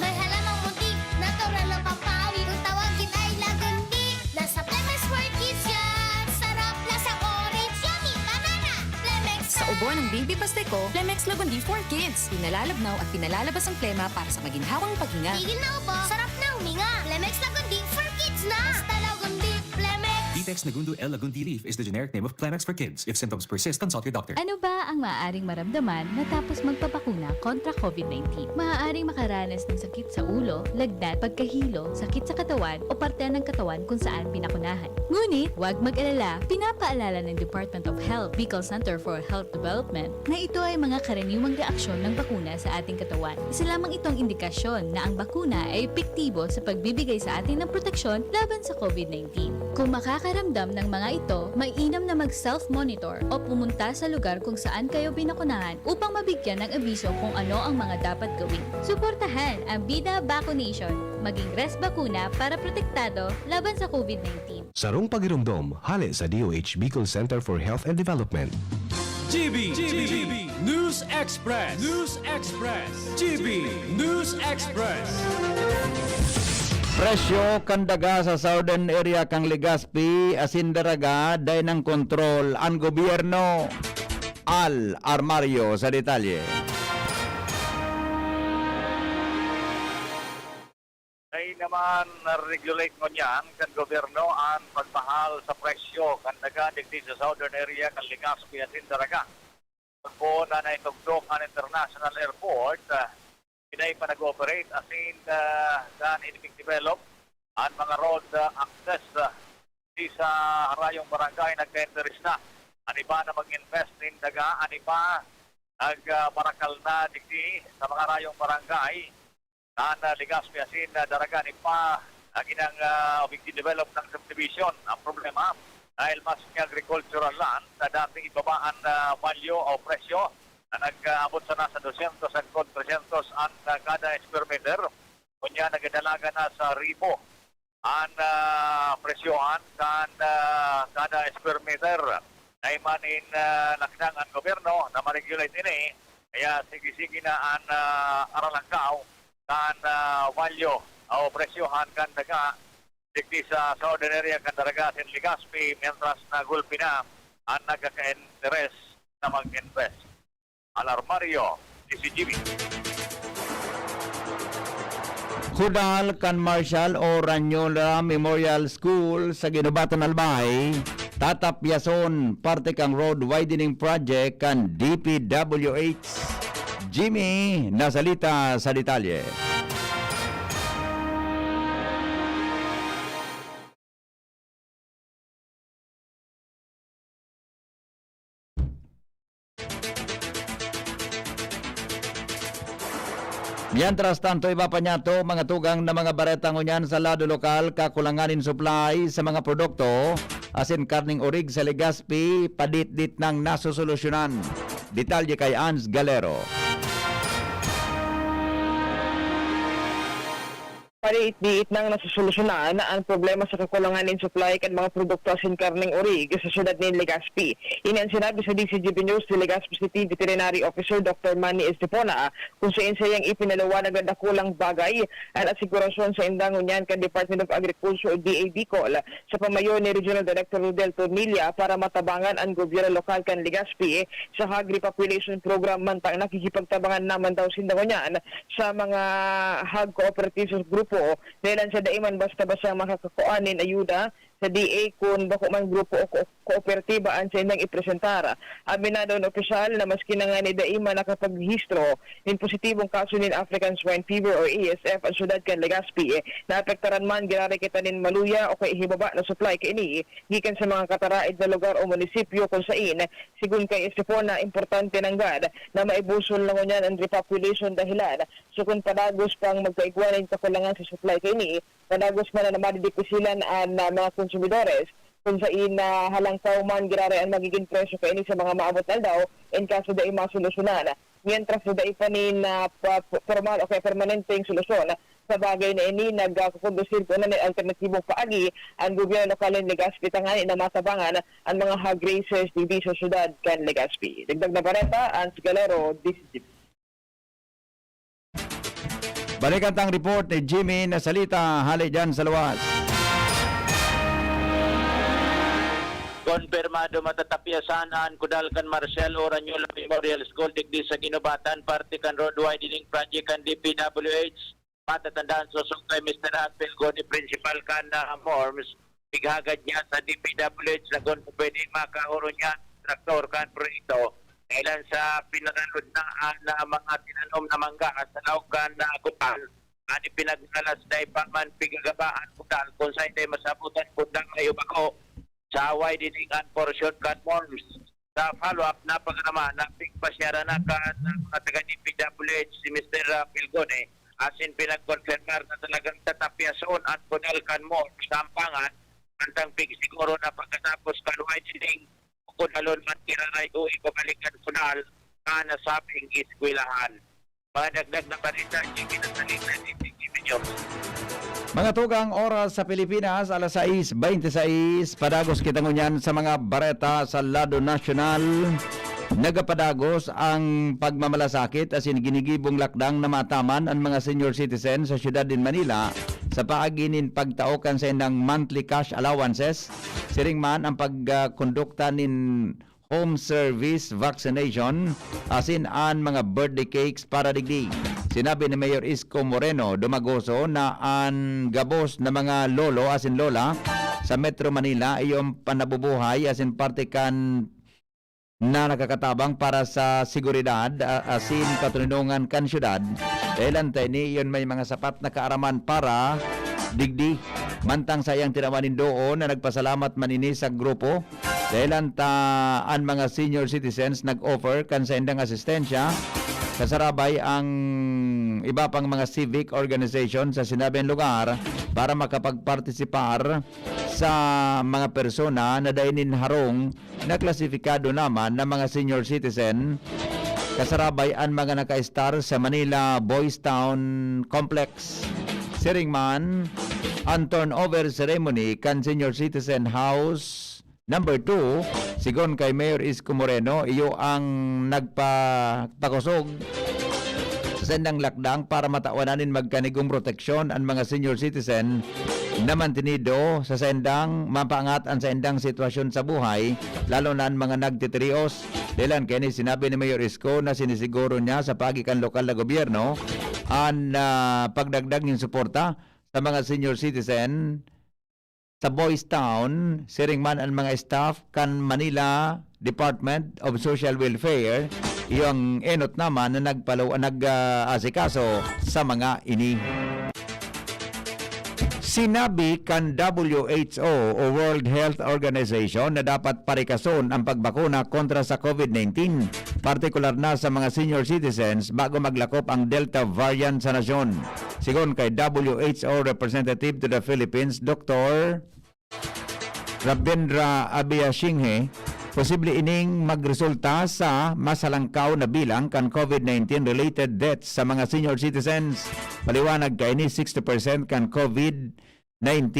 May halamang muntik, natural ng pampawi. Kung tawagin ay lagundi. Nasa Lemex for Kids yan. Sarap, lasang orange, yummy, banana. Lemex na! Sa ubo ng baby pasteco, Plemex Lagundi for Kids. Pinalalabnaw at pinalalabas ang plema para sa maginhawang paghinga. Tigil na ubo, sarap na huminga. Lemex Lagundi for Kids na. Basta Lagundi, Lemex. Detex Nagundo L. Lagundi Leaf is the generic name of Plemex for kids. If symptoms persist, consult your doctor. Ano ba ang maaaring maramdaman matapos magpapakuna kontra COVID-19? Maaaring makaranas ng sakit sa ulo, lagnat, pagkahilo, sakit sa katawan o parte ng katawan kung saan pinakunahan. Ngunit, huwag mag-alala. Pinapaalala ng Department of Health, Bicol Center for Health Development na ito ay mga karaniwang reaksyon ng bakuna sa ating katawan. Isa lamang itong indikasyon na ang bakuna ay epektibo sa pagbibigay sa atin ng proteksyon laban sa COVID-19. Kung makakaramdam ng mga ito, mainam na mag-self-monitor o pumunta sa lugar kung saan kayo binakunahan upang mabigyan ng abiso kung ano ang mga dapat gawin. Suportahan ang Bida Vaccination, maging res bakuna para protektado laban sa COVID-19. Sarong pagirumdom, hali sa DOH Bicol Center for Health and Development. GB News Express. GB News Express. Presyo kandaga sa southern area kang Legazpi asin daraga day ng kontrol ang gobyerno. Al Armario sa detalye. Ay naman regulate mo niyan kan gobyerno ang pagmahal sa presyo kan daga digdi sa southern area kan Legazpi asin daraga. Po na naitugtog ang international airport, pinay pa nag-operate asin dan develop ang mga road access di sa harayong barangay nagka-interest na. Aniba na mag-invest in daga, aniba nag-barakal na digdi sa mga harayong barangay na Legazpi asin daraga aniba ginang develop ng subdivision. Ang problema dahil mas agricultural land na dati ibabaan value o presyo na nag-abot sa nasa 200 at 300 ang kada square meter. Kunya nagadalaga na sa ribo ang presyohan kan kada square meter. Naimanin lakdang ang gobyerno na ma-regulate ini. Kaya sige-sige na ang aralangkaw kan value o presyohan kan daga digdi sa southern area kan daraga sin Legazpi mientras nagulpi na ang nagkaka-interest na mag-invest. Alarmario, DZGB. Hudal kan Marshall o Ranyola Memorial School sa Ginubatan Albay, tatapyason parte kang road widening project kan DPWH. Jimmy nasalita sa detalye. Mientras tanto, iba pa niya to, mga tugang na mga baretang unyan sa lado lokal, kakulanganin supply sa mga produkto, asin karning orig sa Legazpi, padit-dit ng nasusolusyonan. Detalye kay Ans Galero. Paliit-liit nang nasusolusyonan ang problema sa kakulangan in supply kan mga produkto asin karning orig sa syudad ni Legazpi. Ini ang sinabi sa DZGB News ni Legazpi City Veterinary Officer Dr. Manny Estepona kung saan sayang ipinalawanag ang dakulang bagay ang asigurasyon sa indangon niyan kan Department of Agriculture o DABCOL sa pamayo ni Regional Director Rodel Tornilla para matabangan ang gobyerno lokal kan Legazpi sa Hog Repopulation Program mantang nakikipagtabangan naman daw sindangon niyan sa mga hog cooperatives grupo dahil sa daiman basta-basta makakakuanin ayuda sa DA kung bako man grupo o kooperatiba ang sa indang ipresentara. Aminado ng opisyal na maski na nga ni Daima nakapaghistro ng positibong kaso ng African Swine Fever o ASF ang syudad kan Legazpi naapektaran man ginari kita nin maluya o kay hibaba na supply kay ini gikan sa mga kataraid na lugar o munisipyo kung sain sigun kay Estepona importante ng gad na maibusol lang niyan ang repopulation dahilan so kung padagos pang magkaigwanan kakulangan sa supply kay ini padagos man na madidipisilan ang mga konsumidores kung sa halangkaw man girare ang magiging presyo kay ini sa mga maabot na daw in kaso da masolusyonan. Mientras da ipanin na formal o permanenteng solusyon sa bagay na ini nagkukondusir ko na ng alternatibong paagi ang gobyerno lokal ng Legazpi tangani na matabangan ang mga hog races dito sa syudad kan Legazpi. Dagdag na bareta, Ans Galero, DZGB. Balikan tang report ni Jimmy nasalita hali dyan sa luwas. Konfirmado matatapyasan ang Kudalkan Marcel Oranyola Memorial School digdi sa Ginubatan parte kan road widening project kan DPWH matatandaan susong kay Mr. Apel Goni Principal kan Morms bighagad niya sa DPWH na kung pwede makahuro niya traktor kan proyekto kailan sa pinanalod na mga tinanom na mangga sa laog kan na kutal ani pinagnalas na ipaman pigagabaan kutal kung saan tayo masabutan kundang layo bako sa widening and portion kan Morms. Sa follow-up, napaganaman, napigpasyara na kan mga taga-DPWH si Mr. Pilgone asin pinag-confirmar na talagang tatapyason at kunal kan Morms sa ampangan antang siguro na pagkatapos kan widening kunalon man kiraray o ibabalikan kunal ka nasabing iskwilahan. Madagdag na balita, hindi nasalita ni DZGB News. Mga tugang oras sa Pilipinas, alas 6:26, padagos kita ngunyan sa mga bareta sa lado nasyonal. Nagapadagos ang pagmamalasakit asin ginigibong lakdang na mataman ang mga senior citizen sa syudad din Manila sa paaginin pagtaokan sa indang monthly cash allowances. Siring man ang pagkondukta nin home service vaccination asin an mga birthday cakes para digdi. Sinabi ni Mayor Isko Moreno Dumagoso na ang gabos na mga lolo asin lola sa Metro Manila iyong panabubuhay asin parte kan na nakakatabang para sa seguridad asin katunungan kan syudad. Dahil ni iyon may mga sapat na kaaraman para digdi. Mantang sayang tinawanin doon na nagpasalamat manini sa grupo. Dahil ang mga senior citizens nag-offer kan sa indang asistensya. Kasarabay ang iba pang mga civic organization sa sinabing lugar para makapagpartisipar sa mga persona na dainin harong na klasifikado naman ng mga senior citizen. Kasarabay ang mga naka-star sa Manila Boys Town Complex. Siringman, ang turnover ceremony kan Senior Citizen House Number 2, sigon kay Mayor Isko Moreno, iyo ang nagpakusog sa sendang lakdang para matawanin magkanigong proteksyon ang mga senior citizen na mantinido sa sendang mapangat ang sendang sitwasyon sa buhay, lalo na ang mga nagtitrios. Dilan kini sinabi ni Mayor Isko na sinisiguro niya sa pagikan lokal na gobyerno ang pagdagdag ng suporta sa mga senior citizen sa Boys Town, siringman ang mga staff kan Manila Department of Social Welfare, iyong enot naman na nag-asikaso sa mga ini. Sinabi kan WHO o World Health Organization na dapat parikason ang pagbakuna kontra sa COVID-19, partikular na sa mga senior citizens bago maglakop ang Delta variant sa nasyon. Sigon kay WHO Representative to the Philippines, Dr. Rabindra Abiyashinghe, posible ining magresulta sa masalangkaw na bilang kan COVID-19 related deaths sa mga senior citizens. Paliwanag kay ni 60% kan COVID-19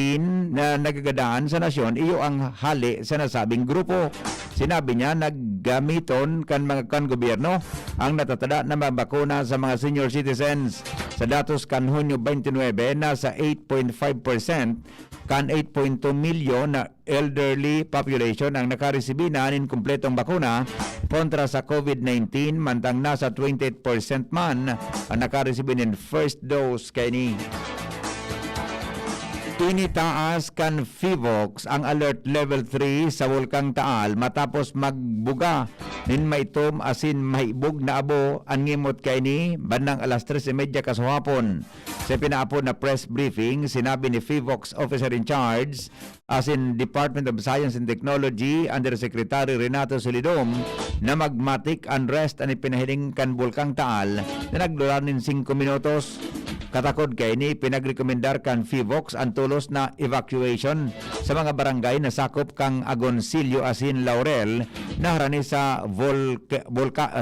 na nagagadaan sa nasyon iyo ang hali sa nasabing grupo. Sinabi niya naggamiton kan gobyerno ang natatada na mabakuna sa mga senior citizens. Sa datos kan Hunyo 29, nasa 8.5% kan 8.2 milyon na elderly population ang nakaresibi na nin kumpletong bakuna kontra sa COVID-19, mantang nasa 28% man ang nakaresibi nin first dose kay ni. Initaas kan FIVOX ang alert level 3 sa Bulkang Taal matapos magbuga nin maitom asin mahibog na abo ang ngimot kay ni bandang alas 3:30 kasuhapon. Sa pinaapon na press briefing, sinabi ni FIVOX officer in charge asin Department of Science and Technology Undersecretary Renato Solidom na magmatic unrest ang ipinahiling kan Bulkang Taal na nagduran nin 5 minutos. Katakod kay ni pinagrekomendar kan FIVOX ang tulos na evacuation sa mga barangay na sakop kang Agoncillo asin Laurel na harani sa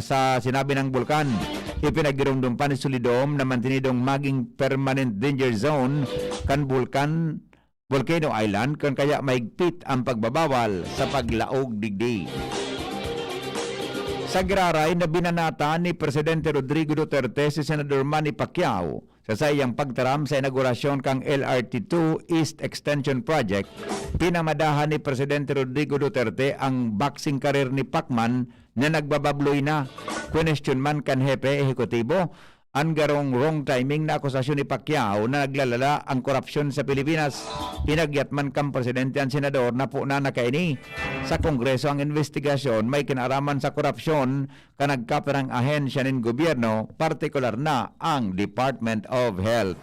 sa sinabi ng bulkan. Ipinagirumdum pa ni Solidom na mantinidong maging permanent danger zone kan Volcano Island kung kaya maigpit ang pagbabawal sa paglaog digdi. Sa giraray na binanata ni Presidente Rodrigo Duterte si Senador Manny Pacquiao sa sayang pagtaram sa inaugurasyon kang LRT2 East Extension Project, pinamadahan ni Presidente Rodrigo Duterte ang boxing career ni Pacman na nagbababloy na. Question man kan hepe ehekutibo ang garong wrong timing na akusasyon ni Pacquiao na naglalala ang korupsyon sa Pilipinas. Pinagyat man kang presidente ang senador na po na nakaini. Sa Kongreso ang investigasyon may kinaraman sa korupsyon ka nagkaperang ahensya ng gobyerno, partikular na ang Department of Health.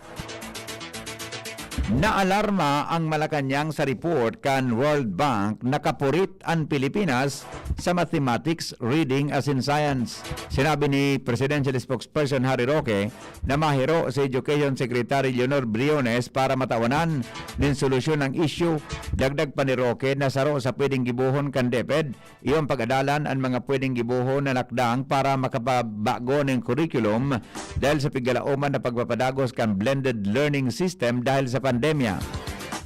Naalarma ang Malacanang sa report kan World Bank na kapurit ang Pilipinas sa mathematics, reading as in science. Sinabi ni Presidential Spokesperson Harry Roque na mahiro sa Education Secretary Leonor Briones para matawanan din solusyon ng issue. Dagdag pa ni Roque na saro sa pwedeng gibuhon kan DepEd iyong pag-adalan ang mga pwedeng gibuhon na nakdang para makapabago ng curriculum dahil sa pigalauman na pagpapadagos kan blended learning system dahil sa pandemya.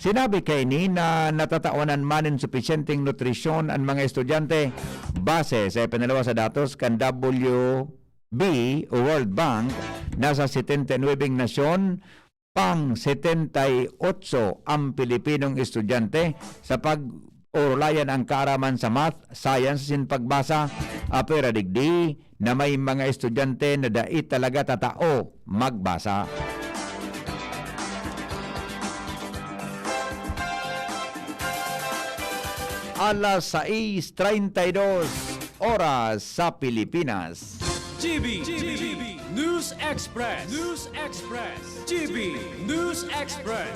Sinabi kay ni na natatawanan man ng supisyenteng nutrisyon ang mga estudyante base sa ipinalawa sa datos kan WB o World Bank nasa 79 nasyon pang 78 ang Pilipinong estudyante sa pag-urayan ang kaaraman sa math, science, sin pagbasa, pero digdi na may mga estudyante na dait talaga tatao magbasa. Alas 6:32 oras sa Pilipinas. GB News Express. GB News Express.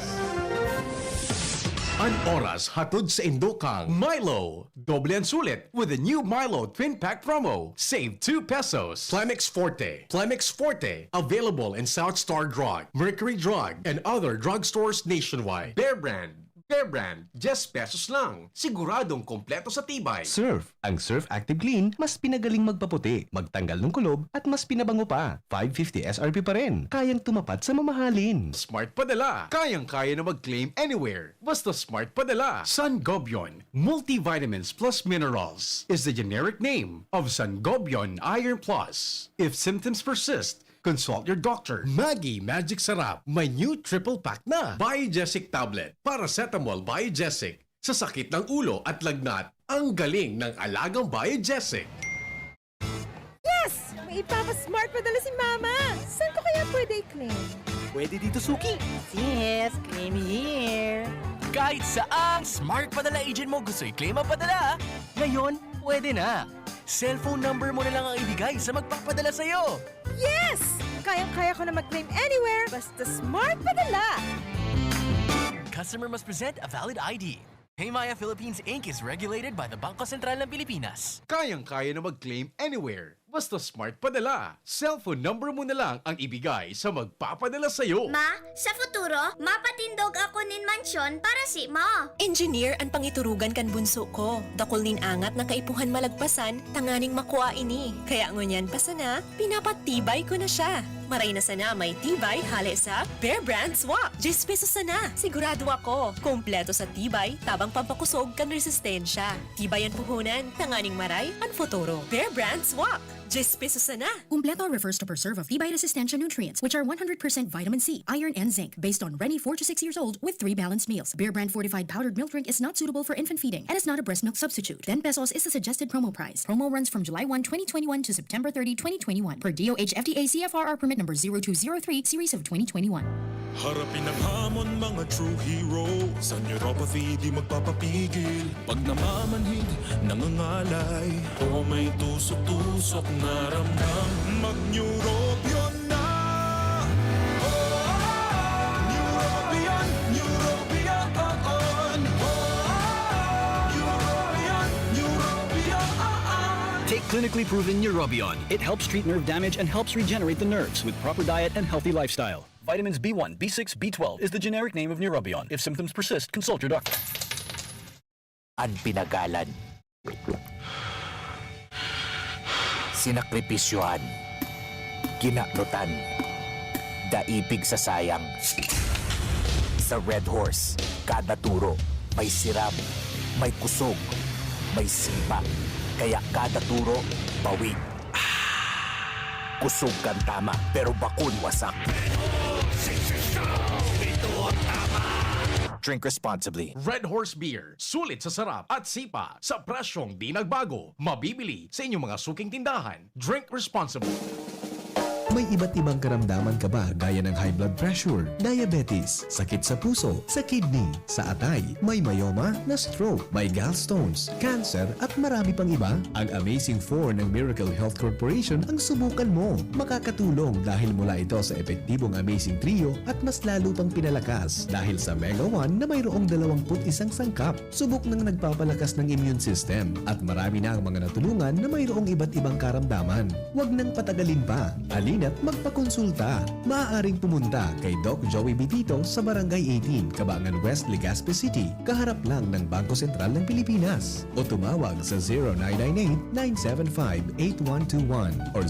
An oras hatod sa Indokang Milo. Doble ang sulit with the new Milo Twin Pack promo. Save 2 pesos. Plemix Forte. Available in South Star Drug, Mercury Drug, and other drugstores nationwide. Bear Brand, 10 pesos lang. Siguradong kompleto sa tibay. Surf. Ang Surf Active Clean, mas pinagaling magpaputi, magtanggal ng kulob, at mas pinabango pa. 550 SRP pa rin. Kayang tumapat sa mamahalin. Smart Padala. Kayang-kaya na mag-claim anywhere. Basta Smart Padala. Sangobion Multivitamins Plus Minerals is the generic name of Sangobion Iron Plus. If symptoms persist, consult your doctor. Maggie Magic Sarap. May new triple pack na. Biogesic Tablet. Paracetamol Biogesic. Sa sakit ng ulo at lagnat, ang galing ng alagang Biogesic. Yes! May ipapasmart padala si Mama! Saan ko kaya pwede i-claim? Pwede dito, Suki. Yes, claim here. Kahit saang smart padala agent mo gusto i-claim ang padala, ngayon, pwede na. Cellphone number mo na lang ang ibigay sa magpapadala sa'yo. Yes! Kayang-kaya ko na mag-claim anywhere, basta smart padala. Customer must present a valid ID. Paymaya Philippines Inc. is regulated by the Bangko Sentral ng Pilipinas. Kayang-kaya na mag-claim anywhere. Basta Smart Padala. Cellphone number mo na lang ang ibigay sa magpapadala sa'yo. Ma, sa futuro, mapatindog ako nin mansyon para si mo. Engineer ang pangiturugan kan bunso ko. Dakol nin angat na kaipuhan malagpasan, tanganing makuha ini. Kaya ngunyan pa sana, pinapatibay ko na siya. Maray na sana may tibay hali sa Bear Brand Swak. 10 pesos sana. Sigurado ako. Kompleto sa tibay, tabang pampakusog kan resistensya. Tibay ang puhunan, tanganing maray, ang futuro. Bear Brand Swak. 10 pesos sana. Kumpleto refers to preserve of Tibay resistensya nutrients, which are 100% vitamin C, iron, and zinc, based on Rennie 4 to 6 years old with 3 balanced meals. Bear Brand fortified powdered milk drink is not suitable for infant feeding and is not a breast milk substitute. 10 pesos is the suggested promo price. Promo runs from July 1, 2021 to September 30, 2021 per DOH FDA CFRR permit number 0203 series of 2021. Harapin ang hamon mga true hero. Sa neuropathy di magpapapigil. Pag namamanhid, nangangalay, o may tusok-tusok na ramdam, mag-neurobion na. Neurobion on. Neurobion on. Take clinically proven Neurobion. It helps treat nerve damage and helps regenerate the nerves with proper diet and healthy lifestyle. Vitamins B1, B6, B12 is the generic name of Neurobion. If symptoms persist, consult your doctor. Ang pinagalan. Sinakripisyohan. Kinaklutan. Daipig sa sayang. Sa Red Horse, kada turo, may siram, may kusog, may sipa. Kaya kada turo, bawi. Kusog kan tama, pero bakun wasak. Drink responsibly. Red Horse Beer. Sulit sa sarap at sipa. Sa presyong di nagbago. Mabibili sa inyong mga suking tindahan. Drink responsibly. May iba't ibang karamdaman ka ba gaya ng high blood pressure, diabetes, sakit sa puso, sa kidney, sa atay, may myoma na stroke, may gallstones, cancer at marami pang iba? Ang Amazing 4 ng Miracle Health Corporation ang subukan mo. Makakatulong dahil mula ito sa epektibong Amazing Trio at mas lalo pang pinalakas dahil sa Mega 1 na mayroong 21 sangkap. Subok ng nagpapalakas ng immune system at marami na ang mga natulungan na mayroong iba't ibang karamdaman. Huwag nang patagalin pa. At magpakonsulta. Maaaring pumunta kay Doc Joey Bitito sa Barangay 18, Cabangan West, Legazpi City, kaharap lang ng Bangko Sentral ng Pilipinas. O tumawag sa 0998-975-8121 or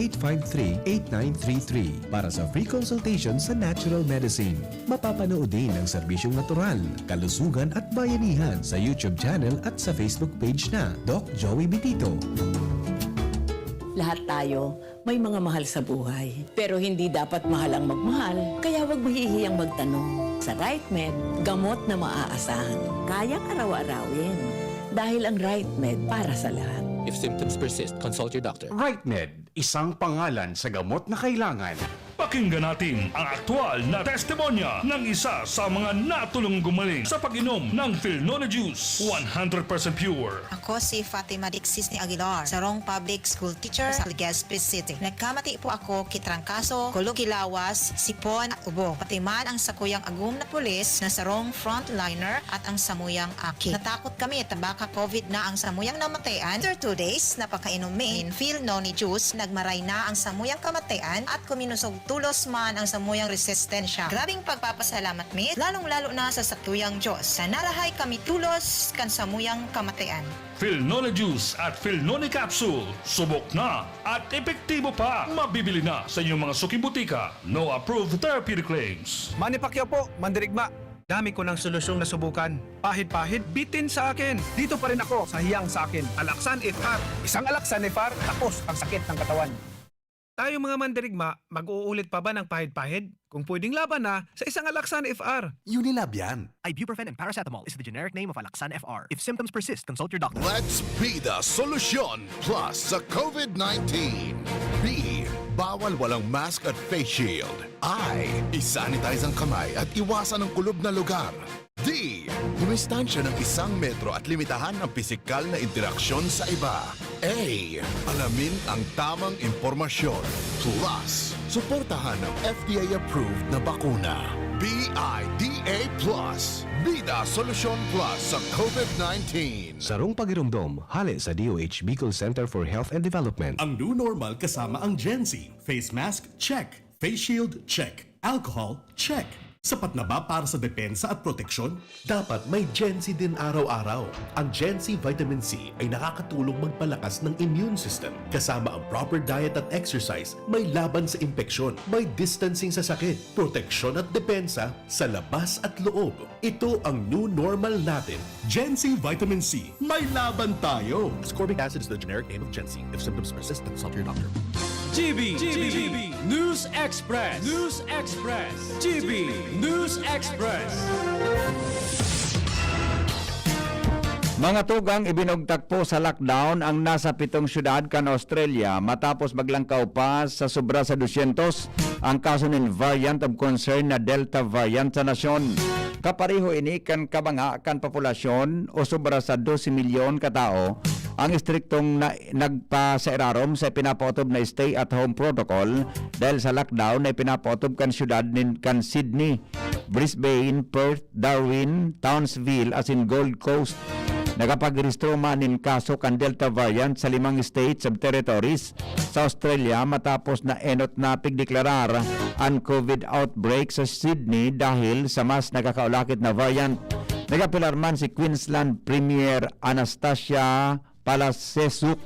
0917-853-8933 para sa free consultation sa natural medicine. Mapapanood din ang serbisyong natural, kalusugan at bayanihan sa YouTube channel at sa Facebook page na Doc Joey Bitito. Lahat tayo may mga mahal sa buhay. Pero hindi dapat mahal ang magmahal, kaya huwag mahihiyang magtanong. Sa RightMed, gamot na maaasahan. Kayang araw-arawin. Dahil ang RightMed para sa lahat. If symptoms persist, consult your doctor. RightMed, isang pangalan sa gamot na kailangan. Pakinggan natin ang aktual na testimonya ng isa sa mga natulong gumaling sa pag-inom ng Philnona Juice. 100% pure. Ako si Fatima Dixis ni Aguilar, sarong public school teacher sa Legazpi City. Nagkamati po ako kitrangkaso, kulog kilawas, sipon at ubo. Pati man ang sakuyang agum na pulis na sarong frontliner at ang samuyang aki. Natakot kami at baka COVID na ang samuyang namatayan. After 2 days, napakainumin Philnona Juice, nagmaray na ang samuyang kamatayan at kuminusog tulos man ang samuyang resistensya. Grabing pagpapasalamat mi, lalong-lalo na sa sakuyang Diyos. Sa narahay kami tulos kan samuyang kamatayan. Philnona Juice at Philnona Capsule. Subok na at epektibo pa. Mabibili na sa inyong mga suki-butika. No approved therapeutic claims. Manny Pacquiao po, Mandirigma. Dami ko ng solusyong nasubukan. Pahid-pahid, bitin sa akin. Dito pa rin ako sa hiyang sa akin. Alaksan FR. Isang Alaksan FR, tapos ang sakit ng katawan. Tayo mga mandirigma, mag-uulit pa ba ng pahid-pahid? Kung pwedeng laban na sa isang Alaksan FR. Unilab yan. Ibuprofen and paracetamol is the generic name of Alaksan FR. If symptoms persist, consult your doctor. Let's be the solution plus sa COVID-19. B. Bawal walang mask at face shield. I. Isanitize ang kamay at iwasan ang kulob na lugar. D. Dumistansya ng 1 metro at limitahan ang pisikal na interaksyon sa iba. A. Alamin ang tamang impormasyon. Plus, suportahan ang FDA-approved na bakuna. BIDA Plus. Bida Solusyon Plus sa COVID-19. Sarong pagirumdom, hali sa DOH Bicol Center for Health and Development. Ang new normal kasama ang Gen Z. Face mask, check. Face shield, check. Alcohol, check. Sapat na ba para sa depensa at proteksyon? Dapat may Gen Z din araw-araw. Ang Gen Z Vitamin C ay nakakatulong magpalakas ng immune system. Kasama ang proper diet at exercise, may laban sa impeksyon, may distancing sa sakit, proteksyon at depensa sa labas at loob. Ito ang new normal natin. Gen Z Vitamin C. May laban tayo! Ascorbic acid is the generic name of Gen Z. If symptoms persist, consult your doctor. GB News Express. News Express. GB News Express. Mga tugang ibinugtak po sa lockdown ang nasa 7 syudad kan Australia matapos maglangkaw pa sa sobra sa 200 ang kaso ng variant of concern na Delta variant sa nasyon. Kapareho ini kan kabanga kan populasyon o sobra sa 12 milyon katao ang istriktong nagpasairarom sa pinapotob na stay-at-home protocol dahil sa lockdown na pinapotob kan syudad kan Sydney, Brisbane, Perth, Darwin, Townsville as in Gold Coast. Nagapag-rehistro man in kaso kan Delta variant sa 5 states of territories sa Australia matapos na enot na pigdeklarar ang COVID outbreak sa Sydney dahil sa mas nakakaulakit na variant. Nagapilar man si Queensland Premier Anastasia Palaszczuk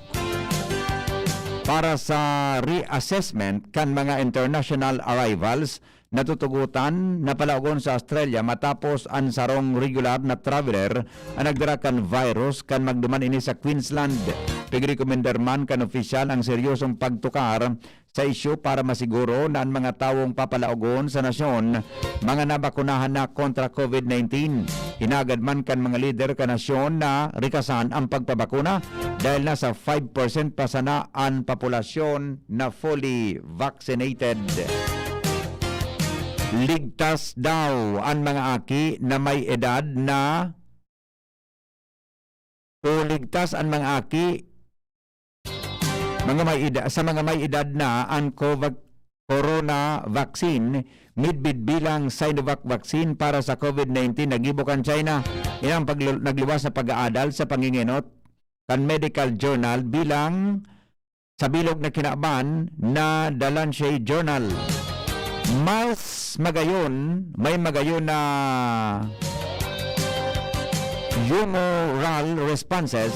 para sa reassessment kan mga international arrivals natutugutan na palaugon sa Australia matapos ang sarong regular na traveler ang nagdara kan virus kan magduman ini sa Queensland. Pigrekomendar man kan opisyal ang seryosong pagtukar sa isyu para masiguro na ang mga tawong papalaugon sa nasyon mga nabakunahan na kontra COVID-19. Hinagad man kan mga lider ka nasyon na rikasan ang pagpabakuna dahil nasa 5% pa sana ang populasyon na fully vaccinated. Ligtas daw ang mga aki na may edad na o ligtas ang mga aki sa mga may edad na ang corona vaccine midbid bilang Sinovac vaccine para sa COVID-19 nagibukan China. Ilang nagliwas sa pag-aadal sa pangingenot kan medical journal bilang sa bilog na kinaban na The Lancet Journal. Mas magayon, may magayon na humoral responses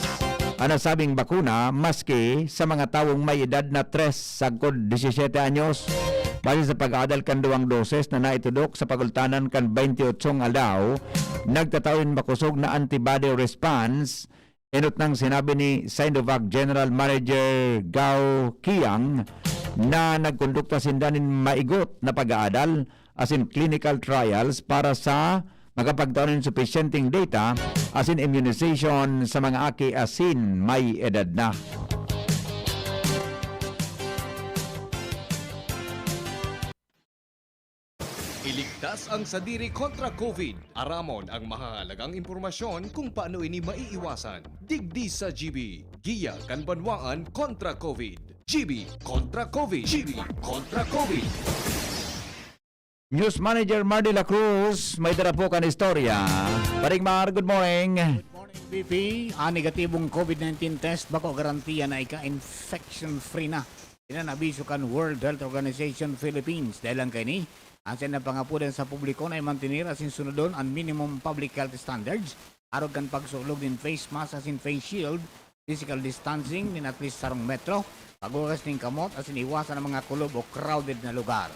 ang nasabing bakuna maski sa mga tawong may edad na 3 sagkod 17 anyos. Base sa pag-adal kan 2 doses na naitudok sa pagultanan kan 28 aldaw, nagtatawin makusog na antibody response Inot nang sinabi ni Sinovac General Manager Gao Kiang na nagkondukta sindanin maigot na pag-aadal as in clinical trials para sa magapagtaon ng sufficienting data as in immunization sa mga aki asin may edad na. Iligtas ang sadiri kontra COVID. Aramon ang mahalagang impormasyon kung paano ini maiiwasan. Digdi sa GB. Giya Kanbanwaan kontra COVID. GB kontra COVID. GB kontra COVID. News Manager Mardy La Cruz, may dala po kan istorya. Parigmar, good morning. BP, negatibong COVID-19 test bako garantiya na ika-infection free na. Inanabiso kan World Health Organization Philippines dahil lang kini ang na pangapudan sa publiko na imantinir asin sunodon ang minimum public health standards arog kan pagsulog din face mask asin face shield, physical distancing din at least sarong metro, pagugas ning kamot asin iwasan ang mga kulob o crowded na lugar.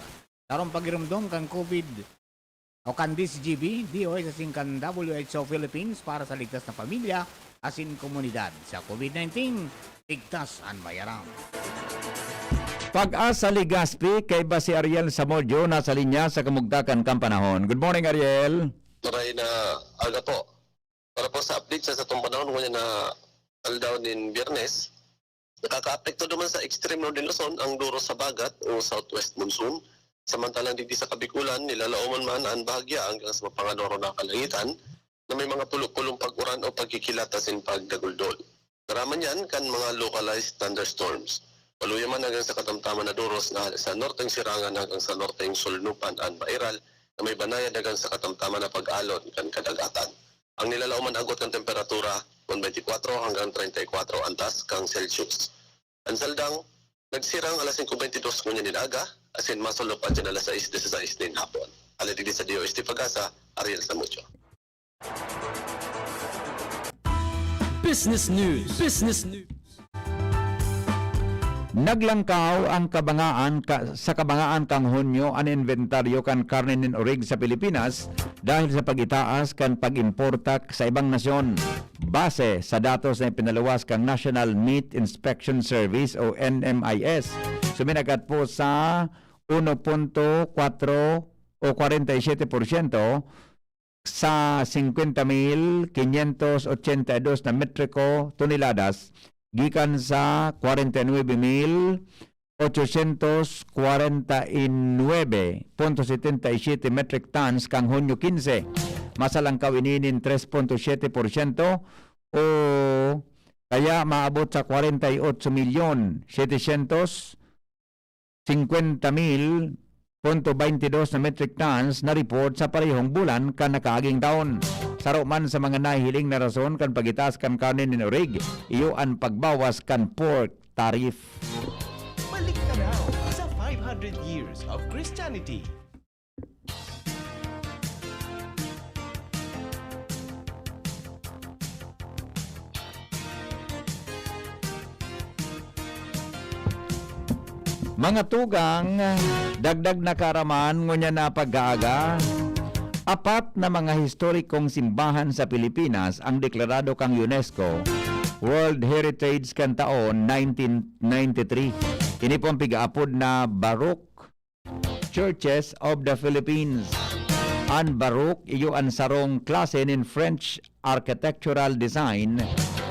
Tarong pagirumdom kan COVID o kan DZGB, DOS asin kan WHO Philippines para sa ligtas na pamilya asin komunidad sa COVID-19, ligtas ang bayaran. Pag-asa Ligaspi kay ba si Ariel Samodyo nasa linya sa kamugtakan kang panahon. Good morning, Ariel. Maray na aga po. Para po sa update sa itong panahon ngunit na aldaw din Biyernes, nakaka-apekto naman sa extreme northern Luzon ang duro sa bagat o southwest monsoon. Samantalang dito sa Kabikulan, nilalauman man ang bahagya hanggang sa mapangadoro na kalangitan na may mga pulong pag-uran o pagkikilatasin pagdaguldol. Karaman yan kan mga localized thunderstorms. Paluya man hanggang sa katamtaman na duros na sa norteng Sirangan hanggang sa norteng Sulnupan at Bairal na may banayad hanggang sa katamtaman na pag-alon kan kadagatan. Ang nilalauman agot ng temperatura 24 hanggang 34 antas kang Celsius. Ang saldang nagsirang alas 5:22 ngunya nilaga asin masulupan dyan alas 6:16 din hapon. Alatidi sa DOST Pag-asa, Ariel Samucho. Business News. Business News. Naglangkaw ang sa kabangaan kang Hunyo ang inventaryo kan karne nin orig sa Pilipinas dahil sa pagitaas kan pag-importa sa ibang nasyon. Base sa datos na ipinaluwas kang National Meat Inspection Service o NMIS, suminagat po sa 1.4 o 47% sa 50,582 na metriko toneladas gikan sa 49,849.77 metric tons kang Hunyo 15. Masalangkaw ininin 3.7% o kaya maabot sa 48,750,000.22 na metric tons na report sa parehong bulan kan nakaaging taon. Saro man sa mga nahihiling na rason kan pagitaas kan karne ni orig, iyo ang pagbawas kan pork tariff. Balik ka now sa 500 years of Christianity. Mga tugang, dagdag na karaman ngunya na pag-aaga. Apat na mga historikong simbahan sa Pilipinas ang deklarado kang UNESCO World Heritage kan taon 1993. Ini po ang pigaapod na Baroque Churches of the Philippines. Ang Baroque iyo ang sarong klase nin French architectural design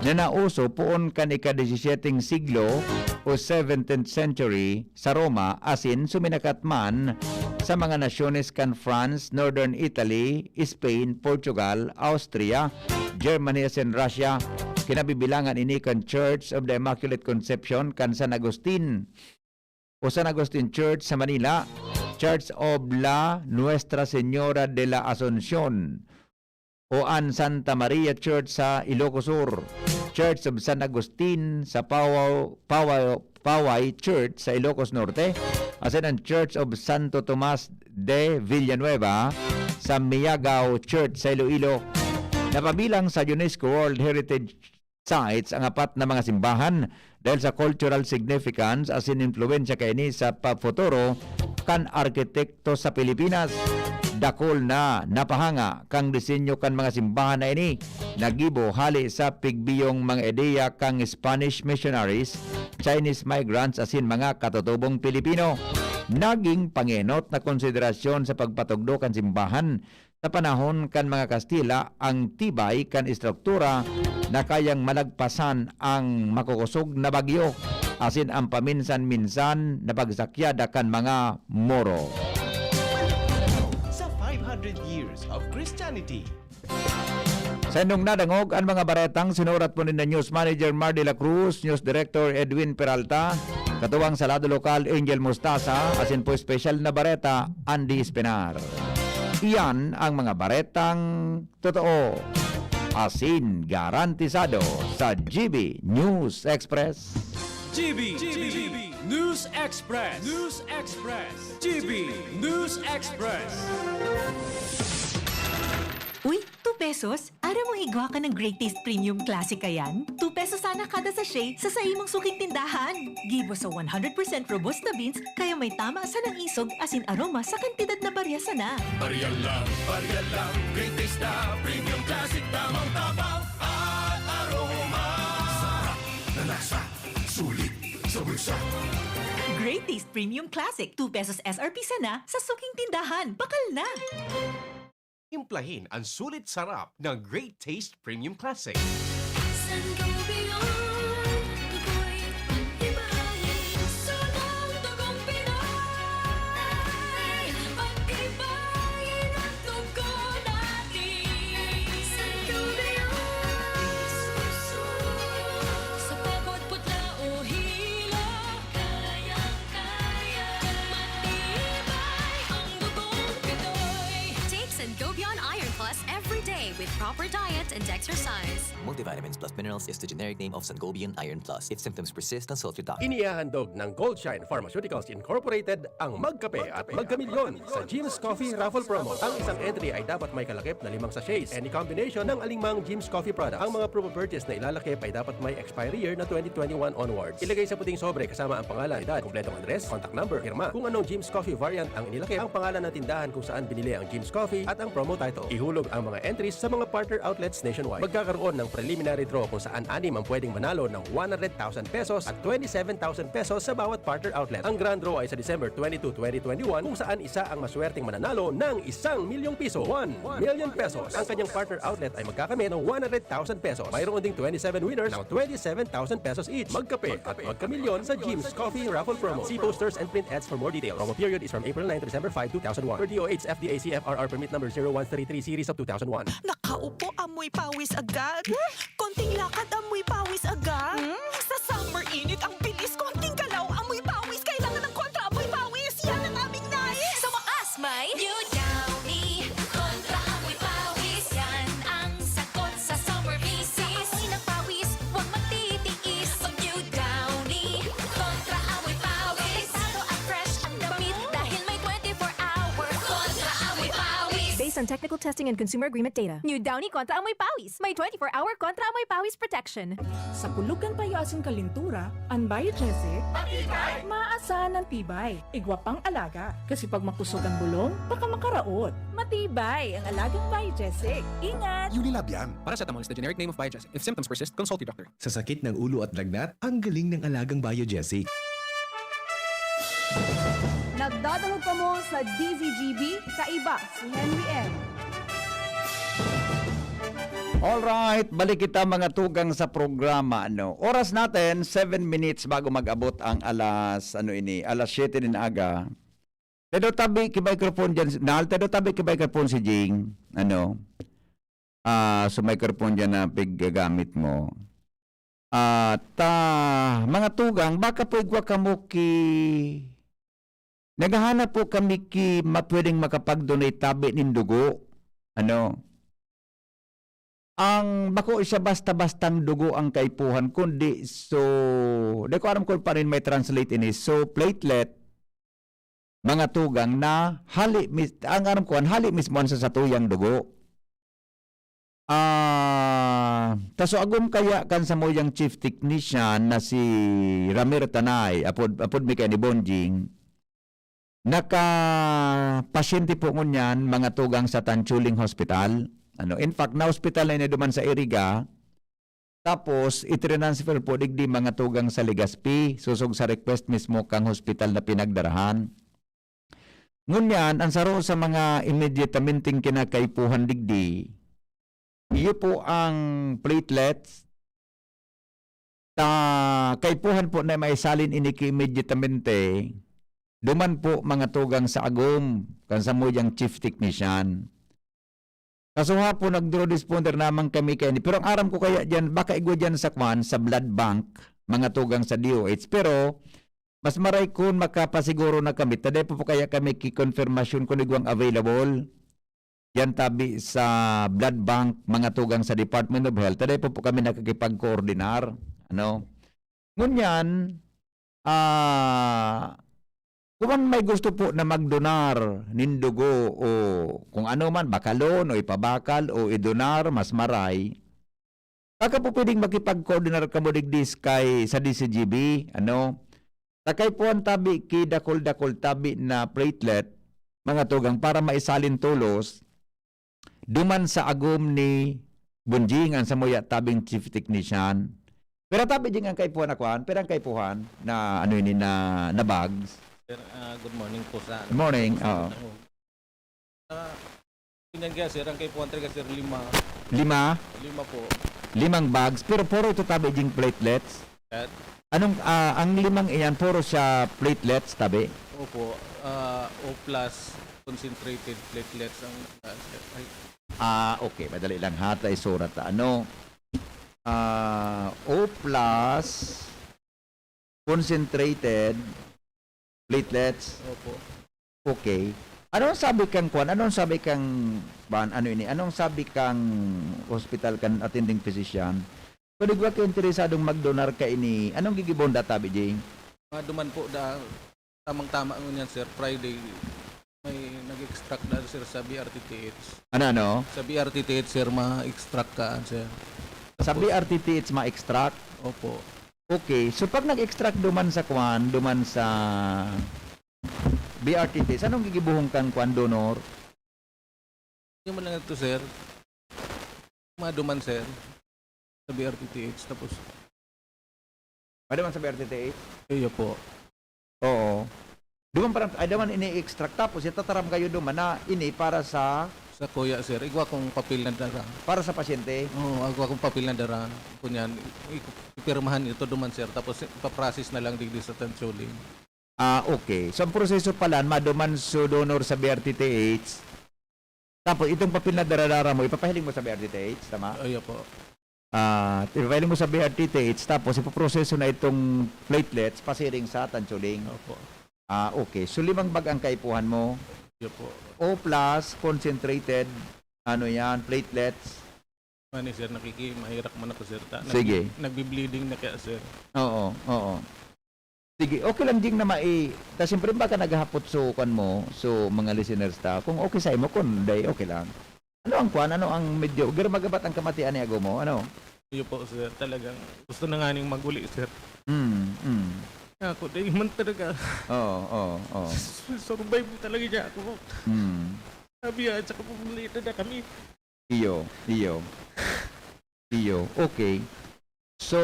na nauso poon kan ika-17 siglo o 17th century sa Roma asin suminakat man sa mga nasyones kan France, Northern Italy, Spain, Portugal, Austria, Germany asin Russia. Kinabibilangan ini kan Church of the Immaculate Conception kan San Agustin o San Agustin Church sa Manila, Church of la Nuestra Señora de la Asunción o an Santa Maria Church sa Ilocos Sur, Church of San Agustin sa Paway Church sa Ilocos Norte, asin ang Church of Santo Tomas de Villanueva sa Miyagaw Church sa Iloilo. Napabilang sa UNESCO World Heritage Sites ang apat na mga simbahan dahil sa cultural significance asin influensya kaini sa pagfuturo kan arkitekto sa Pilipinas. dakol na napahanga kang disenyo kan mga simbahan na ini nagibo hali sa pigbiyong mga ideya kang Spanish missionaries, Chinese migrants asin mga katutubong Pilipino. Naging panginot na konsiderasyon sa pagpatugdo kan simbahan sa panahon kan mga Kastila ang tibay kan istruktura na kayang malagpasan ang makukusog na bagyo asin ang paminsan-minsan na pagsakyada kan mga Moro. Sa 500 years of Christianity. Sa inyong nadangog ang mga baretang sinurat po ni na News Manager Mar de la Cruz, News Director Edwin Peralta, katuwang sa lado lokal Angel Mostasa, asin po special na bareta Andy Espinar. Iyan ang mga baretang totoo, asin garantisado sa GB News Express. GB News Express. News Express. GB News Express. Uy, 2 pesos? Ara mo higwa ka ng Great Taste Premium Classic kayan? 2 pesos sana kada sachet sa imong suking tindahan. Gibo sa 100% robusta beans, kaya may tama sa ng isog asin aroma sa kantidad na baryasa na. Barya lang, Great Taste na Premium Classic, tamang tapang at aroma. Sarap na lasa, sulit sa bulsa. Great Taste Premium Classic, 2 pesos SRP sana sa suking tindahan. Bakal na! Implahin ang sulit sarap ng Great Taste Premium Classic. With proper diet and exercise. Multivitamins plus minerals is the generic name of Sangobion Iron Plus. If symptoms persist, consult your doctor. Inihahandog ng Goldshine Pharmaceuticals Incorporated ang Magkape at Magkamilyon sa Jim's Coffee Raffle Promo. Ang isang entry ay dapat may kalakip na 5 sachets. Any combination ng alingmang Jim's Coffee products. Ang mga proof of purchase na ilalakip ay dapat may expiry year na 2021 onwards. Ilagay sa puting sobre kasama ang pangalan, edad, kompletong address, contact number, firma. Kung anong Jim's Coffee variant ang inilakip, ang pangalan ng tindahan kung saan binili ang Jim's Coffee at ang promo title. Ihulog ang mga entries sa mga partner outlets nationwide. Magkakaroon ng preliminary draw kung saan 6 ang pwedeng manalo ng 100,000 pesos at 27,000 pesos sa bawat partner outlet. Ang grand draw ay sa December 22, 2021 kung saan isa ang maswerteng mananalo ng 1 milyong piso. 1 million pesos. Ang kanyang partner outlet ay magkakamit ng 100,000 pesos. Mayroon ding 27 winners ng 27,000 pesos each. Magkape at magkamilyon sa Jim's Coffee Raffle Promo. See posters and print ads for more details. Promo period is from April 9 to December 5, 2001. Per DOH FDA CFRR permit number 0133 series of 2001. Nakaupo, amoy pawis agad. Konting lakad, amoy pawis agad. Sa summer init, ang bilis. Konting galaw, amoy pawis. Kailangan ng kontra, amoy pawis. Yan ang aming nais. Sa wakas, may New Downy kontra amoy pawis. Yan ang sagot sa summer misis. Amoy ng pawis, huwag matitiis. Pag New Downy kontra amoy pawis. Delikado at fresh ang damit dahil may 24-hour kontra amoy pawis. Based on technical testing and consumer agreement data, New Downy kontra amoy pawis. May 24-hour kontra amoy pawis protection. Sa pulugan payasin kalintura, ang biogesic, maaasahan ng tibay, igwapang alaga. Kasi pag makusog ang bulong, baka makaraot. Matibay ang alagang biogesic. Ingat! Unilab yan. Paracetamol is the generic name of Biogesic. If symptoms persist, consult your doctor. Sa sakit ng ulo at lagnat, ang galing ng alagang Biogesic. Nagdadalog pa mo sa DZGB, kaiba si Henry M. Alright, balik kita mga tugang sa programa. Oras natin, 7 minutes bago mag-abot ang alas 7 din aga. Tedo tabi ki microphone dyan. Tedo tabi ki microphone si Jing. So microphone dyan na piggamit mo. Mga tugang, baka po igwa kamo naghahanap po kami pwedeng makapag-donate tabi ng dugo. Ang bako isa basta-bastang dugo ang kaipuhan kundi di ko alam kung pa rin may translate ini. So platelet mga tugang na ang aram ko hali mismo sa satuyang dugo. Taso agum kaya kan sa moyang chief technician na si Ramir Tanay apod mi kay ni Bonjing. Naka-pasyente po ngunyan mga tugang sa Tanchuling Hospital. In fact, na hospital na duman sa Iriga. Tapos, itransfer po digdi mga tugang sa Legazpi. Susog sa request mismo kang hospital na pinagdarahan. Ngunyan, ang saro sa mga immediatamenting kinakaipuhan digdi, iyo po ang platelets. Kaipuhan po na may salin iniki immediatamente. Duman po mga tugang sa agom, kansa mo yung chief technician. Kasuha po nag-draw responder naman kami kayo. Pero ang aram ko kaya dyan, baka igwa dyan sa kwan, sa blood bank, mga tugang sa DOH. Pero, mas maray kun makapasiguro na kami. Taday po kaya kami kikonfirmasyon kung igwang available. Yan tabi sa blood bank, mga tugang sa Department of Health. Taday po kami nakakipag-coordinar. Ngunyan, kung may gusto po na magdonar nindugo o kung ano man, bakalon o ipabakal o idonar, mas maray, baka po pwedeng makipag-coordinar ka mo digdis kay sa DZGB, takay po ang tabi ki dakol-dakol tabi na platelet, mga tugang, para maisalin tulos, duman sa agom ni Bunjing ang samuya tabing chief technician. Pero tabi ding ang kaipuhan na kwan, pero ang kaipuhan na na bags. Sir, good morning po sa... Good morning. Tingnan kaya sir, ang kay Puantre ka sir, 5. 5? 5 po. 5 bags, pero puro ito tabi ding platelets. At, ang 5 iyan, puro siya platelets tabi? opo, O plus concentrated platelets ang... Okay, madali lang hata isurat. O plus concentrated platelets. Opo. Okay. Anong sabi kang kwan? Anong sabi kang Anong sabi kang hospital kan attending physician? Kung digwa ka interesadong magdonar ka ini, anong gigibon databi jing? Duman po da tamang-tama ngunyan sir, Friday may nag-extract na sir sa BRTTH. Ano? Sa BRTTH sir, ma-extract ka sir. Sa BRTTH ma-extract? Opo. Okay, so pag nag-extract duman sa kwan, duman sa BRTT, anong gigibuhong kang kwan donor? Yung man lang ito sir, maduman sir, sa BRTTH, tapos... Maduman sa BRTTH? Iyo po. Oo. Duman parang, duman ini-extract, tapos itataram kayo duman na ini para sa... Sa kuya sir, igwa kong papel na dara. Para sa pasyente? Oo, igwa kong papel na dara. Kunyan, ipirmahan ito duman sir, tapos ipaprocess na lang digdi sa Tanchuling. Okay. So, ang proseso pala, maduman so donor sa BRTTH, tapos itong papel na dara mo, ipapahiling mo sa BRTTH, tama? Iyo po. Ipapahiling mo sa BRTTH, tapos ipaproseso na itong platelets, pasiring sa Tanchuling. Opo. Okay. So, 5 bag ang kaipuhan mo. Iyo po. O plus, concentrated, platelets. Mani sir, mahirap man ako sir. Sige. Nagbi-bleeding na kaya sir. Oo. Sige, okay lang ding na tas siyempre baka naghahapot so mo, so mga listeners ta, kung okay sa imo, kung day, okay lang. Ano ang medyo, magabat ang kamatian ni Ago mo, Iyo po sir, talagang gusto na nga ning maguli sir. Ako, day man talaga. Oo. Survive talaga niya ako. Sabi at saka pumulita na kami. Iyo. Okay. So,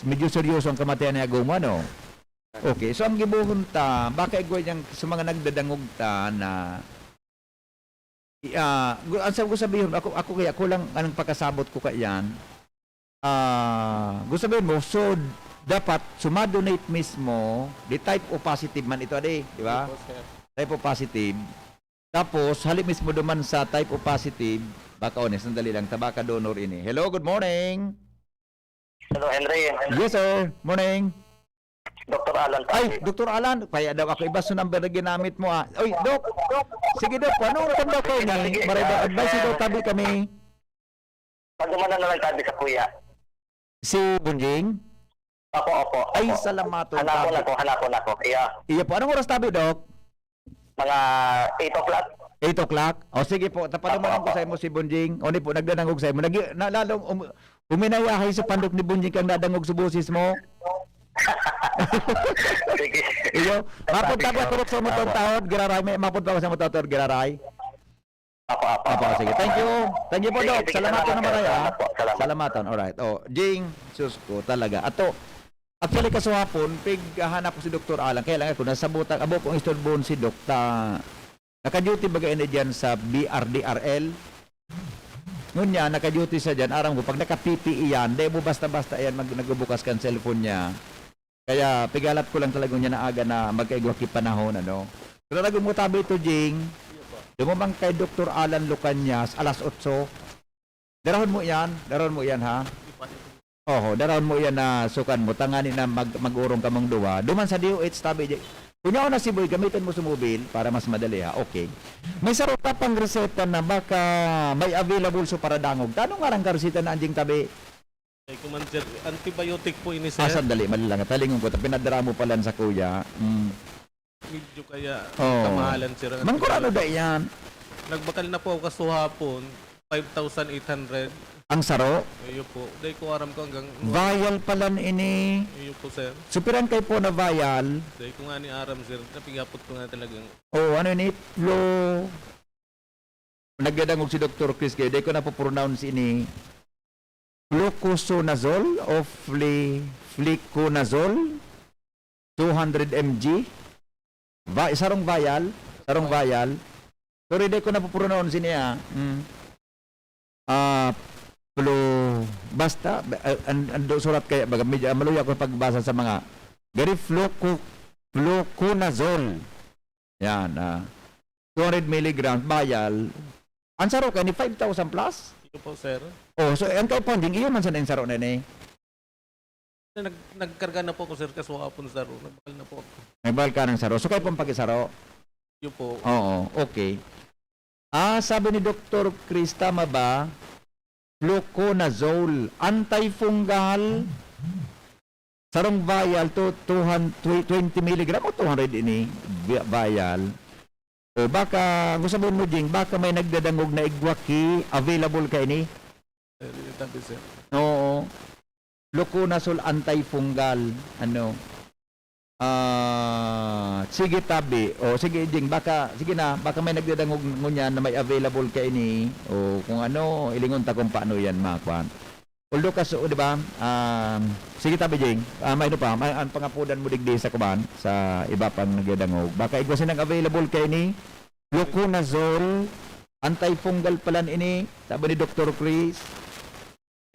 medyo seryoso ang kamatayan ni Agoma, Okay, so ang gibuhon ta, baka igwa niyang sa mga nagdadangog ta na ang sabi ko sabihin, ako lang anong pakasabot ko kayan. Gusto sabihin mo, so dapat sumadonate mismo the type O positive man ito di ba? Type O positive. Tapos halip mismo duman sa type O positive, baka honest, sandali lang, tabaka donor ini. Hello, good morning. Hello, Henry. Yes, sir. Morning. Dr. Alan. Ay, Dr. Alan, kaya daw ako iba sa number na ginamit mo. Oy, Dok. Sige, Dok. Ano ang tanda ko ni? Marida advice daw tabi kami. Pagduman na lang tabi sa kuya. Si Bunjing? Opo. Ay, salamato. Hanapon ako. Iya po. Anong oras tabi, Dok? Mga 8 o'clock. 8 o'clock? O sige po, tapadaman ko sa imo si Bunjing. O ni po, nagdadangog sa imo. Lalong uminayahay sa pandok ni Bunjing kang nadangog sa busis mo. Sige. Iyo, mapunta ko turok sa mo taon, giraray, may mapunta ko sa mo taon, giraray. Apo, sige. Thank you po, Doc. Salamaton naman ay, ha? Salamaton, alright. Jing, sus ko talaga. Actually, kasuhapon, hanap ko si Dr. Alan, kaya lang ako, nasa butang, abo kong istorbon si Doc, naka-duty bagay na dyan sa BRDRL. Ngunya, naka-duty sa dyan, aram ko, pag naka-PPE yan, di mo basta-basta yan, nagbubukas ka ang cellphone niya. Kaya, pigalat ko lang talaga niya na aga na magkaigwaki panahon, ano. Pero nagumutabi ito, Jing, lumabang kay Dr. Alan Lucanyas, alas 8. Darahon mo yan, ha? Darahon mo yan na sukan mo, tangani na mag-urong ka mong duwa. Duman sa DOH, tabi, kunya na si Boy, gamitin mo sa mobile para mas madali, ha? Okay. May sarap ka pang reseta na baka may available so para dangog. Tanong nga lang reseta na anjing tabi? Kuman sir, antibiotic po ini sir. Sandali, mali lang. Talingon ko, pinadara mo pala sa kuya. Medyo kaya Oo. kamahalan sir. Mangkurano da yan? Nagbakal na po ako kasuhapon, 5,800. Ang saro? Iyo po. Dahil ko aram ko hanggang... Vial pala ini. Iyo po sir. Supiran kay po na vial. Dahil ko nga ni aram sir, napigapot ko nga talagang... Ano ini? Nagdadangog si Dr. Chris kay dahil ko na po pronounce ini. Fluconazole o fliconazole 200 mg. Sarong vial. Sorry, dahil ko na po pronounce niya. Basta ando surat kaya baga medyo maluya ko pagbasa sa mga gari fluconazole yan 200 mg vial ang saro kay ni 5,000 plus. Iyo po sir. So ang kay pounding iyo man sa nang saro na ni nagkarga na po ko sir kasuhapon sir. Nagbakal na po ako. nagbal ka ng saro so kay pong pagisaro. Iyo po. Okay. Sabi ni Dr. Chris, tama ba? Fluconazole, antifungal, sarong vial to 220 mg o 200 ini vial. O baka, gusto mo Jing, baka may nagdadangog na igwaki, available ka ini? Tabi sir. Oo. Fluconazole antifungal, sige tabi. Sige Jing, baka may nagdadangog ngunya na may available ka ini o kung ano, ilingon ta kung paano yan makwan. Although kaso, di ba? Sige tabi Jing. May ang pangapudan mo digdi sa kuban sa iba pang nagdadangog. Baka igwasin ang available ka ini. Fluconazole antifungal palan ini. Sabi ni Dr. Chris.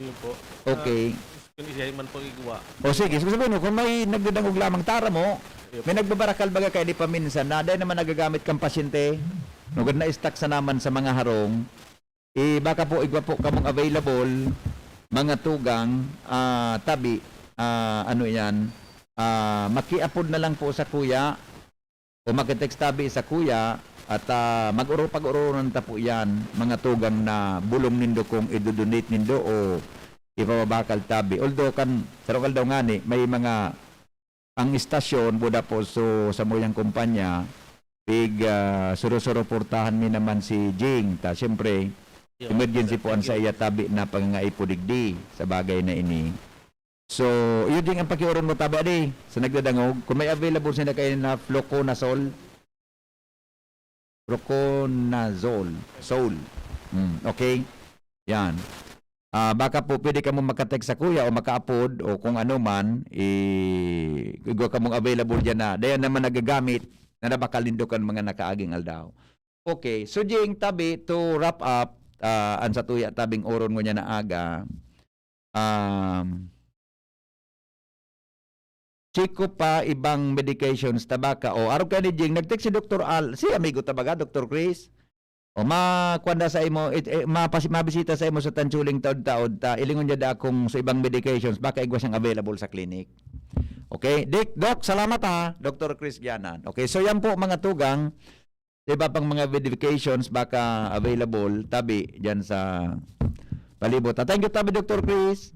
Iyo po. Okay. Siya man po igwa. Sige, sabihin mo, kung may nagdadangog lamang tara mo, may nagbabarakal baga kaya di paminsan na dahil naman nagagamit kang pasyente, nugad na stock sa naman sa mga harong, baka po igwa po kamong available, mga tugang, tabi, makiapod na lang po sa kuya, o makitext tabi sa kuya, at pag-ururon ta po yan, mga tugang na bulong nindo kung idodonate nindo o ipababakal tabi. Although sarokal daw nga ni, may mga ang istasyon buda po sa moyang kumpanya suro-suro portahan mi naman si Jing. Siyempre, emergency po ang sa iya tabi na pangangaipudigdi sa bagay na ini. So, yun Jing ang pakiuron mo tabi adi sa nagdadangog. Kung may available sila kayo na fluconazole. Okay? Yan. Baka po pwede ka mo makatext sa kuya o maka-upload o kung ano man, igwa ka mong available dyan na. Dayan naman nagagamit na nabakalindukan mga nakaaging aldaw. Okay, so Jing tabi to wrap up, ang sa tuya tabing oron mo niya na aga. Chiko pa ibang medications tabaka o araw ka ni Jing, nag-text si Dr. Si amigo tabaga, Dr. Chris. O makwanda sa imo, mabisita sa imo sa tansuling taod-taod, ilingon niya da akong sa ibang medications, baka igwa siyang available sa clinic. Okay? Doc, salamat ha, Dr. Chris Gianan. Okay, so yan po mga tugang, iba pang mga medications, baka available, tabi, dyan sa palibot. Thank you, tabi, Dr. Chris.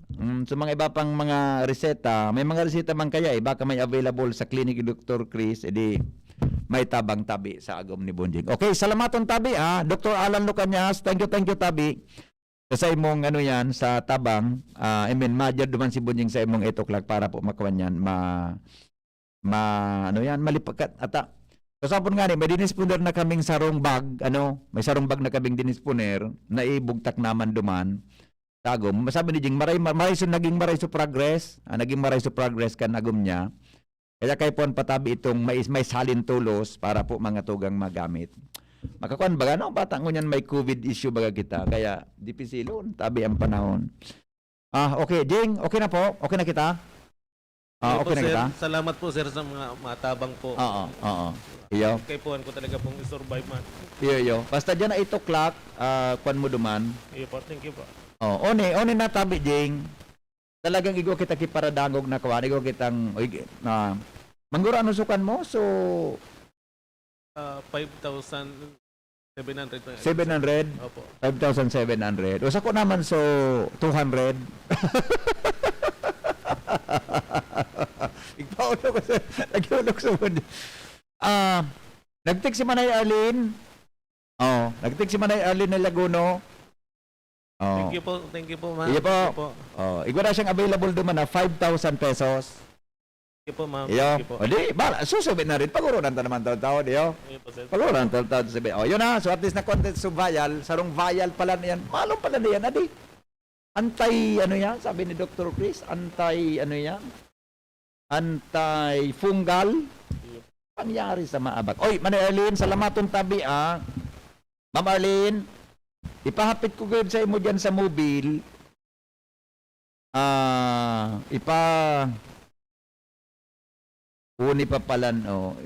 So mga iba pang mga reseta, may mga reseta man kaya, baka may available sa clinic ni Dr. Chris, edi, may tabang tabi sa agom ni Bonjing. Okay, salamaton tabi ha. Dr. Alan Lucanyas, thank you tabi. Sa imong ano yan, sa tabang, I mean, madyad duman si Bunying sa imong 8 o'clock para po makuha yan, ano yan, malipakat, ata. Kasapon nga ni, may dinisponer na kaming sarong bag, may sarong bag na kaming dinisponer, na ibugtak naman duman. Tagom, masabi ni Jing, naging maray so progress, naging maray so progress kan agom niya. Kaya kay pon patabi itong may salin tulos para po mga tugang magamit. Makakuan baga no, bata ngunyan may COVID issue baga kita, kaya dipisilon, tabi ang panahon. Okay, Jing, okay na po? Okay na kita? Okay na sir, kita? salamat po sir sa mga matabang po. Oo. Iyo. Kay puan ko talaga pong i-survive man. Iyo. Basta dyan na 8 o'clock, kuan mo duman. Iyo po, thank you po. One na tabi, Jing. Talagang igo kita kiparadangog na kuan, igo kitang, manggura ano sukan mo? So, 5,700. 700? Opo. 5,700. O sa ko naman, so, 200. Nagpaulog ko sa, nag-ulog sa mundo. Nag-text si Manay Arlene. Nag-text si Manay Arlene na Laguno. Thank you po, ma'am. Iyo po. Igwa na siyang available duman na 5,000 pesos. Thank you po, ma'am. Iyo. Thank you po. O di, susubit na rin. Pagurunan ta naman taon-taon. Iyo. Pagurunan taon-taon. Yun na. So at least na content so vial. Sarong vial pala na yan. Malong pala na yan. Adi. Yan? Sabi ni Dr. Chris. Anti-fungal. Pangyari sa maabak. Oy, Manay Arlene, salamaton tabi Ma'am Arlene, ipahapit ko kayo sa imo dyan sa mobile. Uni pa pala, Manay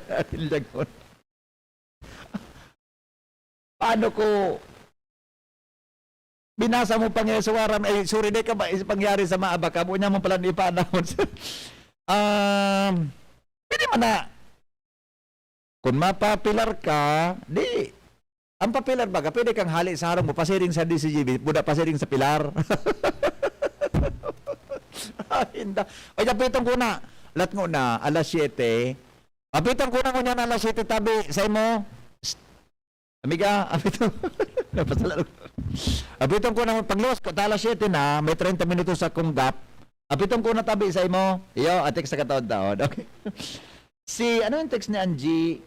Arlene lagon. Paano ko binasa mo pangyasawaran, sorry de ka ba, pangyari sa maabak, kamo niya mo pala ipa-announce. Pwede man na, kung mapapilar ka, ang papilar baga, pwede kang hali sa harong mo, pasiring sa DZGB, buda pasiring sa pilar. Hinda. O, yapitong ko na, lat ngo na, alas 7, apitong ko na ngunyan alas 7, tabi, sa imo, amiga, apitong ko na, pagluwas ko, alas 7 na, may 30 minutos sa kong gap, apitong ko na tabi sa imo, iyo, atik sa kataon-taon, okay. Ano yung text ni Angie?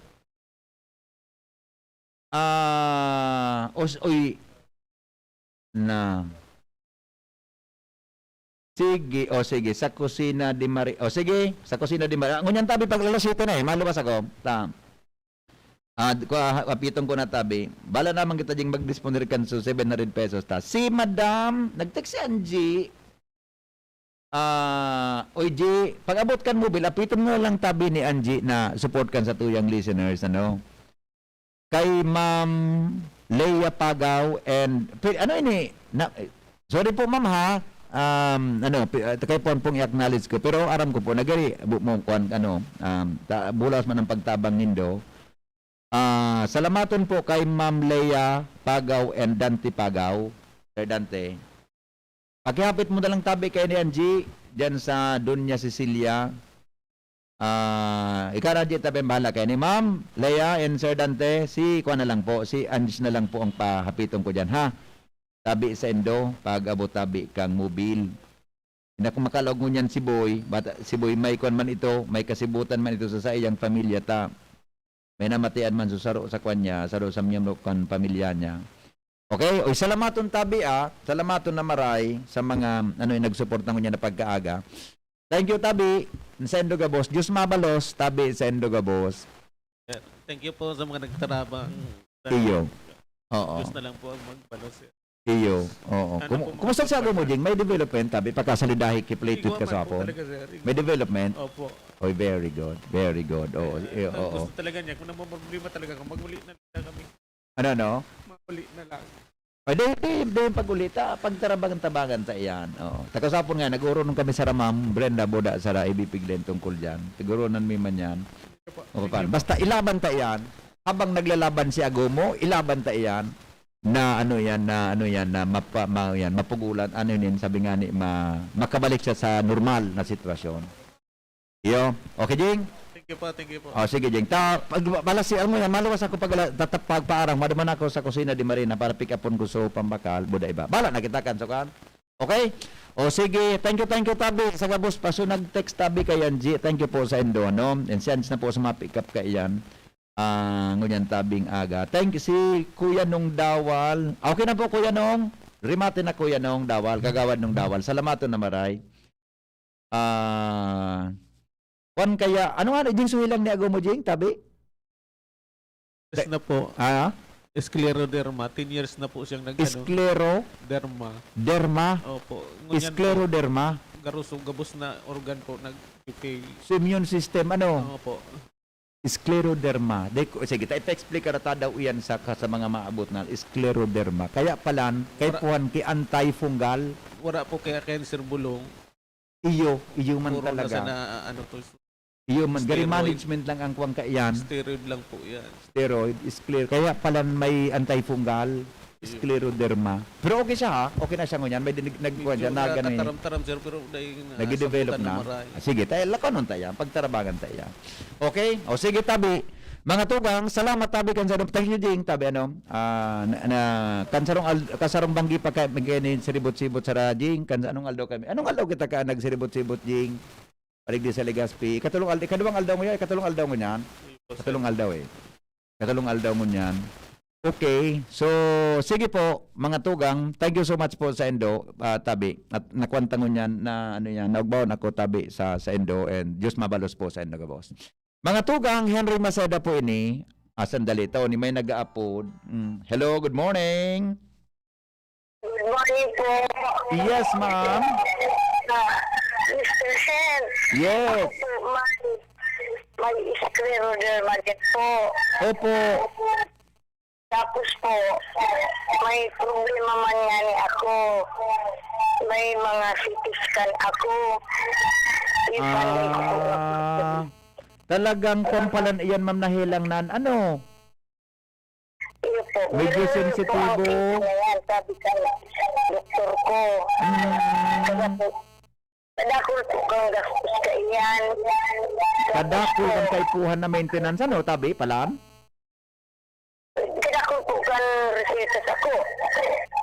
Sige, sa kusina di Mari. Sige, sa kusina di Mari. Ngunyan tabi paglalasito na malubas ako. Apitong ko na tabi. Bala naman kita ding mag-disponer kan so 700 pesos ta. Si Madam, nag-text si Angie. G, pag-abot kan mobile, apiton mo lang tabi ni Angie na support kan sa tuyang listeners, Kay Ma'am Leia Pagaw and, sorry po ma'am ha, kay pong i-acknowledge ko, pero aram ko po, nagari, bulas man ang pagtabang nindo. Salamaton po kay Ma'am Leia Pagaw and Dante Pagaw, Sir Dante. Pakihapit mo na lang tabi kay ni Angie dyan sa Dunya Cecilia. Ikaw na dyan tabi bahala kay ni Ma'am Leia and Sir Dante. Si Angie na lang po ang pahapitong ko dyan, ha? Tabi sa Indo, pag abot tabi kang mobile. Hindi kung makalog mo niyan si Boy, si Boy may kwan man ito, may kasibutan man ito sa iyang pamilya ta. May namatian man saro sa kanya, saro sa miyang pamilya niya. Okay, salamaton tabi salamaton na maray sa mga nagsuporta ko niya na pagkaaga. Thank you tabi sa Endoga Boss. Diyos mabalos tabi sa Endoga Boss. Thank you po sa mga nagtarabang. Iyo. Oo. Diyos na lang po ang magbalos. Iyo. Oo. Kumusta sa mo, Jing? May development tabi pagkasalidahi kiplated ka sa ako. May development? Opo. Oh, very good. Very good. Oo. Gusto talaga niya. Kung naman problema talaga, magmuli na lang kami. Magmuli na lang. Hindi pag-ulita, pagtarabang-tabangan ta iyan. Takasapon nga, nag-urunan kami sa Ramam, Brenda Boda, sa ibipiglen tungkol dyan. Tigurunan mi man yan. Basta ilaban ta iyan. Habang naglalaban si Agomo, ilaban ta iyan. Na mapugulan, sabi nga ni, makabalik siya sa normal na sitwasyon. Iyo. Okay, Jing? Thank you po. Oh, sige, Jing. Balasian mo yan. Maluwas ako pagpaarang. Madaman ako sa kusina di Marina para pick upon ko sa pambakal. Buda iba. Bala, nakita kan. So kan? Okay? O sige, thank you, Tabi. Sa gabos pa, so nag-text Tabi kayan, G. Thank you po sa endo, no? And sense na po sa mga pick up kayan. Ngunyan Tabing aga. Thank you si Kuya Nung Dawal. Okay na po, Kuya Nung. Rimate na Kuya Nung Dawal. Kagawad Nung Dawal. Salamato na maray. Kwan kaya, ano nga, Jing suhilang ni Ago mo, Jing, Tabi? Yes na po. Scleroderma. 10 years na po siyang Scleroderma. Derma? Opo. Scleroderma? Gabos na organ po. So, immune system, ano? Opo. Scleroderma. Sige, ita-explain ka daw iyan sa mga maabot na scleroderma. Kaya palan, kay puhan, kay antifungal. Wala po kaya cancer bulong. Iyo man Puro talaga. na to. Iyo man, gari Steroid. management lang ang kuwang kaiyan. Steroid lang po yan. Steroid, kaya palan may antifungal, scleroderma. Pero okay siya ha, okay na siya ngunyan. May nagkuhan dyan na ganun. Kataram-taram sir, pero nag-develop na. Sige, tayo, lakonon tayo, pagtarabagan tayo. Okay? O sige, Tabi. Mga tugang, salamat Tabi kansa thank you Jing Tabi kasarong banggi pa kay magani siribot-sibot sa Jing kansa anong aldaw kami. Anong aldaw kita ka nagsiribot-sibot Jing? Palig di sa Legazpi. Kaduang aldaw mo yan, katulong aldaw mo yan. Katulong aldaw mo yan. Okay, so sige po mga tugang, thank you so much po sa Endo Tabi. At nakwanta mo yan na ano yan, naugbaw ako Tabi sa Endo and Diyos mabalos po sa Endo ka boss. Mga tugang, Henry Maceda po ini. Sandali, ito, ni may nag-upload. Hello, good morning. Good morning po. Yes, ma'am. Mr. Hen. Yes. May scleroderma din po. Opo. Tapos po, may problema man yan ako. May mga CT scan ako. Talagang kumpalan iyan, ma'am, nahilang nan. Ano? Medyo sensitibo. Sabi ka, doktor ko. Kadakol po kang gastos ka iyan. Kadakol kang kaipuhan na maintenance. Ano, Tabi, palam? Kadakol po kang recetas ako.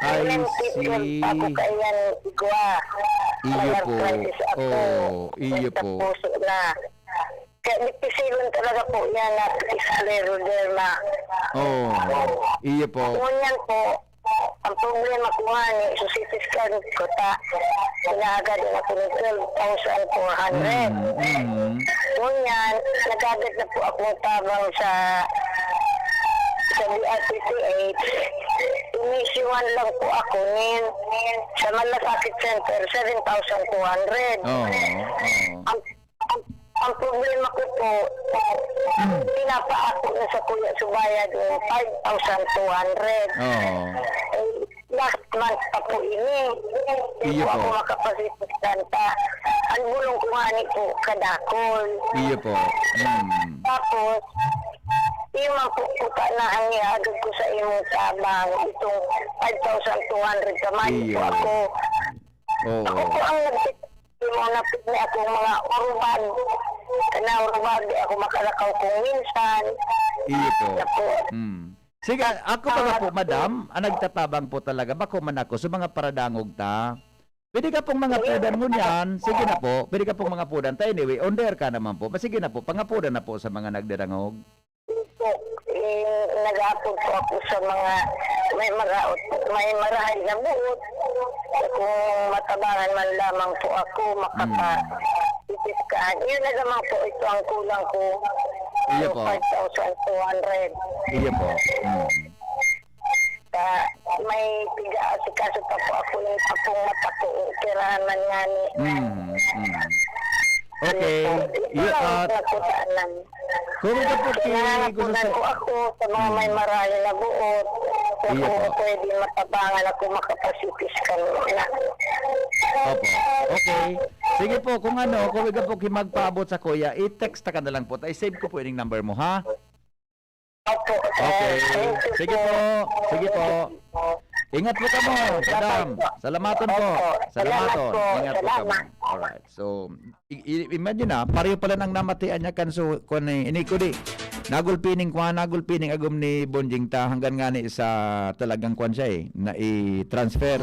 I see. Ako ka iyan igwa. Iyo po. Iyo po. Kaya dipisilon talaga po yan na scleroderma. Iyo po. Ngunyan po, ang problema ko nga ni CT scan ko pinagad na po ng 12,400. Ngunyan, nagagad na po akong tabang sa DRPTH. Inisyuhan lang po ako sa Malasakit Center, 7,200. Ang problema ko po, pinapaako na sa Kuya Subayad ng 5,200. Last month pa po ini. Hindi po ako makapasipagkanta. Ang bulong ko nga ni po, kadakol. Iyo po. Tapos, yung mga puputa na ang iagad ko sa imong tabang, itong 5,200 kamay po ako. Ako po ang napit na akong mga urban. Urban, di ako makalakaw kung minsan. Iyo po. Sige, ako pa po, madam, ang nagtatabang po talaga, bako man ako sa mga paradangog ta. Pwede ka pong mga pudan mo niyan. Sige na po, pwede ka pong mga pudan ta. Anyway, on there ka naman po. Sige na po, pangapudan na po sa mga nagdarangog. Nag-aapod po ako sa mga may marahay na buot. Kung matabangan man lamang po ako, makapag-itiskaan. Yun na naman po, ito ang kulang ko. Iyo po. 5,200. Iyo po. May piga-asikaso pa po ako yung tapong mata ko. Kirahan man nga ni. Okay. Kung ito po kinahapunan ko ako sa mga may marahay na buot. Kung pwede matabangan ako makapasitis ka na. Opo. Okay. Sige po, kung ikaw po magpaabot sa kuya, i-text ka na lang po. I-save ko po yung number mo, ha? Opo. Okay. Sige po. Ingat po kamo, madam. Salamaton po. Salamaton. Ingat po kamo. Alright. So, imagine na, pareho pala nang namatian niya kan so ini ko di. Nagulpining agum ni Bonjing ta hanggang nga ni sa talagang kwan siya na i-transfer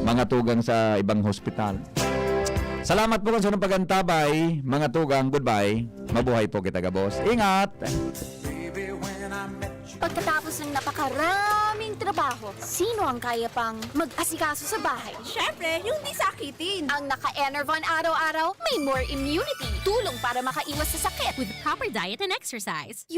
mga tugang sa ibang hospital. Salamat po sa pagantabay, mga tugang. Goodbye. Mabuhay po kita, boss. Ingat. Pagkatapos ng napakaraming trabaho, sino ang kaya pang mag-asikaso sa bahay? Syempre, yung di sakitin. Ang naka-Enervon araw-araw, may more immunity. Tulong para makaiwas sa sakit. With proper diet and exercise.